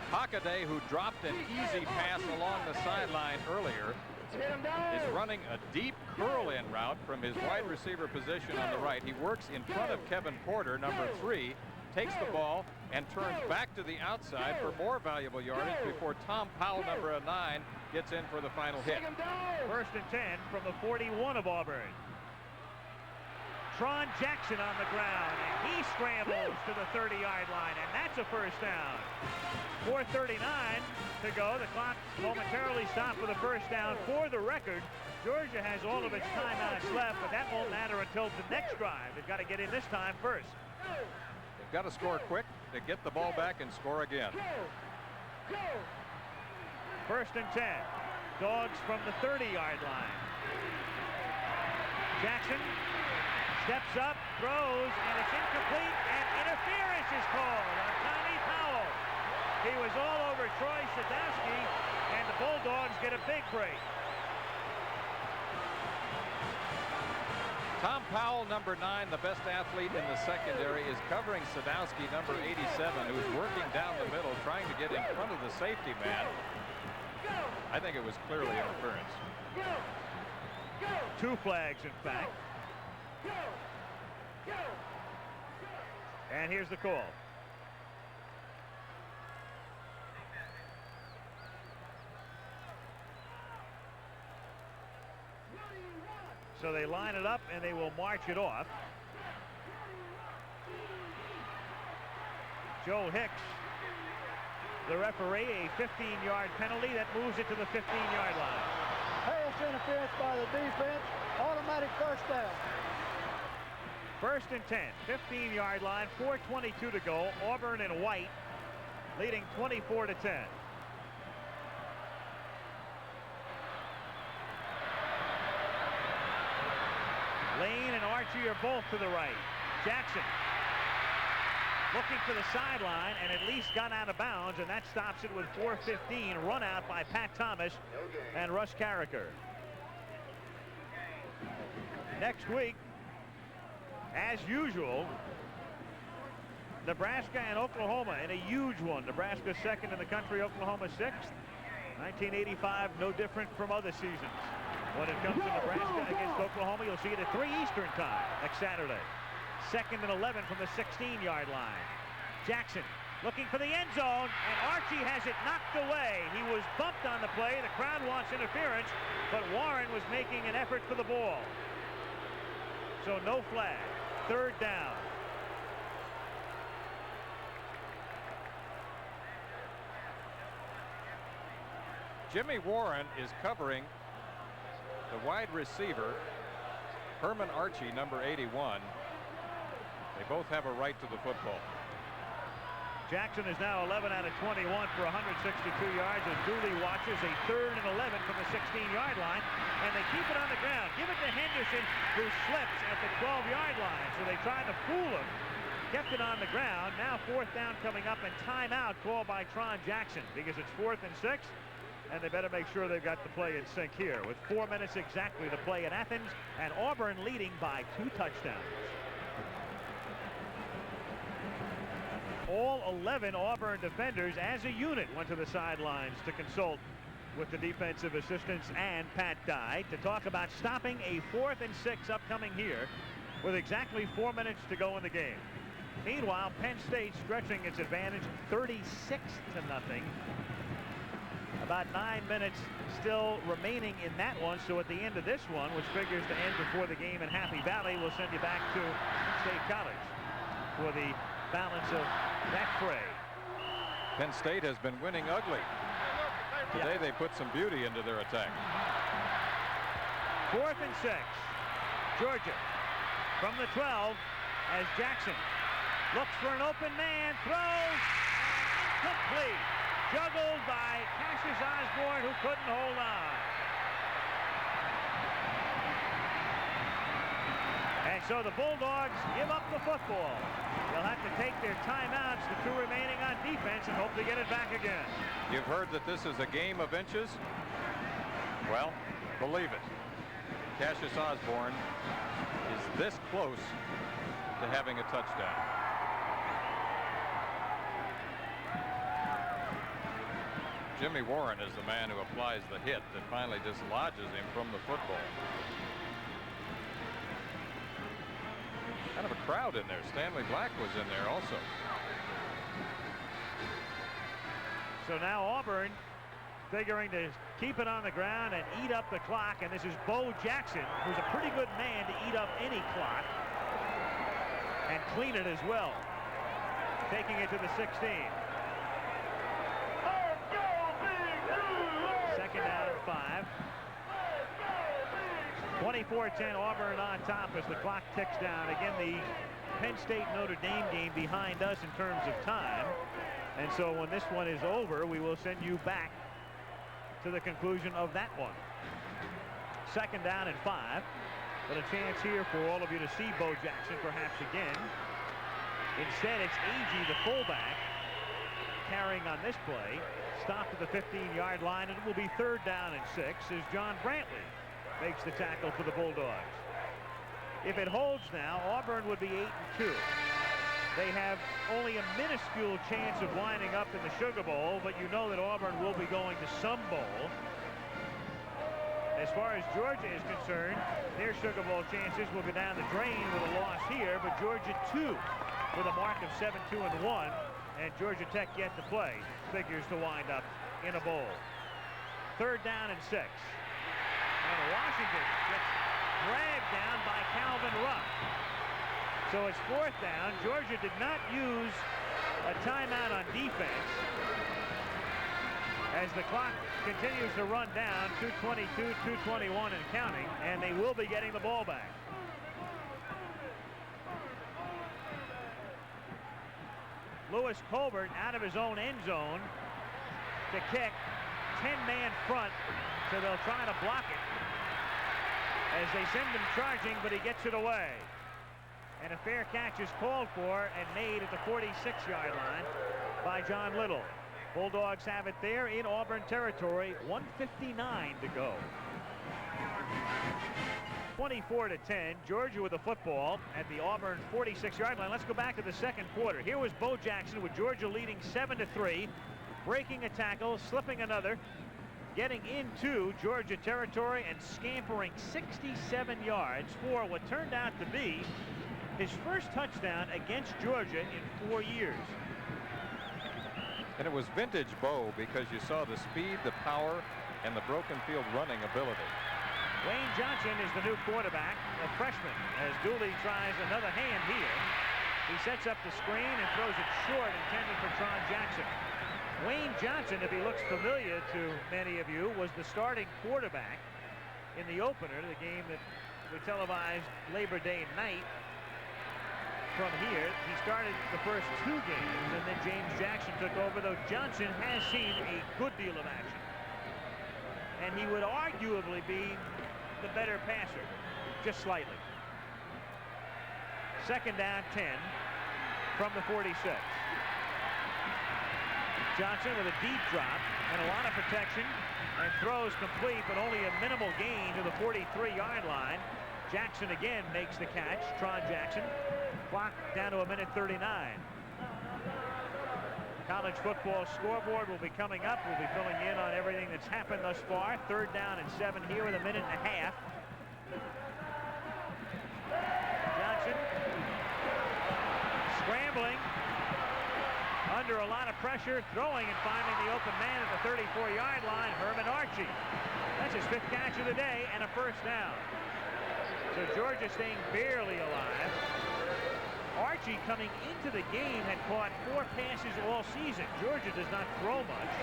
Hockaday, who dropped an easy pass along the sideline earlier, is running a deep curl-in route from his wide receiver position on the right. He works in front of Kevin Porter, number 3, takes the ball and turns back to the outside for more valuable yardage before Tom Powell, number 9, gets in for the final hit. 1st and 10 from the 41 of Auburn. Tron Jackson on the ground, and he scrambles to the 30-yard line, and that's a first down. 4:39 to go. The clock momentarily stopped with a first down. For the record, Georgia has all of its timeouts left, but that won't matter until the next drive. They've got to get in this time first. They've got to score quick to get the ball back and score again. 1st and 10. Dogs from the 30-yard line. Jackson steps up, throws, and it's incomplete, and interference is called on Tommy Powell. He was all over Troy Sadowski, and the Bulldogs get a big break. Tom Powell, number 9, the best athlete in the secondary, is covering Sadowski, number 87, who's working down the middle, trying to get in front of the safety man. I think it was clearly interference. 2 flags, in fact. And here's the call. So they line it up and they will march it off. Joe Hicks, the referee, a 15-yard penalty that moves it to the 15-yard line. Pass interference by the defense, automatic first down. 1st and 10, 15-yard line, 4:22 to go. Auburn in white, leading 24-10. Lane and Archie are both to the right. Jackson looking for the sideline and at least got out of bounds, and that stops it with 4:15. Run out by Pat Thomas and Russ Carricker. Next week, as usual, Nebraska and Oklahoma in a huge one. Nebraska 2nd in the country, Oklahoma 6th. 1985, no different from other seasons. When it comes to Nebraska against Oklahoma, you'll see it at 3 Eastern time next Saturday. 2nd and 11 from the 16-yard line. Jackson looking for the end zone, and Archie has it knocked away. He was bumped on the play. The crowd wants interference, but Warren was making an effort for the ball. So no flag. 3rd down. Jimmy Warren is covering the wide receiver, Herman Archie, number 81. They both have a right to the football. Jackson is now 11 out of 21 for 162 yards as Dooley watches a 3rd and 11 from the 16-yard line, and they keep it on the ground. Give it to Henderson, who slips at the 12-yard line. So they tried to fool him, kept it on the ground. Now 4th down coming up, and timeout called by Tron Jackson because it's 4th and 6. and they better make sure they've got the play in sync here with 4 minutes exactly to play in Athens, and Auburn leading by 2 touchdowns. All 11 Auburn defenders as a unit went to the sidelines to consult with the defensive assistants and Pat Dye to talk about stopping a 4th and 6 upcoming here with exactly 4 minutes to go in the game. Meanwhile, Penn State stretching its advantage 36-0. About 9 minutes still remaining in that one, so at the end of this one, which figures to end before the game in Happy Valley, we'll send you back to State College for the balance of that fray. Penn State has been winning ugly. Today they put some beauty into their attack. 4th and 6. Georgia from the 12 as Jackson looks for an open man, throws, complete. Juggled by Cassius Osborne, who couldn't hold on. And so the Bulldogs give up the football. They'll have to take their timeouts, the 2 remaining on defense, and hope to get it back again. You've heard that this is a game of inches? Well, believe it. Cassius Osborne is this close to having a touchdown. Jimmy Warren is the man who applies the hit that finally dislodges him from the football. Kind of a crowd in there. Stanley Black was in there also. So now Auburn figuring to keep it on the ground and eat up the clock, and this is Bo Jackson, who's a pretty good man to eat up any clock and clean it as well, taking it to the 16. Second down and 5. 24-10 Auburn on top as the clock ticks down. Again, the Penn State Notre Dame game behind us in terms of time. And so when this one is over, we will send you back to the conclusion of that one. Second down and 5. But a chance here for all of you to see Bo Jackson perhaps again. Instead, it's Agee, the fullback, carrying on this play. Stopped at the 15-yard line. It will be 3rd down and 6 as John Brantley makes the tackle for the Bulldogs. If it holds now, Auburn would be 8-2. They have only a minuscule chance of winding up in the Sugar Bowl, but you know that Auburn will be going to some bowl. As far as Georgia is concerned, their Sugar Bowl chances will go down the drain with a loss here, but Georgia 2 with a mark of 7-2-1, and Georgia Tech yet to play figures to wind up in a bowl. 3rd down and 6. And Washington gets dragged down by Calvin Ruff. So it's 4th down. Georgia did not use a timeout on defense as the clock continues to run down. 2:22, 2:21 and counting, and they will be getting the ball back. Lewis Colbert out of his own end zone to kick. 10-man front, so they'll try to block it as they send him charging, but he gets it away. And a fair catch is called for and made at the 46-yard line by John Little. Bulldogs have it there in Auburn territory. 1:59 to go. 24-10, Georgia with the football at the Auburn 46-yard line. Let's go back to the second quarter. Here was Bo Jackson with Georgia leading 7-3, breaking a tackle, slipping another, getting into Georgia territory and scampering 67 yards for what turned out to be his first touchdown against Georgia in 4 years. And it was vintage Bo because you saw the speed, the power, and the broken field running ability. Wayne Johnson is the new quarterback, a freshman, as Dooley tries another hand here. He sets up the screen and throws it short, intended for Tron Jackson. Wayne Johnson, if he looks familiar to many of you, was the starting quarterback in the opener, the game that we televised Labor Day night from here. He started the first 2 games, and then James Jackson took over, though Johnson has seen a good deal of action. And he would arguably be the better passer, just slightly. 2nd down 10 from the 46. Johnson with a deep drop. and a lot of protection, and throws complete, but only a minimal gain to the 43-yard line. Jackson again makes the catch. Tron Jackson. Clock down to 1:39. College football scoreboard will be coming up. We'll be filling in on everything that's happened thus far. 3rd down and 7 here with 1.5 minutes. Johnson scrambling under a lot of pressure, throwing and finding the open man at the 34-yard line, Herman Archie. That's his 5th catch of the day and a 1st down. So Georgia staying barely alive. Archie coming into the game had caught 4 passes all season. Georgia does not throw much.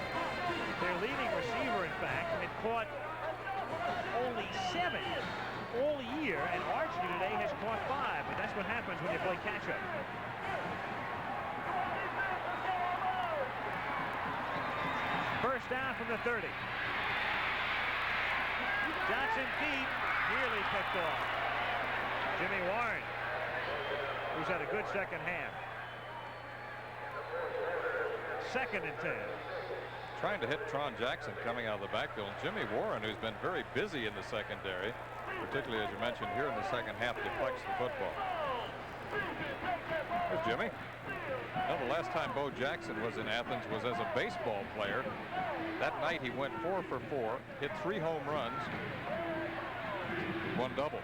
Their leading receiver, in fact, had caught only 7 all year, and Archie today has caught 5. But that's what happens when you play catch-up. First down from the 30. Johnson deep, nearly picked off. Jimmy Warren, who's had a good second half. 2nd and 10. Trying to hit Tron Jackson coming out of the backfield. Jimmy Warren, who's been very busy in the secondary, particularly as you mentioned here in the second half, deflects the football. Here's Jimmy. Well, the last time Bo Jackson was in Athens was as a baseball player. That night he went 4 for 4, hit 3 home runs, 1 double.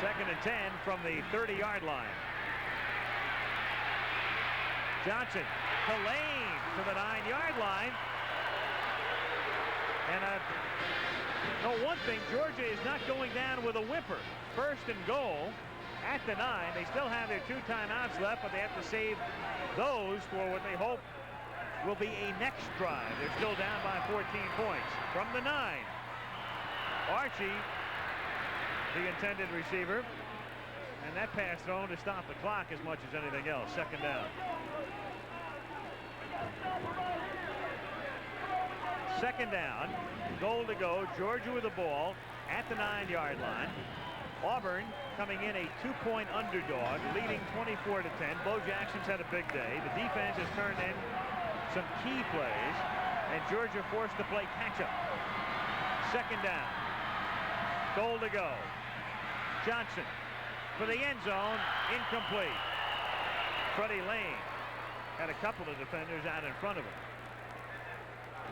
2nd and 10 from the 30-yard line. Johnson to Lane to the 9-yard line. And no, one thing, Georgia is not going down with a whimper. 1st and goal at the 9. They still have their 2 timeouts left, but they have to save those for what they hope will be a next drive. They're still down by 14 points. From the 9, Archie, the intended receiver, and that pass thrown to stop the clock as much as anything else. 2nd down. 2nd down, goal to go. Georgia with the ball at the 9-yard line. Auburn coming in a 2-point underdog, leading 24 to 10. Bo Jackson's had a big day. The defense has turned in some key plays, and Georgia forced to play catch-up. 2nd down, goal to go. Johnson for the end zone, incomplete. Freddie Lane had a couple of defenders out in front of him.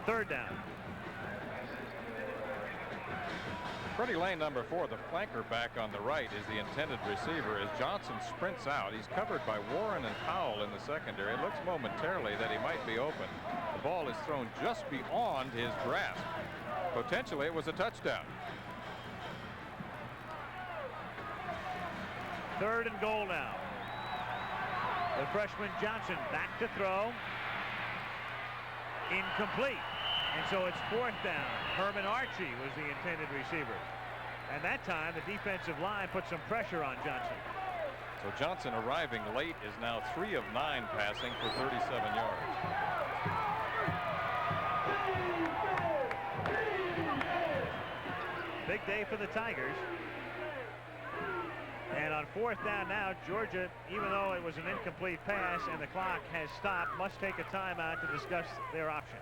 3rd down. Freddie Lane, number 4, the flanker back on the right, is the intended receiver. As Johnson sprints out, he's covered by Warren and Powell in the secondary. It looks momentarily that he might be open. The ball is thrown just beyond his grasp. Potentially, it was a touchdown. 3rd and goal now. The freshman Johnson back to throw. Incomplete. And so it's 4th down. Herman Archie was the intended receiver. And that time, the defensive line put some pressure on Johnson. So Johnson, arriving late, is now 3 of 9 passing for 37 yards. Big day for the Tigers. And on 4th down now, Georgia, even though it was an incomplete pass and the clock has stopped, must take a timeout to discuss their options.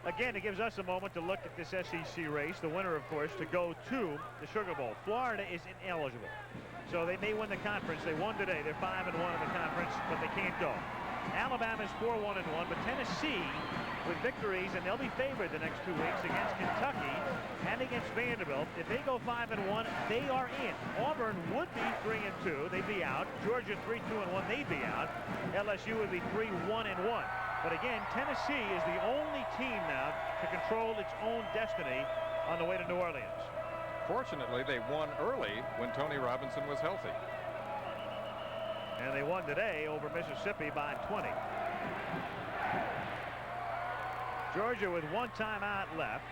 Again, it gives us a moment to look at this SEC race. The winner, of course, to go to the Sugar Bowl. Florida is ineligible, so they may win the conference. They won today. They're 5-1 in the conference, but they can't go. Alabama's 4-1-1, but Tennessee with victories, and they'll be favored the next 2 weeks against Kentucky and against Vanderbilt. If they go 5-1, they are in. Auburn would be 3-2. They'd be out. Georgia 3-2-1. They'd be out. LSU would be 3-1-1. But again, Tennessee is the only team now to control its own destiny on the way to New Orleans. Fortunately, they won early when Tony Robinson was healthy. And they won today over Mississippi by 20. Georgia with 1 timeout left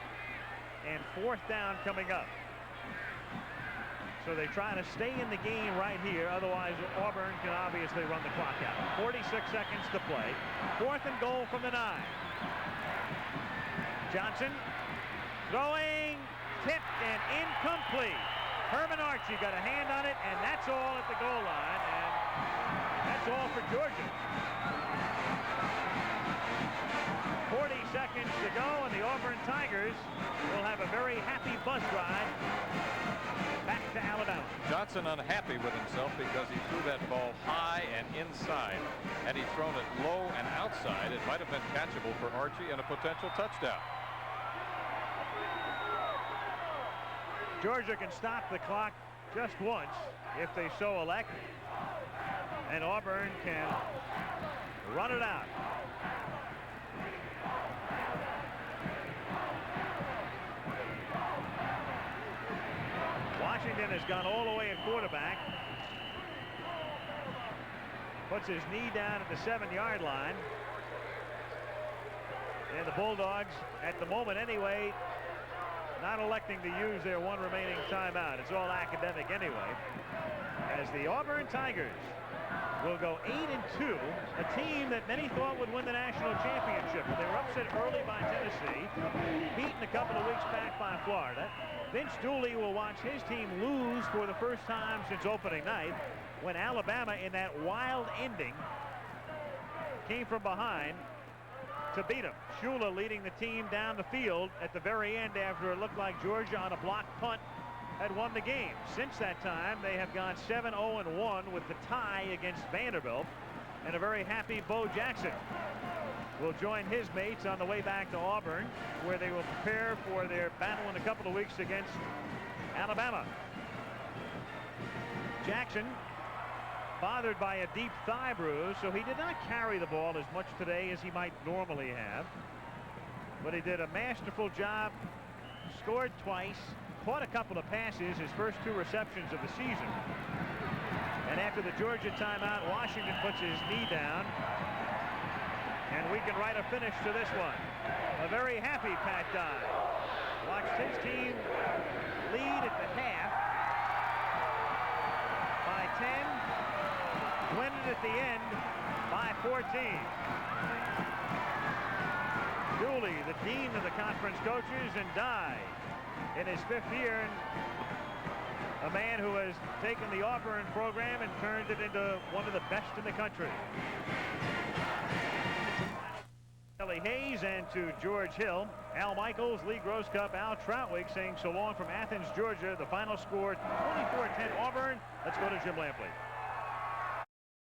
and 4th down coming up. So they try to stay in the game right here. Otherwise, Auburn can obviously run the clock out. 46 seconds to play. 4th and goal from the 9. Johnson throwing, tipped and incomplete. Herman Archie got a hand on it, and that's all at the goal line. And that's all for Georgia. to go, and the Auburn Tigers will have a very happy bus ride back to Alabama. Johnson unhappy with himself because he threw that ball high and inside. Had he thrown it low and outside, it might have been catchable for Archie and a potential touchdown. Georgia can stop the clock just once if they so elect, and Auburn can run it out. Washington has gone all the way at quarterback. Puts his knee down at the 7-yard line. And the Bulldogs, at the moment anyway, not electing to use their one remaining timeout. It's all academic anyway. As the Auburn Tigers will go 8-2, a team that many thought would win the national championship. But they were upset early by Tennessee, beaten a couple of weeks back by Florida. Vince Dooley will watch his team lose for the first time since opening night, when Alabama, in that wild ending, came from behind to beat him. Shula leading the team down the field at the very end after it looked like Georgia on a blocked punt had won the game. Since that time, they have gone 7-0-1 with the tie against Vanderbilt, and a very happy Bo Jackson will join his mates on the way back to Auburn, where they will prepare for their battle in a couple of weeks against Alabama. Jackson bothered by a deep thigh bruise, so he did not carry the ball as much today as he might normally have, but he did a masterful job, scored twice, caught a couple of passes, his first 2 receptions of the season. And after the Georgia timeout, Washington puts his knee down, and we can write a finish to this one. A very happy Pat Dye watched his team lead at the half by 10, win it at the end by 14. Dooley, the dean of the conference coaches, and Dye in his 5th year, and a man who has taken the Auburn program and turned it into one of the best in the country. Kelly Hayes, and to George Hill, Al Michaels, Lee Grosscup, Al Troutwig saying so long from Athens, Georgia. The final score 24-10 Auburn. Let's go to Jim Lampley.